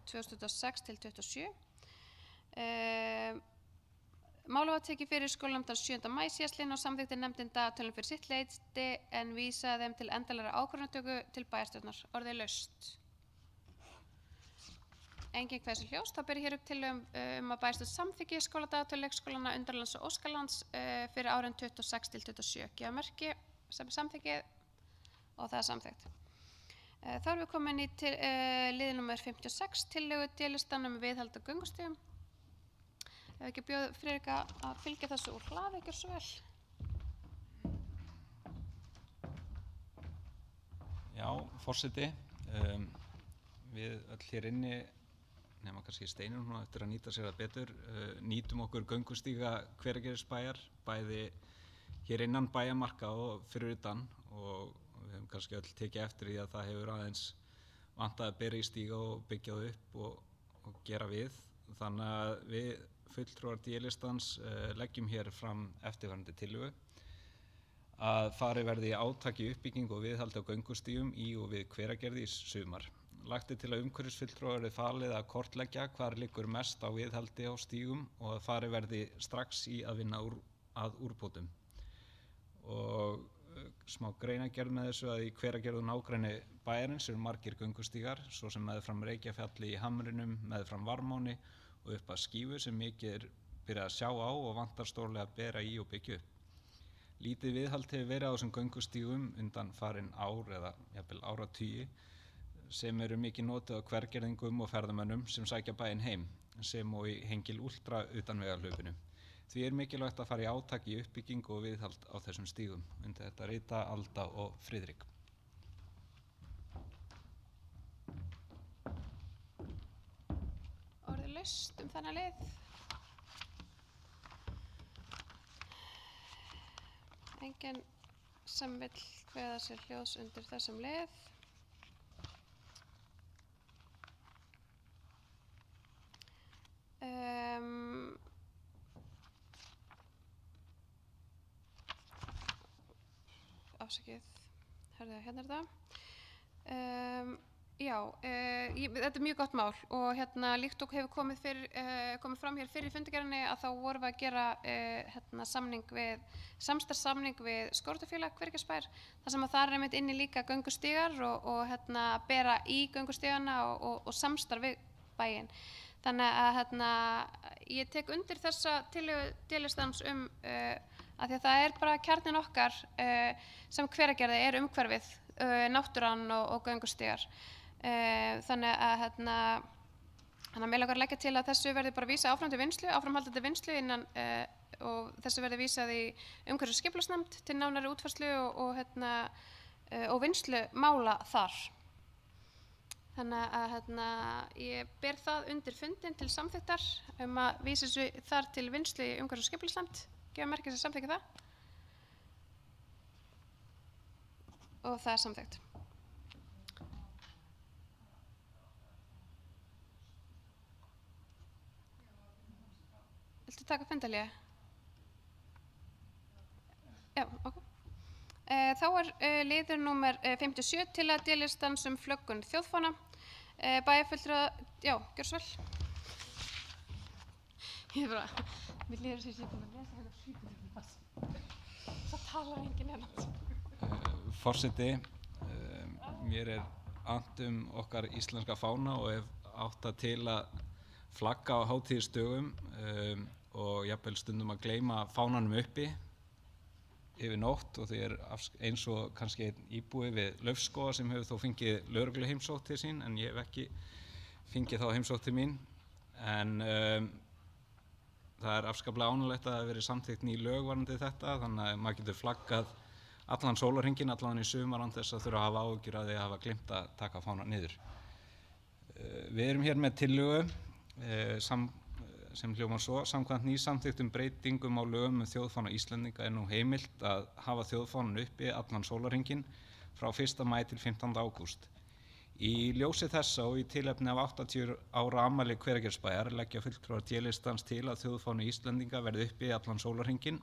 2006 til 2027. Málið var tekið fyrir skólanefndar 7. maí síðastliðinn og samþykkti nefndin dagatölum fyrir sitt leyti en vísaði þeim til endanlegrar ákvörðunartöku til bæjarstjórnar. Orðið laust. Engin kveðs og hljós. Þá ber ég hér upp tillögu að bæjarstjórn samþykki skóladagatöl leikskólanna Undralands og Óskalands fyrir árin 26 til 27. Gefa merki sem er samþykkið og það er samþykkt. Þá erum við komin í liður nummer 56, tillögu D-listann viðhald á göngustígum. Ef ekki bjóð Friðrika að fylgja þessu úr hlaði, ekki svo vel. Já, forseti, við öll hér inni, nema kannski Steinunn eftir að nýta sér það betur, nýtum okkur göngustíga Hveragerðisbæjar, bæði hér innan bæjarmarka og fyrir utan og við höfum kannski öll tekið eftir því að það hefur aðeins vantað að bera í stíga og byggja það upp og gera við. Þannig að við fulltrúar D-listans leggjum hér fram eftirfarandi tillögu að farið verði í átak í uppbyggingu og viðhaldi á göngustígum í og við Hveragerði í sumar. Lagt er til að umhverfisfulltrúar verði falið að kortleggja hvar liggur mest á viðhaldi á stígum og að farið verði strax í að vinna að úrbótum. Og smá greinargerð með þessu að í Hveragerði og nágrenni bæjarins eru margir göngustígar, svo sem meðfram Reykjafjalli í Hamrinum, meðfram Varmáni og upp að Skífu sem mikið er byrjað að sjá á og vantar stórlega að bera í og byggja upp. Lítið viðhald hefur verið á þessum göngustígum undan farin ár eða jafnvel áratugi sem eru mikið notið á hvergerðingum og ferðamönnum sem sækja bæinn heim, sem og í Hengil Ultra utanvegahlaupinu. Því er mikilvægt að fara í átak í uppbyggingu og viðhald á þessum stígum. Undir þetta rita Alda og Friðrik. Orðið laust þennan lið. Enginn sem vill kveða sér hljóðs undir þessum lið. Afsakið, hérna er það. Þetta er mjög gott mál og líkt og hefur komið fram hér fyrir fundargerðinni að þá vorum við að gera samstarfssamning við Skógræktarfélag Hveragerðisbæjar þar sem að það er einmitt inni líka göngustígar og bera í göngustígana og samstarf við bæinn. Þannig að ég tek undir þessa tillögu D-listans að því að það er bara kjarninn okkar sem Hveragerði er umhverfið, náttúran og göngustígar. Þannig að mig langar að leggja til að þessu verði bara vísað áfram til vinslu, áframhaldandi vinslu innan og þessu verði vísað í umhverfis- og skipulagsnefnd til nánari útfærslu og vinslu mála þar. Þannig að ég ber það undir fundin til samþykktar að vísa þessu þar til vinslu í umhverfis- og skipulagsnefnd, gefa merki sem samþykja það og það er samþykkt. Viltu taka fundarhlé? Já, ok. Þá er liður númer 57 til að D-listans flöggun þjóðfána. Bæjarfulltrúar, já, gjörðu svo vel. Ég er bara, mér líður sem ég sé búin að lesa hérna svíkunum pass. Það talar enginn hérna. Forseti, mér er annt okkar íslenska fána og hef átt til að flagga á hátíðisdögum og jafnvel stundum að gleyma fánanum uppi yfir nótt og því er eins og kannski einn íbúi við Laufskóga sem hefur þó fengið lögregluheimsókn til sín en ég hef ekki fengið þá heimsókn til mín en það er afskaplega ánægjulegt að það hafi verið samþykkt ný lög varðandi þetta þannig að maður getur flaggað allan sólarhringinn, allan í sumar án þess að þurfa að hafa áhyggjur af því að hafa gleymt að taka fána niður. Við erum hér með tillögu sem hljómar svo: samkvæmt nýsamþykktum breytingum á lögum þjóðfána Íslendinga er nú heimilt að hafa þjóðfánan uppi allan sólarhringinn frá 1. maí til 15. ágúst. Í ljósi þessa og í tilefni af 80 ára afmæli Hveragerðisbæjar leggja fulltrúar D-listans til að þjóðfáni Íslendinga verði uppi allan sólarhringinn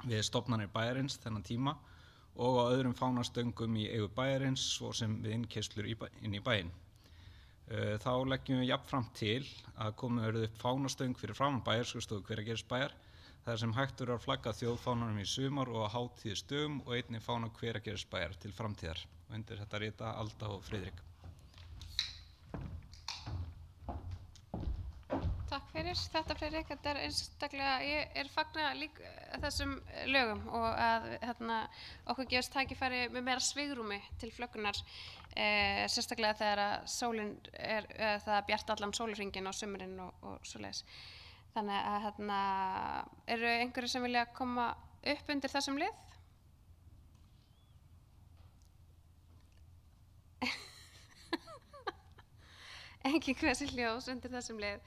við stofnanir bæjarins þennan tíma og á öðrum fánastöngum í eigu bæjarins svo sem við innkeyrslur inn í bæinn. Þá leggjum við jafnframt til að komið verði upp fánastöng fyrir framan bæjarskrifstofu Hveragerðisbæjar þar sem hægt verður að flagga þjóðfánanum í sumar og á hátíðisdögum og einnig fána Hveragerðisbæjar til framtíðar. Og undir þetta rita Alda og Friðrik. Takk fyrir þetta, Friðrik. Þetta einstaklega, ég fagna líka þessum lögum og að okkur gefst tækifæri með meira svigrúmi til flöggunar, sérstaklega þegar að sólin það bjart allan sólarhringinn á sumrin og svoleiðis. Þannig að eru einhverjir sem vilja koma upp undir þessum lið? Engin hversi hljós undir þessum lið.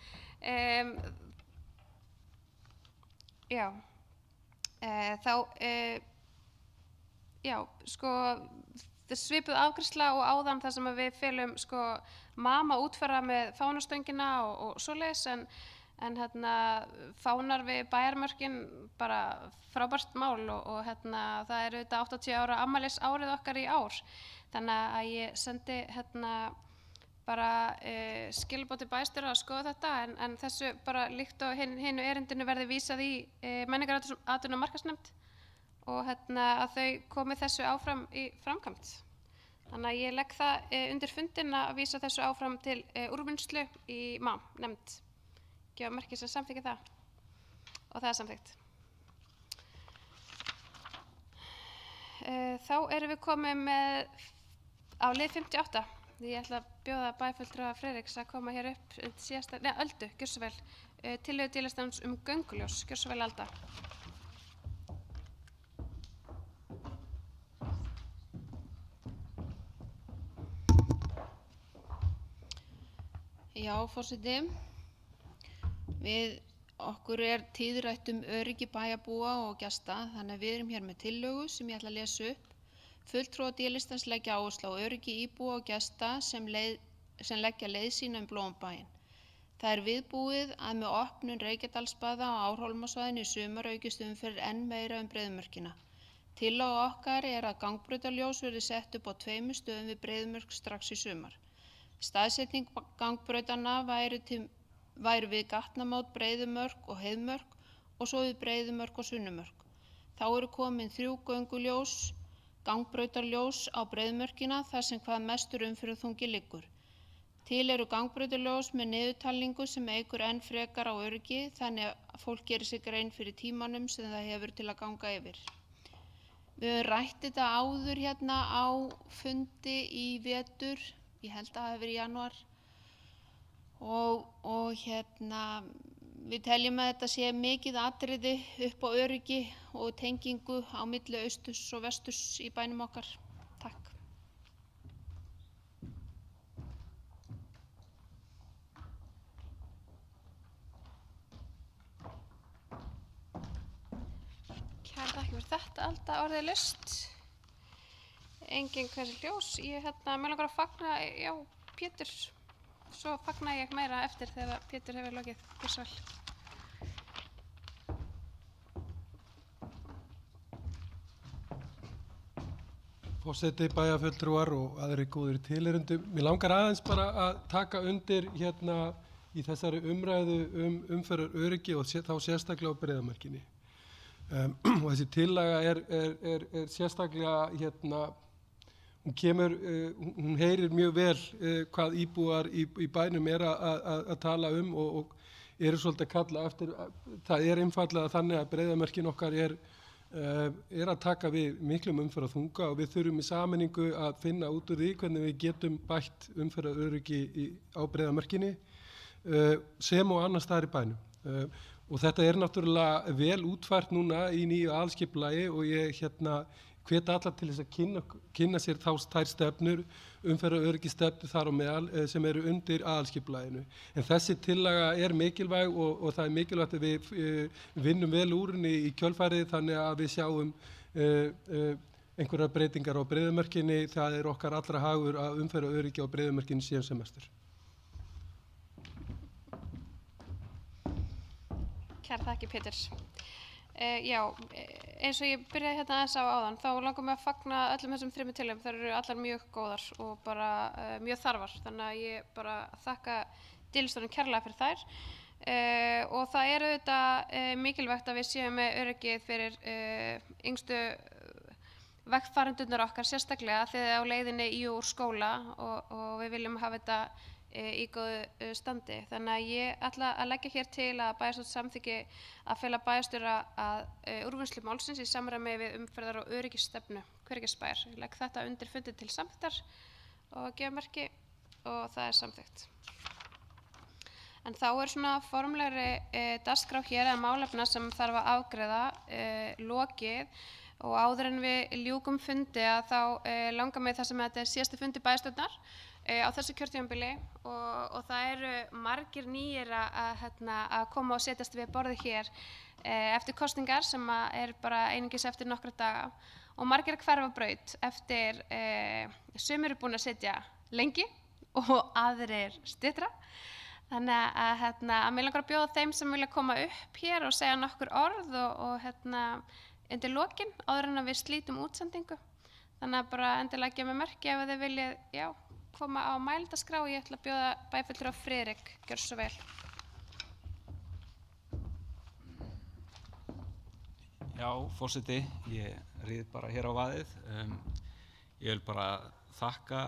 Svipuð afgreiðsla og áðan þar sem við felum MAM að útfæra með fánastöngina og svoleiðis en fánar við bæjarmörkin bara frábært mál og það er auðvitað 80 ára afmælisárið okkar í ár. Þannig að ég sendi bara skilaboð til bæjarstjóra að skoða þetta en þessu bara líkt og hinu erindinu verði vísað í menningaratvinnu- og markaðsnefnd og að þau komi þessu áfram í framkvæmd. Þannig að ég legg það undir fundin að vísa þessu áfram til úrvinnslu í MAM nefnd. Gefa merki sem samþykki það og það er samþykkt. Þá erum við komið með á lið 58. Ég ætla að bjóða bæjarfulltrúa Friðriks að koma hér upp Öldu, gjörðu svo vel, tillögu D-listans gönguljós, gjörðu svo vel Alda. Já, forseti, okkur tíðrætt öryggi bæjarbúa og gesta, þannig að við erum hér með tillögu sem ég ætla að lesa upp. Fulltrúar D-listans leggja áherslu á öryggi íbúa og gesta sem leggja leið sína blóðum bæinn. Það er viðbúið að með opnun Reykjadalsbaða á Árhólmasvæðinu í sumar aukist umferð enn meira Breiðumörkina. Tillaga okkar er að gangbrautarljós verði sett upp á 2 stöðum við Breiðumörk strax í sumar. Staðsetning gangbrautanna væri við gatnamót Breiðumörk og Heiðmörk og svo við Breiðumörk og Sunnumörk. Þá eru komin 3 gönguljós, gangbrautarljós á Breiðumörkina þar sem hvað mestur umferðarþungi liggur. Til eru gangbrautarljós með niðurtalningu sem eykur enn frekar á öryggi þannig að fólk gerir sig grein fyrir tímanum sem það hefur til að ganga yfir. Við höfum rætt þetta áður hérna á fundi í vetur, ég held að það hafi verið í janúar og við teljum að þetta sé mikið atriði upp á öryggi og tengingu á milli austurs og vesturs í bænum okkar. Takk. Kærar þakkir fyrir þetta, Alda, orðið laust. Engin hversi hljós. Ég mig langar að fagna, já, Pétur. Svo fagna ég meira eftir þegar Pétur hefur lokið. Gjörðu svo vel. Forseti, bæjarfulltrúar og aðrir góðir tilheyrendur. Mér langar aðeins bara að taka undir í þessari umræðu umferðaröryggi og þá sérstaklega á Breiðamörkinni. Og þessi tillaga er sérstaklega hún heyrir mjög vel hvað íbúar í bænum að tala og eru svolítið að kalla eftir. Það er einfaldlega þannig að Breiðamörkin okkar er að taka við miklum umferðarþunga og við þurfum í sameiningu að finna út úr því hvernig við getum bætt umferðaröryggi á Breiðamörkinni sem og annars staðar í bænum. Og þetta er náttúrulega vel útfært núna í nýju aðalskipulagi og ég hvet alla til þess að kynna sér þær stefnur, umferðaröryggisstefnur þar á meðal sem eru undir aðalskipulaginu. En þessi tillaga er mikilvæg og það er mikilvægt að við vinnum vel úr henni í kjölfarið þannig að við sjáum einhverjar breytingar á breiðumörkinni. Það okkar allra hagur að umferðaröryggi á breiðumörkinni síðan sem mestur. Kærar þakkir, Pétur. Já, eins og ég byrjaði hérna aðeins á áðan, þá langar mig að fagna öllum þessum 3 tillögum. Þær eru allar mjög góðar og bara mjög þarfar, þannig að ég bara þakka deilistjóranum kærlega fyrir þær. Og það er auðvitað mikilvægt að við séum með öryggið fyrir yngstu vegfarendurnar okkar, sérstaklega þegar á leiðinni í og úr skóla og við viljum hafa þetta í góðu standi. Þannig að ég ætla að leggja hér til að bæjarstjórn samþykki að fela bæjarstjóra að úrvinnslu málsins í samræmi við umferðar- og öryggisstefnu Hveragerðisbæjar. Ég legg þetta undir fundinn til samþykktar og gefa merki og það er samþykkt. En þá er svona formlegri dagskrá hér eða málefna sem þarf að afgreiða lokið. Og áður en við ljúkum fundi að þá langar mig þar sem þetta er síðasti fundi bæjarstjórnar á þessu kjörtímabili og það eru margir nýir að koma og setjast við borðið hér eftir kosningar sem er bara einungis eftir nokkra daga og margir að hverfa á braut eftir sumir eru búin að sitja lengi og aðrir styttra. Þannig að mig langar að bjóða þeim sem vilja koma upp hér og segja nokkur orð og undir lokin áður en að við slítum útsendingu. Þannig að bara endilega gefa mig merki ef þið viljið koma á mælendaskrá. Ég ætla að bjóða bæjarfulltrúa Friðrik, gjörðu svo vel. Já, forseti, ég ríð bara hér á vaðið. Ég vil bara þakka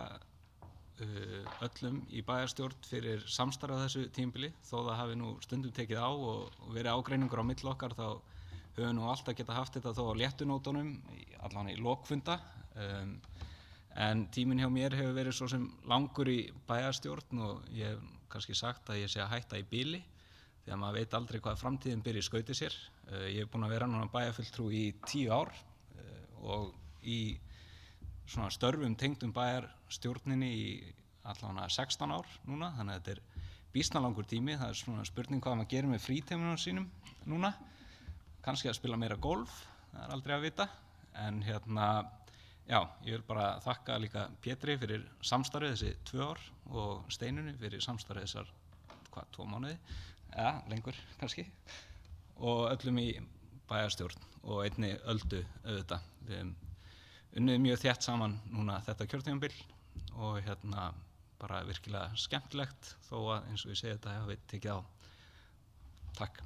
öllum í bæjarstjórn fyrir samstarf á þessu tímabili. Þó það hafi nú stundum tekið á og verið ágreiningur á milli okkar, þá höfum nú alltaf geta haft þetta þó á léttunótunum, allan í lokfunda. En tíminn hjá mér hefur verið svo sem langur í bæjarstjórn og ég hef kannski sagt að ég sé að hætta í bili því að maður veit aldrei hvað framtíðin ber í skauti sér. Ég hef búin að vera núna bæjarfulltrúi í 10 ár og í svona störfum tengdum bæjarstjórninni í allavega 16 ár núna, þannig að þetta er býsna langur tími. Það er svona spurning hvað maður gerir með frítímanum sínum núna. Kannski að spila meira golf, það er aldrei að vita. En já, ég vil bara þakka líka Pétri fyrir samstarfið þessi 2 ár og Steinunni fyrir samstarfið þessar 2 mánuði, eða lengur kannski, og öllum í bæjarstjórn og einni Öldu auðvitað. Við hefum unnið mjög þétt saman núna þetta kjörtímabil og bara virkilega skemmtilegt þó að eins og ég segi þetta hafi tekið á. Takk.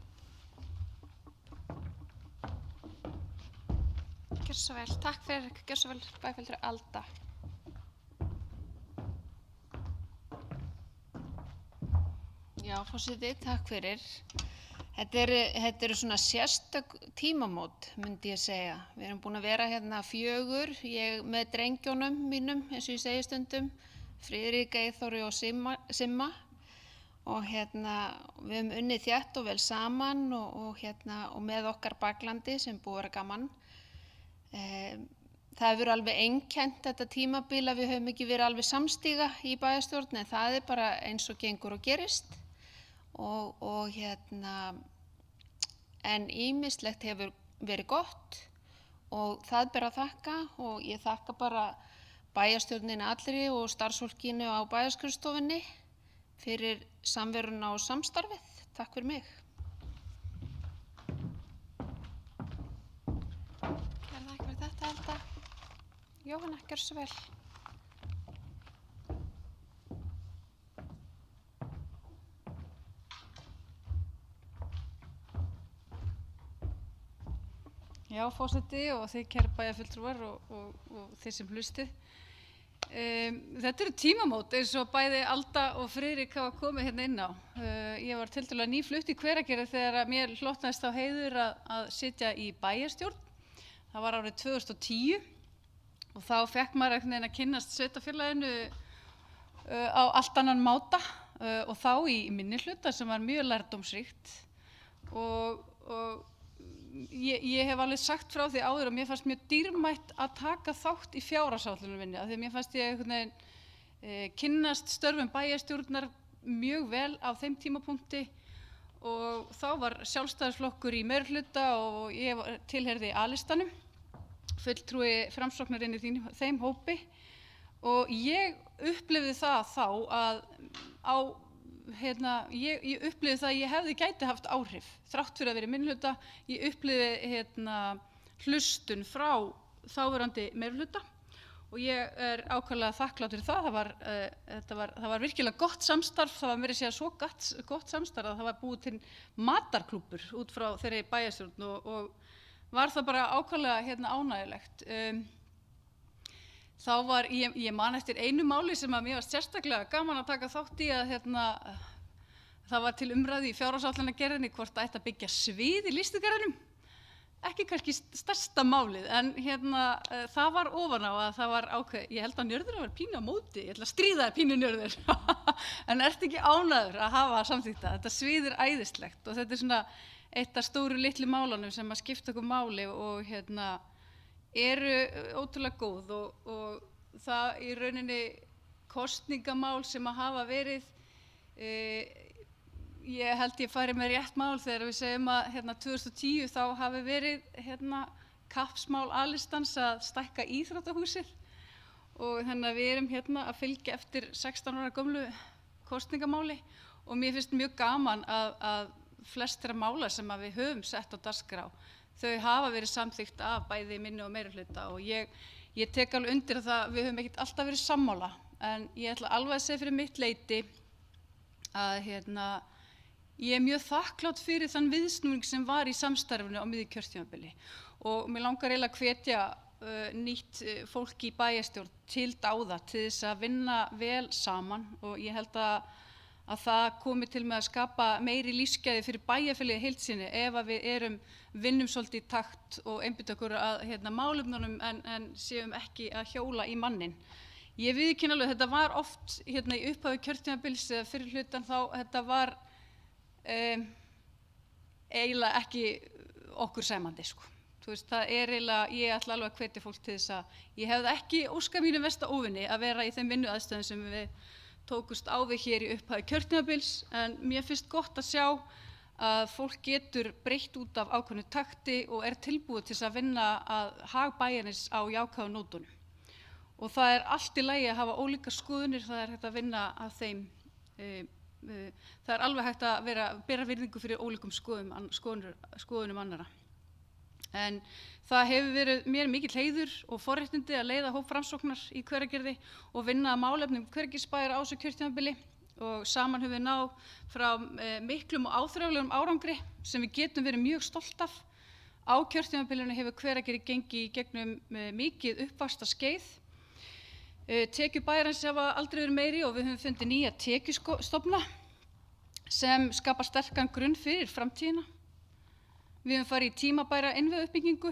Gjörðu svo vel. Takk fyrir, gjörðu svo vel bæjarfulltrúi Alda. Já, forseti, takk fyrir. Þetta eru svona sérstök tímamót, myndi ég segja. Við erum búin að vera hérna 4, ég með drengjónum mínum, eins og ég segi stundum, Friðrik, Eyþóri og Simma. Og við höfum unnið þétt og vel saman og með okkar baklandi sem búið að vera gaman. Það hefur alveg einkennt þetta tímabil að við höfum ekki verið alveg samstíga í bæjarstjórn, en það er bara eins og gengur og gerist. En ýmislegt hefur verið gott og það ber að þakka og ég þakka bara bæjarstjórninni allri og starfsfólkinu á bæjarskrifstofunni fyrir samveruna og samstarfið. Takk fyrir mig. Kærar þakkir fyrir þetta, Alda. Jóhanna, gjörðu svo vel. Já, forseti og þið kæru bæjarfulltrúar og þið sem hlustið. Þetta eru tímamót eins og bæði Alda og Friðrik hafa komið hérna inn á. Ég var tiltölulega nýflutt í Hveragerði þegar mér hlotnaðist á heiður að sitja í bæjarstjórn. Það var árið 2010 og þá fekk maður einhvern veginn að kynnast sveitarfélaginu á allt annan máta og þá í minnihluta sem var mjög lærdómsríkt og ég hef alveg sagt frá því áður og mér fannst mjög dýrmætt að taka þátt í fjárhagsáætlunarvinnu af því að mér fannst ég einhvern veginn kynnast störfum bæjarstjórnar mjög vel á þeim tímapunkti og þá var Sjálfstæðisflokkur í meirihluta og ég tilheyrði A-listanum fulltrúi Framsóknar inn í þeim hópi og ég upplifði það þá að ég upplifði það að ég gæti haft áhrif þrátt fyrir að vera í minnihluta. Ég upplifði hlustun frá þáverandi meirihluta og ég ákaflega þakklát fyrir það. Það var virkilega gott samstarf, það var meira að segja svo gott samstarf að það var búið til matarklúbbur út frá þeirri bæjarstjórn og var það bara ákaflega ánægjulegt. Þá var, ég man eftir einu máli sem að mér var sérstaklega gaman að taka þátt í að það var til umræðu í fjárhagsáætlanagerðinni hvort ætti að byggja svið í Listagarðinum. Ekki kannski stærsta málið, en það var ofan á að það var ákveð, ég held að Njörður að vera pínu á móti, ég ætla að stríða þér pínu Njörður, en ertu ekki ánægður að hafa samþykkt það? Þetta svið æðislegt og þetta svona eitt af stóru litlu málunum sem að skipta okkur máli og eru ótrúlega góð og það í rauninni kosningamál sem að hafa verið, ég held ég fari með rétt mál þegar við segjum að 2010 þá hafi verið kappsmál A-listans að stækka íþróttahúsið og þannig að við erum að fylgja eftir 16 ára gömlu kosningamáli og mér finnst mjög gaman að flestra mála sem að við höfum sett á dagskrá þau hafa verið samþykkt af bæði minni og meirihluta og ég tek alveg undir það við höfum ekkert alltaf verið sammála en ég ætla alveg að segja fyrir mitt leyti að ég mjög þakklát fyrir þann viðsnúning sem var í samstarfinu á miðju kjörtímabili og mér langar eiginlega að hvetja nýtt fólk í bæjarstjórn til dáða til þess að vinna vel saman og ég held að það komi til með að skapa meiri lífsgæði fyrir bæjarfélagið í heild sinni ef að við vinnum svolítið í takt og einbeita okkur að málefnunum en séum ekki að hjóla í mannin. Ég viðurkenni alveg þetta var oft í upphafi kjörtímabils eða fyrir hlutan þá þetta var eiginlega ekki okkur sæmandi sko. Þú veist, það eiginlega, ég ætla alveg að hvetja fólk til þess að ég hefði ekki óskað mínum versta óvinni að vera í þeim vinnuaðstöðum sem við tókust á við hér í upphafi kjörtímabils en mér finnst gott að sjá að fólk getur breytt út af ákveðnu takti og tilbúið til þess að vinna að hag bæjarins á jákvæðu nótunum. Og það allt í lagi að hafa ólíkar skoðunir, það hægt að vinna að þeim, það alveg hægt að bera virðingu fyrir ólíkum skoðunum annarra. En það hefur verið mér mikill heiður og forréttindi að leiða hóp Framsóknar í Hveragerði og vinna að málefnum Hveragerðisbæjar á þessu kjörtímabili og saman höfum við náð frá miklum og áþreifanlegum árangri sem við getum verið mjög stolt af. Á kjörtímabilinu hefur Hveragerði gengið í gegnum mikið uppvaxtarskeið. Tekjur bæjarins hafa aldrei verið meiri og við höfum fundið nýja tekjustofna sem skapa sterkan grunn fyrir framtíðina. Við höfum farið í tímabæra innviðauppbyggingu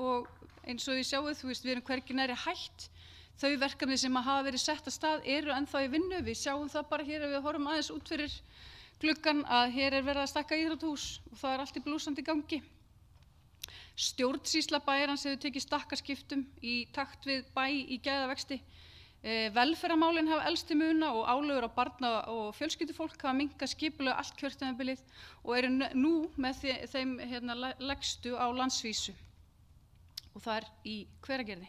og eins og þið sjáið, við erum hvergi nærri hætt. Þau verkefni sem hafa verið sett af stað eru ennþá í vinnu. Við sjáum það bara hér ef við horfum aðeins út fyrir gluggann að hér verið að stækka íþróttahús og það allt í blúsandi gangi. Stjórnsýsla bæjarins hefur tekið stakkaskiptum í takt við bæ í gæðavexti. Velferðarmálin hafa elst til muna og álögur á barna og fjölskyldufólk hafa minnkað skipulega allt kjörtímabilið og eru nú með þeim lægstu á landsvísu og það í Hveragerði.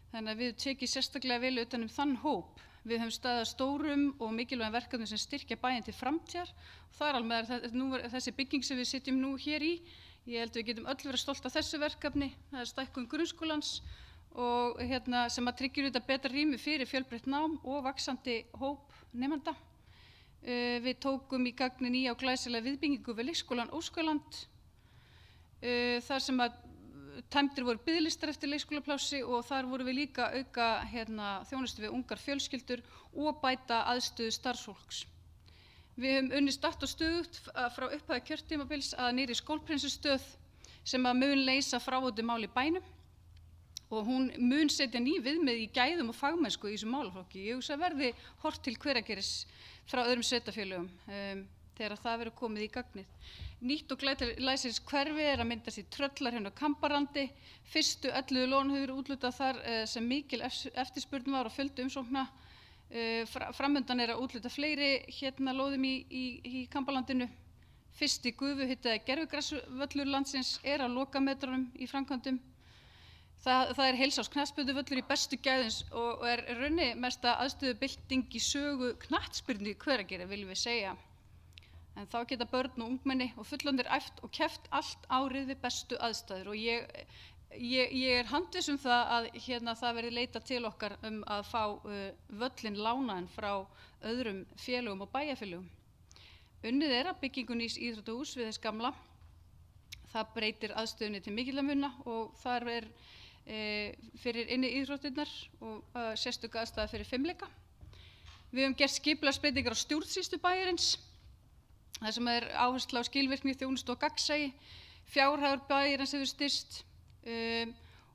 Þannig að við höfum tekið sérstaklega vel utan þann hóp. Við höfum staðið að stórum og mikilvægum verkefnum sem styrkja bæinn til framtíðar og það alveg þessi bygging sem við sitjum nú hér í. Ég held við getum öll verið stolt af þessu verkefni. Það stækkun grunnskólans og sem að tryggir þetta betra rými fyrir fjölbreytt nám og vaxandi hóp nemenda. Við tókum í gagni nýja og glæsilega viðbyggingu við leikskólann Óskaland þar sem að tæmdir voru biðlistar eftir leikskólaplássi og þar vorum við líka auka þjónustu við ungar fjölskyldur og bæta aðstöðu starfsfólks. Við höfum unnið statt og stöðugt frá upphafi kjörtímabils að nýrri skólprinssstöð sem að mun leysa fráveitumál í bænum og hún mun setja ný viðmið í gæðum og fagmennsku í þessum málaflokki. Ég hugsa verði horft til Hveragerðis frá öðrum sveitarfélögum þegar það verður komið í gagnið. Nýtt og glæsilegt hverfi að myndast í Tröllarhrauni og Kambarandi. Fyrstu 11 lóðum hefur verið úthlutað þar sem mikil eftirspurn var og fjöldi umsókna. Framundan að úthluta fleiri lóðum í Kambarlandinu. Fyrsti gufuhitaði gervigrasvöllur landsins á lokametrunum í framkvæmdum. Það er heilsás knattspyrnuvöllur í bestu gæðins og er raunni mesta aðstöðubylting í sögu knattspyrnu í Hveragerði, viljum við segja. En þá geta börn og ungmenni og fullorðnir æft og keppt allt árið við bestu aðstæður og ég er handviss það að það verði leitað til okkar að fá völlinn lánaðan frá öðrum félögum og bæjarfélögum. Unnið er að byggingu nýs íþróttahús við þess gamla. Það breytir aðstöðunni til mikilla muna og þar er fyrir inni íþróttirnar og sérstök aðstæða fyrir fimleika. Við höfum gert skipulagsbreytingar á stjórnsýslu bæjarins, þar sem er áhersla á skilvirkni, þjónustu og gagnsæi. Fjárhagur bæjarins hefur styrkst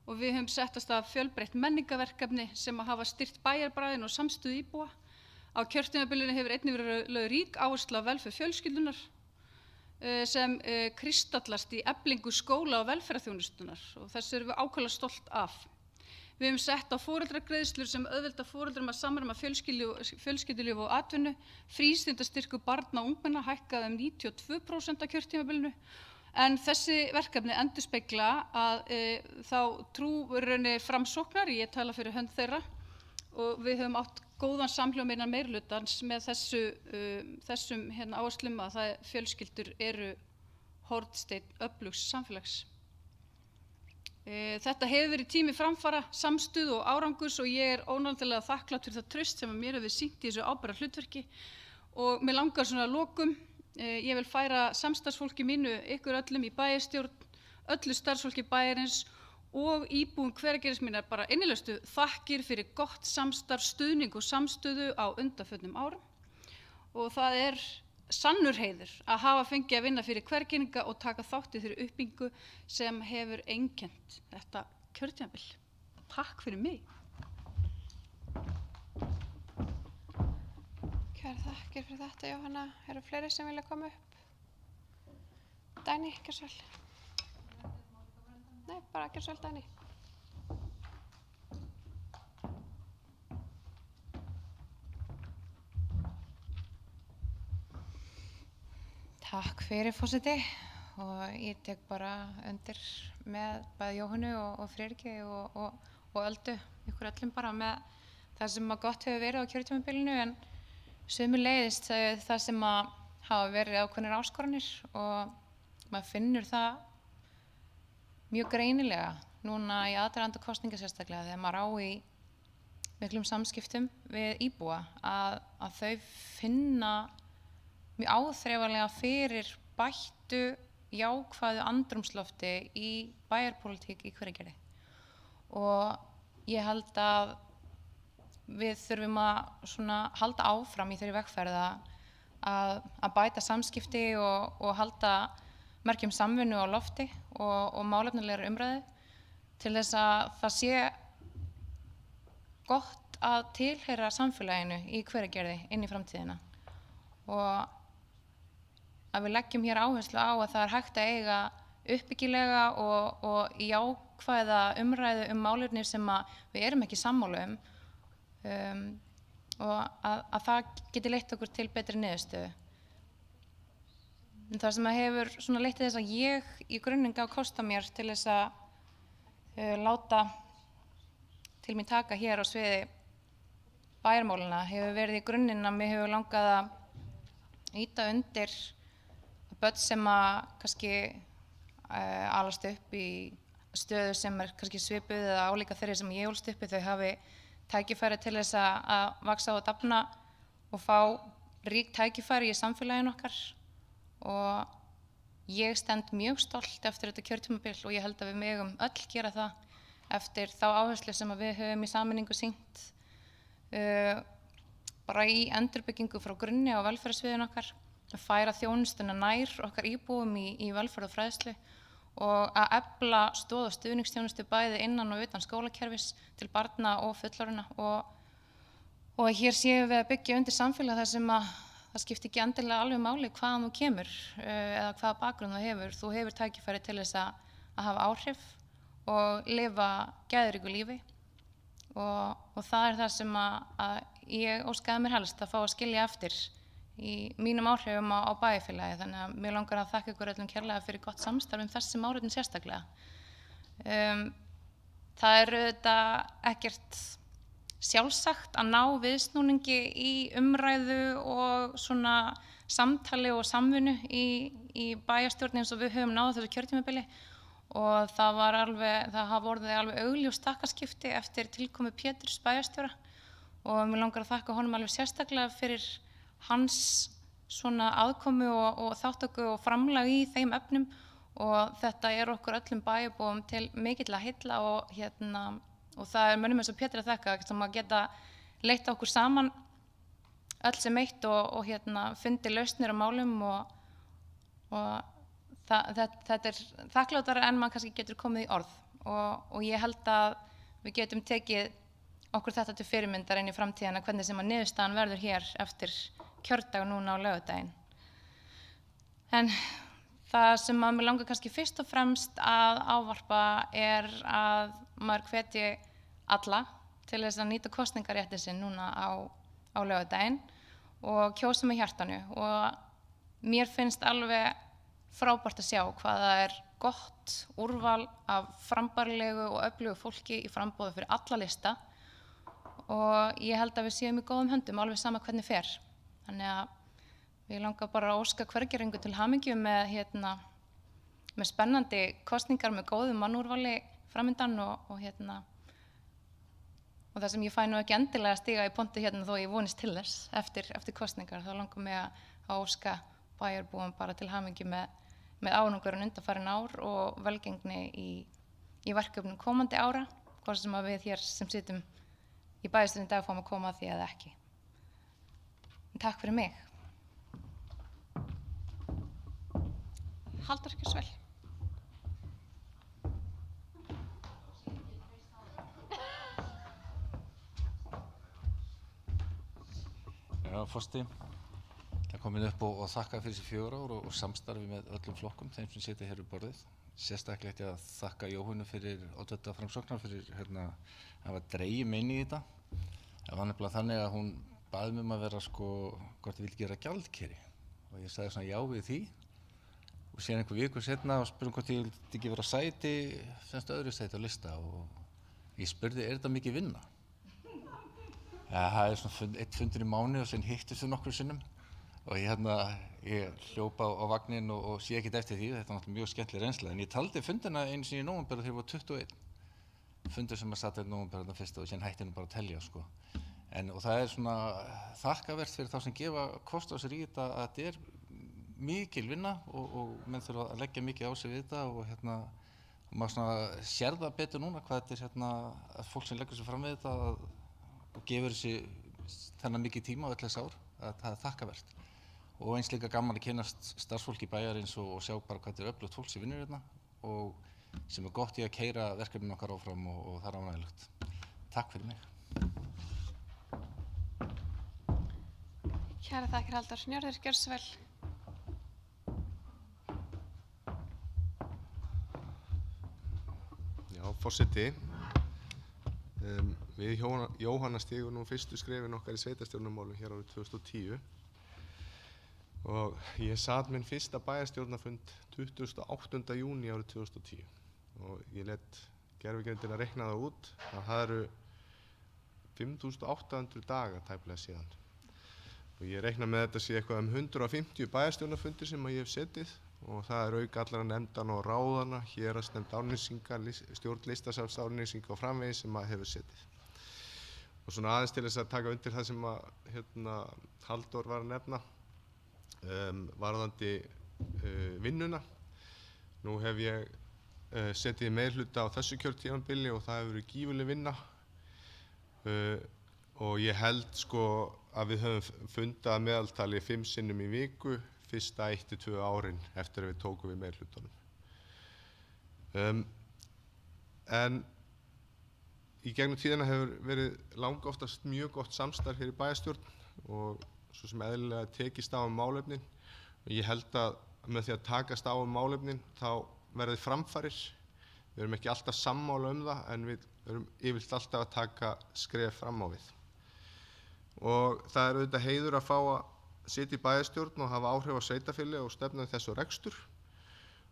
og við höfum sett af stað fjölbreytt menningarverkefni sem hafa styrkt bæjarbragðin og samstöðu íbúa. Á kjörtímabilinu hefur einnig verið lögð rík áhersla á velferð fjölskyldunar sem kristallast í eflingu skóla og velferðarþjónustunnar og þessu erum við ákaflega stolt af. Við höfum sett á foreldragreiðslur sem auðvelda foreldrum að samræma fjölskyldulíf og atvinnu, frístundastyrkur barna og ungmenna hækkaði 92% á kjörtímabilinu, en þessi verkefni endurspegla að þá trúraunni Framsóknar, ég tala fyrir hönd þeirra, og við höfum átt góðan samhljóm innan meirihlutans með þessum áherslum að fjölskyldur eru hornsteinn öflugs samfélags. Þetta hefur verið tími framfara, samstöðu og árangurs og ég er ónefndilega þakklát fyrir það traust sem mér hefur sýnt í þessu ábyrgða hlutverki og mig langar svona að lokum, ég vil færa samstarfsfólki mínu, ykkur öllum í bæjarstjórn, öllu starfsfólki bæjarins og íbúum Hveragerðis mínar bara innilegustu þakkir fyrir gott samstarf, stuðning og samstöðu á undanförnum árum og það er sannur heiður að hafa fengið að vinna fyrir Hveragerðinga og taka þátt í þeirri uppbyggingu sem hefur einkennt þetta kjörtímabil. Takk fyrir mig. Kærar þakkir fyrir þetta, Jóhanna. Eru fleiri sem vilja koma upp? Dagný, gjörðu svo vel. Nei, bara gjörðu svo vel, Dagný. Takk fyrir, forseti, og ég tek bara undir með bæði Jóhannu og Friðriki og Öldu, ykkur öllum bara með það sem að gott hefur verið á kjörtímabilinu en sömuleiðis það sem að hafa verið ákveðnar áskoranir og maður finnur það mjög greinilega núna í aðdraganda kosninga sérstaklega þegar maður á í miklum samskiptum við íbúa að þau finna mjög áþreifanlega fyrir bættu jákvæðu andrúmslofti í bæjarpólitík í Hveragerði og ég held að við þurfum að halda áfram í þeirri vegferð að bæta samskipti og halda merkjum samvinnu á lofti og málefnalegar umræðu til þess að það sé gott að tilheyra samfélaginu í Hveragerði inn í framtíðina og að við leggjum hér áherslu á að það er hægt að eiga uppbyggilega og jákvæða umræðu málefni sem við erum ekki sammála og að það geti leitt okkur til betri niðurstöðu. En það sem hefur leitt til þess að ég í grunninn gaf kost á mér til þess að láta til mín taka hér á sviði bæjarmálana hefur verið í grunninn að mér hefur langað að ýta undir börn sem kannski alast upp í stöðu sem kannski svipuð eða álíka þeirri sem ég ólst upp í, þau hafi tækifæri til þess að vaxa og dafna og fá rík tækifæri í samfélaginu okkar og ég stend mjög stolt eftir þetta kjörtímabil og ég held að við megum öll gera það eftir þá áherslu sem við höfum í sameiningu sýnt bara í endurbyggingu frá grunni á velferðarsviðinu okkar að færa þjónustuna nær okkar íbúum í velferð og fræðslu og að efla stoð- og stuðningsþjónustu bæði innan og utan skólakerfis til barna og fullorðinna og hér séum við að byggja undir samfélag þar sem það skiptir ekki endilega alveg máli hvaðan þú kemur eða hvaða bakgrunn þú hefur tækifæri til þess að hafa áhrif og lifa gæðríku lífi og það er það sem að ég óskaði mér helst að fá að skilja eftir í mínum áhrifum á bæjarfélagi, þannig að mér langar að þakka ykkur öllum kærlega fyrir gott samstarf þessi málefni sérstaklega. það er auðvitað ekkert sjálfsagt að ná viðsnúningi í umræðu og svona samtali og samvinnu í bæjarstjórn eins og við höfum náð þessu kjörtímabili og það hafa orðið alveg augljós stakkaskipti eftir tilkomu Péturs bæjarstjóra og mér langar að þakka honum alveg sérstaklega fyrir hans svona aðkomu og þáttöku og framlag í þeim efnum og þetta er okkur öllum bæjarbúum til mikilla heilla og það er mönnum eins og Pétur að þakka sem að geta leitt okkur saman öll sem eitt og fundi lausnir á málum og þetta er þakklátara en maður kannski getur komið í orð og ég held að við getum tekið okkur þetta til fyrirmyndar inn í framtíðina hvernig sem að niðurstaðan verður hér eftir kjördag núna á laugardaginn. En það sem að mig langar kannski fyrst og fremst að ávarpa er að maður hvetji alla til þess að nýta kosningarétti sinn núna á laugardaginn og kjósa með hjartanu og mér finnst alveg frábært að sjá hvað það er gott úrval af frambærilegu og öflugu fólki í framboði fyrir alla lista og ég held að við séum í góðum höndum alveg sama hvernig fer. Þannig að við langar bara að óska hvergeringu til hamingju með spennandi kosningar með góðum mannúrvali framundan og það sem ég fæ nú ekki endilega að stíga í pontu þó ég vonist til þess eftir kosningar, þá langar mig að óska bæjarbúum bara til hamingju með árangurinn undanfarin ár og velgengni í verkefnum komandi ára, hvort sem að við hér sem sitjum í bæjarstjórn í dag fáum að koma að því eða ekki. En takk fyrir mig. Halldór Kjörsvel. Já, forseti, það komin upp og þakka fyrir þessi 4 ár og samstarfi með öllum flokkum, þeim sem sitja hér við borðið. Sérstaklega ætti ég að þakka Jóhönnu fyrir oddvita Framsóknar fyrir að hafa dregið mig inn í þetta. Það var nefnilega þannig að hún baði mig að vera hvort ég vildi gera gjaldkeri og ég sagði svona já við því og síðan einhver viku setna og spurði hvort ég vildi ekki vera sæti semst öðru sæti á lista og ég spurði er þetta mikið vinna? Ja, það er svona 1 fundur í mánuði og síðan hittust við nokkrum sinnum og ég hljópa á vagnin og sé ekkert eftir því, þetta er náttúrulega mjög skemmtileg reynsla en ég taldi fundina einu sinni í nóvember þegar ég var 21 fundur sem að satt í nóvember þarna fyrst og síðan hætti bara að telja og það er svona þakkavert fyrir þá sem gefa kost á sér í þetta að þetta er mikil vinna og menn þurfa að leggja mikið á sig við þetta og maður svona sér það betur núna hvað þetta er að fólk sem leggur sig fram við þetta og gefur þessi þennan mikið tíma á öll þessi ár að það er þakkavert og eins líka gaman að kynnast starfsfólki bæjarins og sjá bara hvað þetta er öflugt fólk sem vinnur hérna og sem er gott í að keyra verkefnin okkar áfram og það er ánægilegt. Takk fyrir mig. Kæra þakkir Halldór. Njörður Kjörsvel. Já, forseti. Við Jóhanna stigum nú fyrstu skrefin okkar í sveitarstjórnarmálum hér árið 2010 og ég sat minn fyrsta bæjarstjórnarfund 28. júní árið 2010 og ég lét gervigreindina reikna það út að það eru 5.800 dagar tæplega síðan og ég reikna með þetta sé eitthvað 150 bæjarstjórnarfundir sem ég hef setið og það er auk allara nefndana og ráðana, héraðsnefnd Árnesinga, stjórn Listasafns Árnesinga og framvegis sem maður hefur setið. Og svona aðeins til þess að taka undir það sem að Halldór var að nefna varðandi vinnuna. Nú hef ég setið í meirhluta á þessu kjörtímabili og það hefur verið gífurleg vinna og ég held að við höfum fundað að meðaltali 5 sinnum í viku fyrsta 1-2 árin eftir að við tókum við meirhlutanum. En í gegnum tíðina hefur verið langoftast mjög gott samstarf hér í bæjarstjórn og svo sem eðlilega tekist á málefnin og ég held að með því að takast á málefnin þá verði framfarir. Við erum ekki alltaf sammála það en við erum yfirleitt alltaf að taka skref fram á við. Og það er auðvitað heiður að fá að sitja í bæjarstjórn og hafa áhrif á sveitarfélagi og stefna þess og rekstur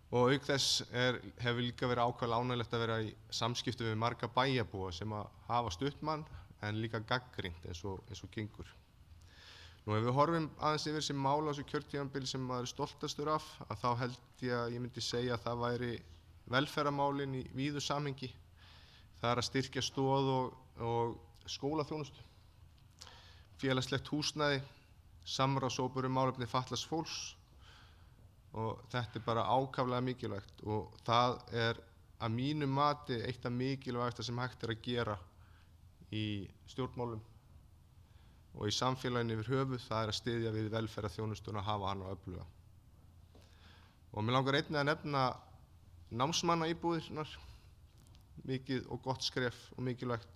Og auk þess hefur líka verið ákveðlega ánægjulegt að vera í samskiptum við marga bæjarbúa sem að hafa stutt mann en líka gagnrýnt eins og gengur. Nú ef við horfum aðeins yfir sem mál á þessu kjörtímabili sem maður er stoltastur af, að þá held ég myndi segja að það væri velferðarmálin í víðu samhengi. Það að styrkja stoð og skólaþjónustu, félagslegt húsnæði, samráðshópur málefni fatlaðs fólks, og þetta bara ákaflega mikilvægt og það að mínu mati eitt af mikilvægasta sem hægt að gera í stjórnmálum og í samfélaginu yfir höfuð, það að styðja við velferðarþjónustuna og hafa hana öfluga. Og mér langar einnig að nefna námsmannaíbúðirnar, mikið og gott skref og mikilvægt.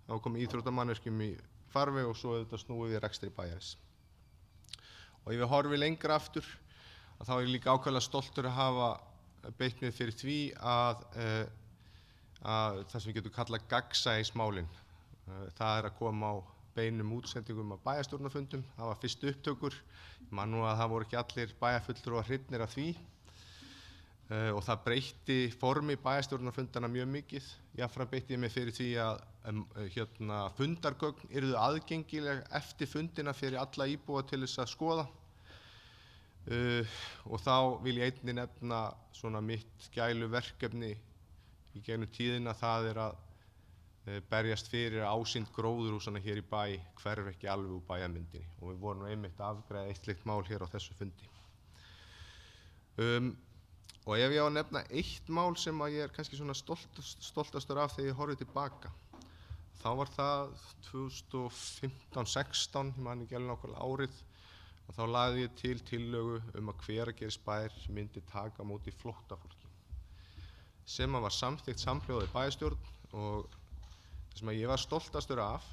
Það komið íþróttamannvirkjum í farveg og svo þetta snúið við rekstri bæjarins. Og ef við horfum lengra aftur, þá er ég líka ákveðlega stoltur að hafa beitt mig fyrir því að það sem við getum kallað gagnsæismálin. Það að koma á beinum útsendingum af bæjarstjórnarfundum. Það var fyrstu upptökur. Ég man nú að það voru ekki allir bæjarfulltrúar hrifnir af því. Og það breytti formi bæjarstjórnarfundana mjög mikið. Jafnframt beitti ég mig fyrir því að fundargögn yrðu aðgengileg eftir fundina fyrir alla íbúa til þess að skoða. Og þá vil ég einnig nefna svona mitt gæluverkefni í gegnum tíðina, það að berjast fyrir að ásýnd gróðurhúsanna hér í bæ hverfi ekki alveg úr bæjarmyndinni og við vorum einmitt að afgreiða eitt slíkt mál hér á þessu fundi. Og ef ég á að nefna eitt mál sem að ég kannski svona stoltastur af þegar ég horfði tilbaka, þá var það 2015-16, ég man ekki alveg nákvæmlega árið, og þá lagði ég til tillögu að Hveragerðisbær myndi taka á móti flóttafólki sem var samþykkt samhljóða í bæjarstjórn og það sem ég var stoltastur af,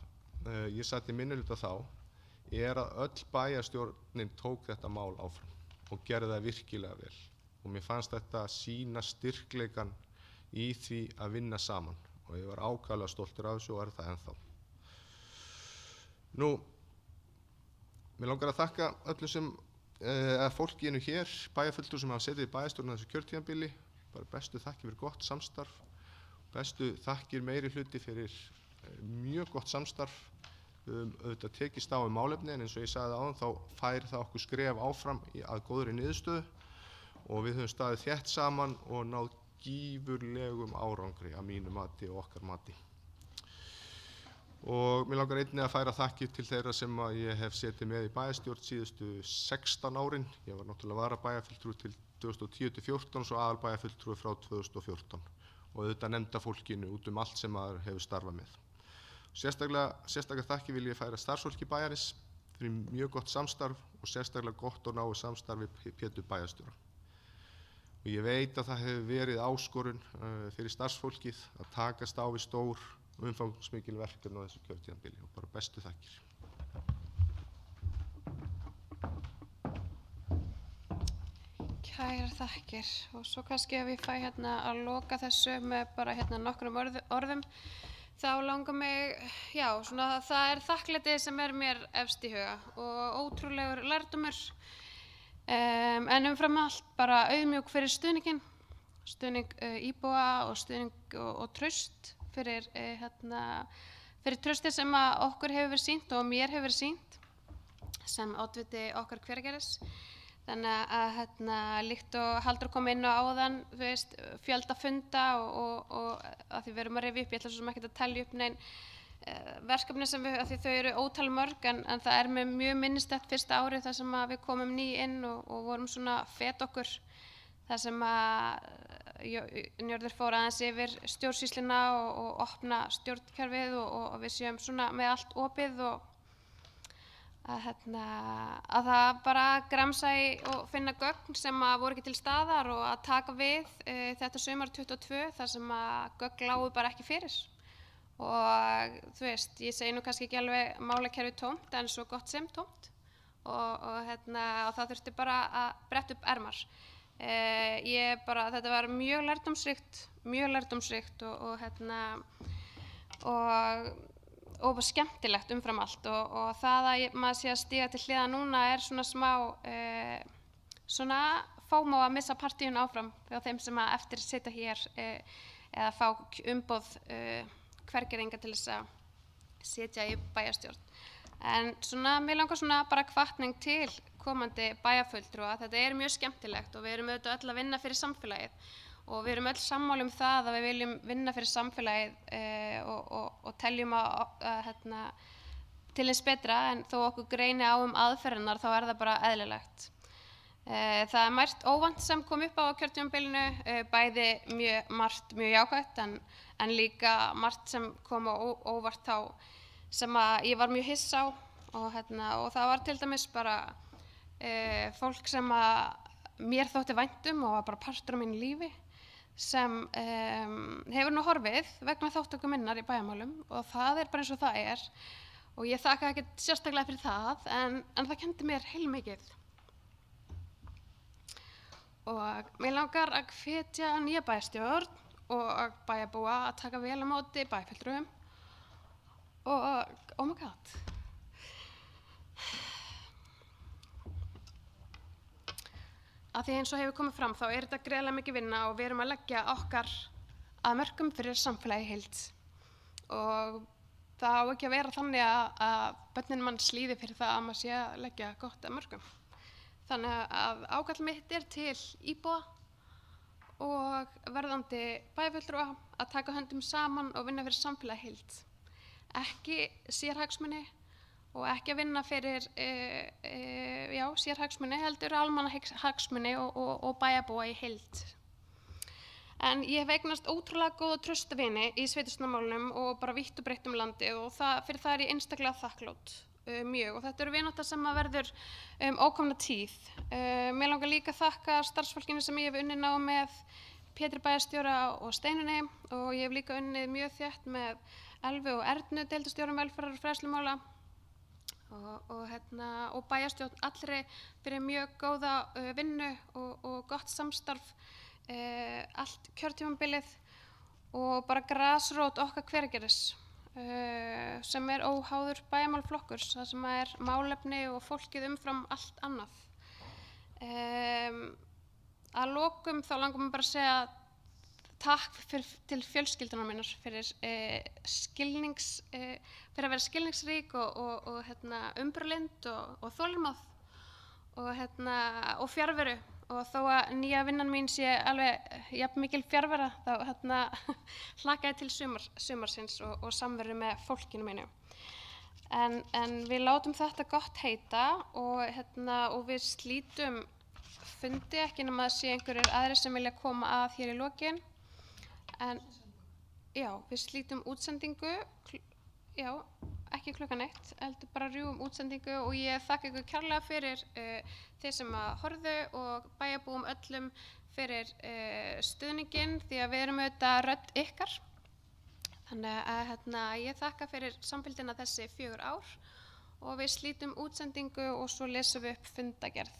ég satt í minnihluta þá, að öll bæjarstjórnin tók þetta mál áfram og gerði það virkilega vel og mér fannst þetta sýna styrkleikan í því að vinna saman og ég var ákaflega stoltur af þessu og það ennþá. Nú, mér langar að þakka öllum sem, fólkinu hér, bæjarfulltrúum sem hafa setið í bæjarstjórn á þessu kjörtímabili, bara bestu þakkir fyrir gott samstarf, bestu þakkir meiri hluti fyrir mjög gott samstarf, auðvitað tekist á málefni en eins og ég sagði áðan þá fær það okkur skref áfram að góðri niðurstöðu og við höfum staðið þétt saman og náð gífurlegum árangri að mínu mati og okkar mati. Og mér langar einnig að færa þakkir til þeirra sem ég hef setið með í bæjarstjórn síðustu 16 árin. Ég var náttúrulega varabæjarfulltrúi til 2010-14 og svo aðalbæjarfulltrúi frá 2014 og auðvitað nefndafólkinu út allt sem maður hefur starfað með. Sérstaklega þakkir vil ég færa starfsfólki bæjarins fyrir mjög gott samstarf og sérstaklega gott og náið samstarf við Pétur bæjarstjóra. Og ég veit að það hefur verið áskorun fyrir starfsfólkið að takast á við stór og umfangsmikil verkefni á þessu kjörtímabili og bara bestu þakkir. Kærar þakkir og svo kannski ef ég fæ að loka þessu með bara nokkrum orðum þá langar mig, svona það þakklæti sem mér efst í huga og ótrúlegur lærdómur en umfram allt bara auðmjúk fyrir stuðninginn, stuðning íbúa og stuðning og traust fyrir traustið sem okkur hefur verið sýnt og mér hefur verið sýnt sem oddviti okkar Hveragerðis. Þannig að líkt og Halldór kom inn á áðan, þú veist, fjölda funda og að því við erum að rifja upp, ég ætla svo sem ekki að telja upp nein verkefni sem við, að því þau eru ótal mörg en það með mjög minnistætt fyrsta árið þar sem við komum ný inn og vorum svona fet okkur þar sem Njörður fór aðeins yfir stjórnsýsluna og opna stjórnkerfið og við séum svona með allt opið og að það bara gramsa í og finna gögn sem voru ekki til staðar og að taka við þetta sumar 22 þar sem gögn lágu bara ekki fyrir og þú veist, ég segi nú kannski ekki alveg málakerfið tómt en svo gott sem tómt og það þurfti bara að bretta upp ermar. Þetta var mjög lærdómsríkt og skemmtilegt umfram allt og það að maður sé að stíga til hliðar núna svona smá svona FOMO að missa partíun áfram hjá þeim sem að eftir sitja hér eða fá umboð hvergeringa til þess að sitja í bæjarstjórn. En svona, mér langar svona bara hvatning til komandi bæjarfulltrúa. Þetta er mjög skemmtilegt og við erum auðvitað öll að vinna fyrir samfélagið og við erum öll sammála um það að við viljum vinna fyrir samfélagið og teljum til eins betra, en þó okkur greini á aðferðirnar þá er það bara eðlilegt. Það er margt óvænt sem kom upp á kjörtímabilinu, bæði margt mjög jákvætt en líka margt sem kom á óvart þá sem að ég var mjög hissa á og það var til dæmis bara fólk sem að mér þótti vænt og var bara partur af mínu lífi sem hefur nú horfið vegna þátttöku minnar í bæjarmálum og það er bara eins og það er og ég þakka ekkert sérstaklega fyrir það en það kenndi mér heilmikið. Og mér langar að hvetja nýja bæjarstjórn og bæjarbúa að taka vel á móti bæjarfulltrúum og oh my god. Af því eins og hefur komið fram þá er þetta greiðlega mikið vinna og við erum að leggja okkar að mörkum fyrir samfélagi í heild og það á ekki að vera þannig að börnin manns líði fyrir það að maður sé að leggja gott að mörkum. Þannig að ákall mitt er til íbúa og verðandi bæjarfulltrúa að taka höndum saman og vinna fyrir samfélagi í heild. Ekki sérhagsmuni og ekki að vinna fyrir sérhagsmuni heldur almannahagsmuni og bæjarbúa í heild. En ég hef eignast ótrúlega góða traustavini í sveitarstjórnarmálunum og bara vítt og breitt landið og fyrir það er ég einstaklega þakklát mjög og þetta eru vináttar sem að verður ókomna tíð. Mér langar líka að þakka starfsfólkinu sem ég hef unnið ná með Pétri bæjarstjóra og Steinunni og ég hef líka unnið mjög þétt með Elfu og Ernu, deildarstjórum velferðar og fræðslumála og bæjarstjórn allri fyrir mjög góða vinnu og gott samstarf allt kjörtímabilið og bara grasrót okkar Hveragerðis sem er óháður bæjarmálaflokkur, það sem er málefni og fólkið umfram allt annað. Að lokum þá langar mér bara að segja takk til fjölskyldunar minnar fyrir fyrir að vera skilningsrík og umburðarlynd og þolinmóð og fjarveru og þó að nýja vinnan mín sé alveg jafn mikil fjarvera þá hlakka ég til sumarsins og samveru með fólkinu mínu. En við látum þetta gott heita og við slítum fundi ekki nema að sé einhverjir aðrir sem vilja koma að hér í lokin. En já, við slítum útsendingu, ekki klukkan 1, heldur bara rjúum útsendingu og ég þakka ykkur kærlega fyrir þeir sem að horfðu og bæjarbúum öllum fyrir stuðninginn því að við erum auðvitað rödd ykkar. Þannig að ég þakka fyrir samfylgdina þessi 4 ár og við slítum útsendingu og svo lesum við upp fundagerð.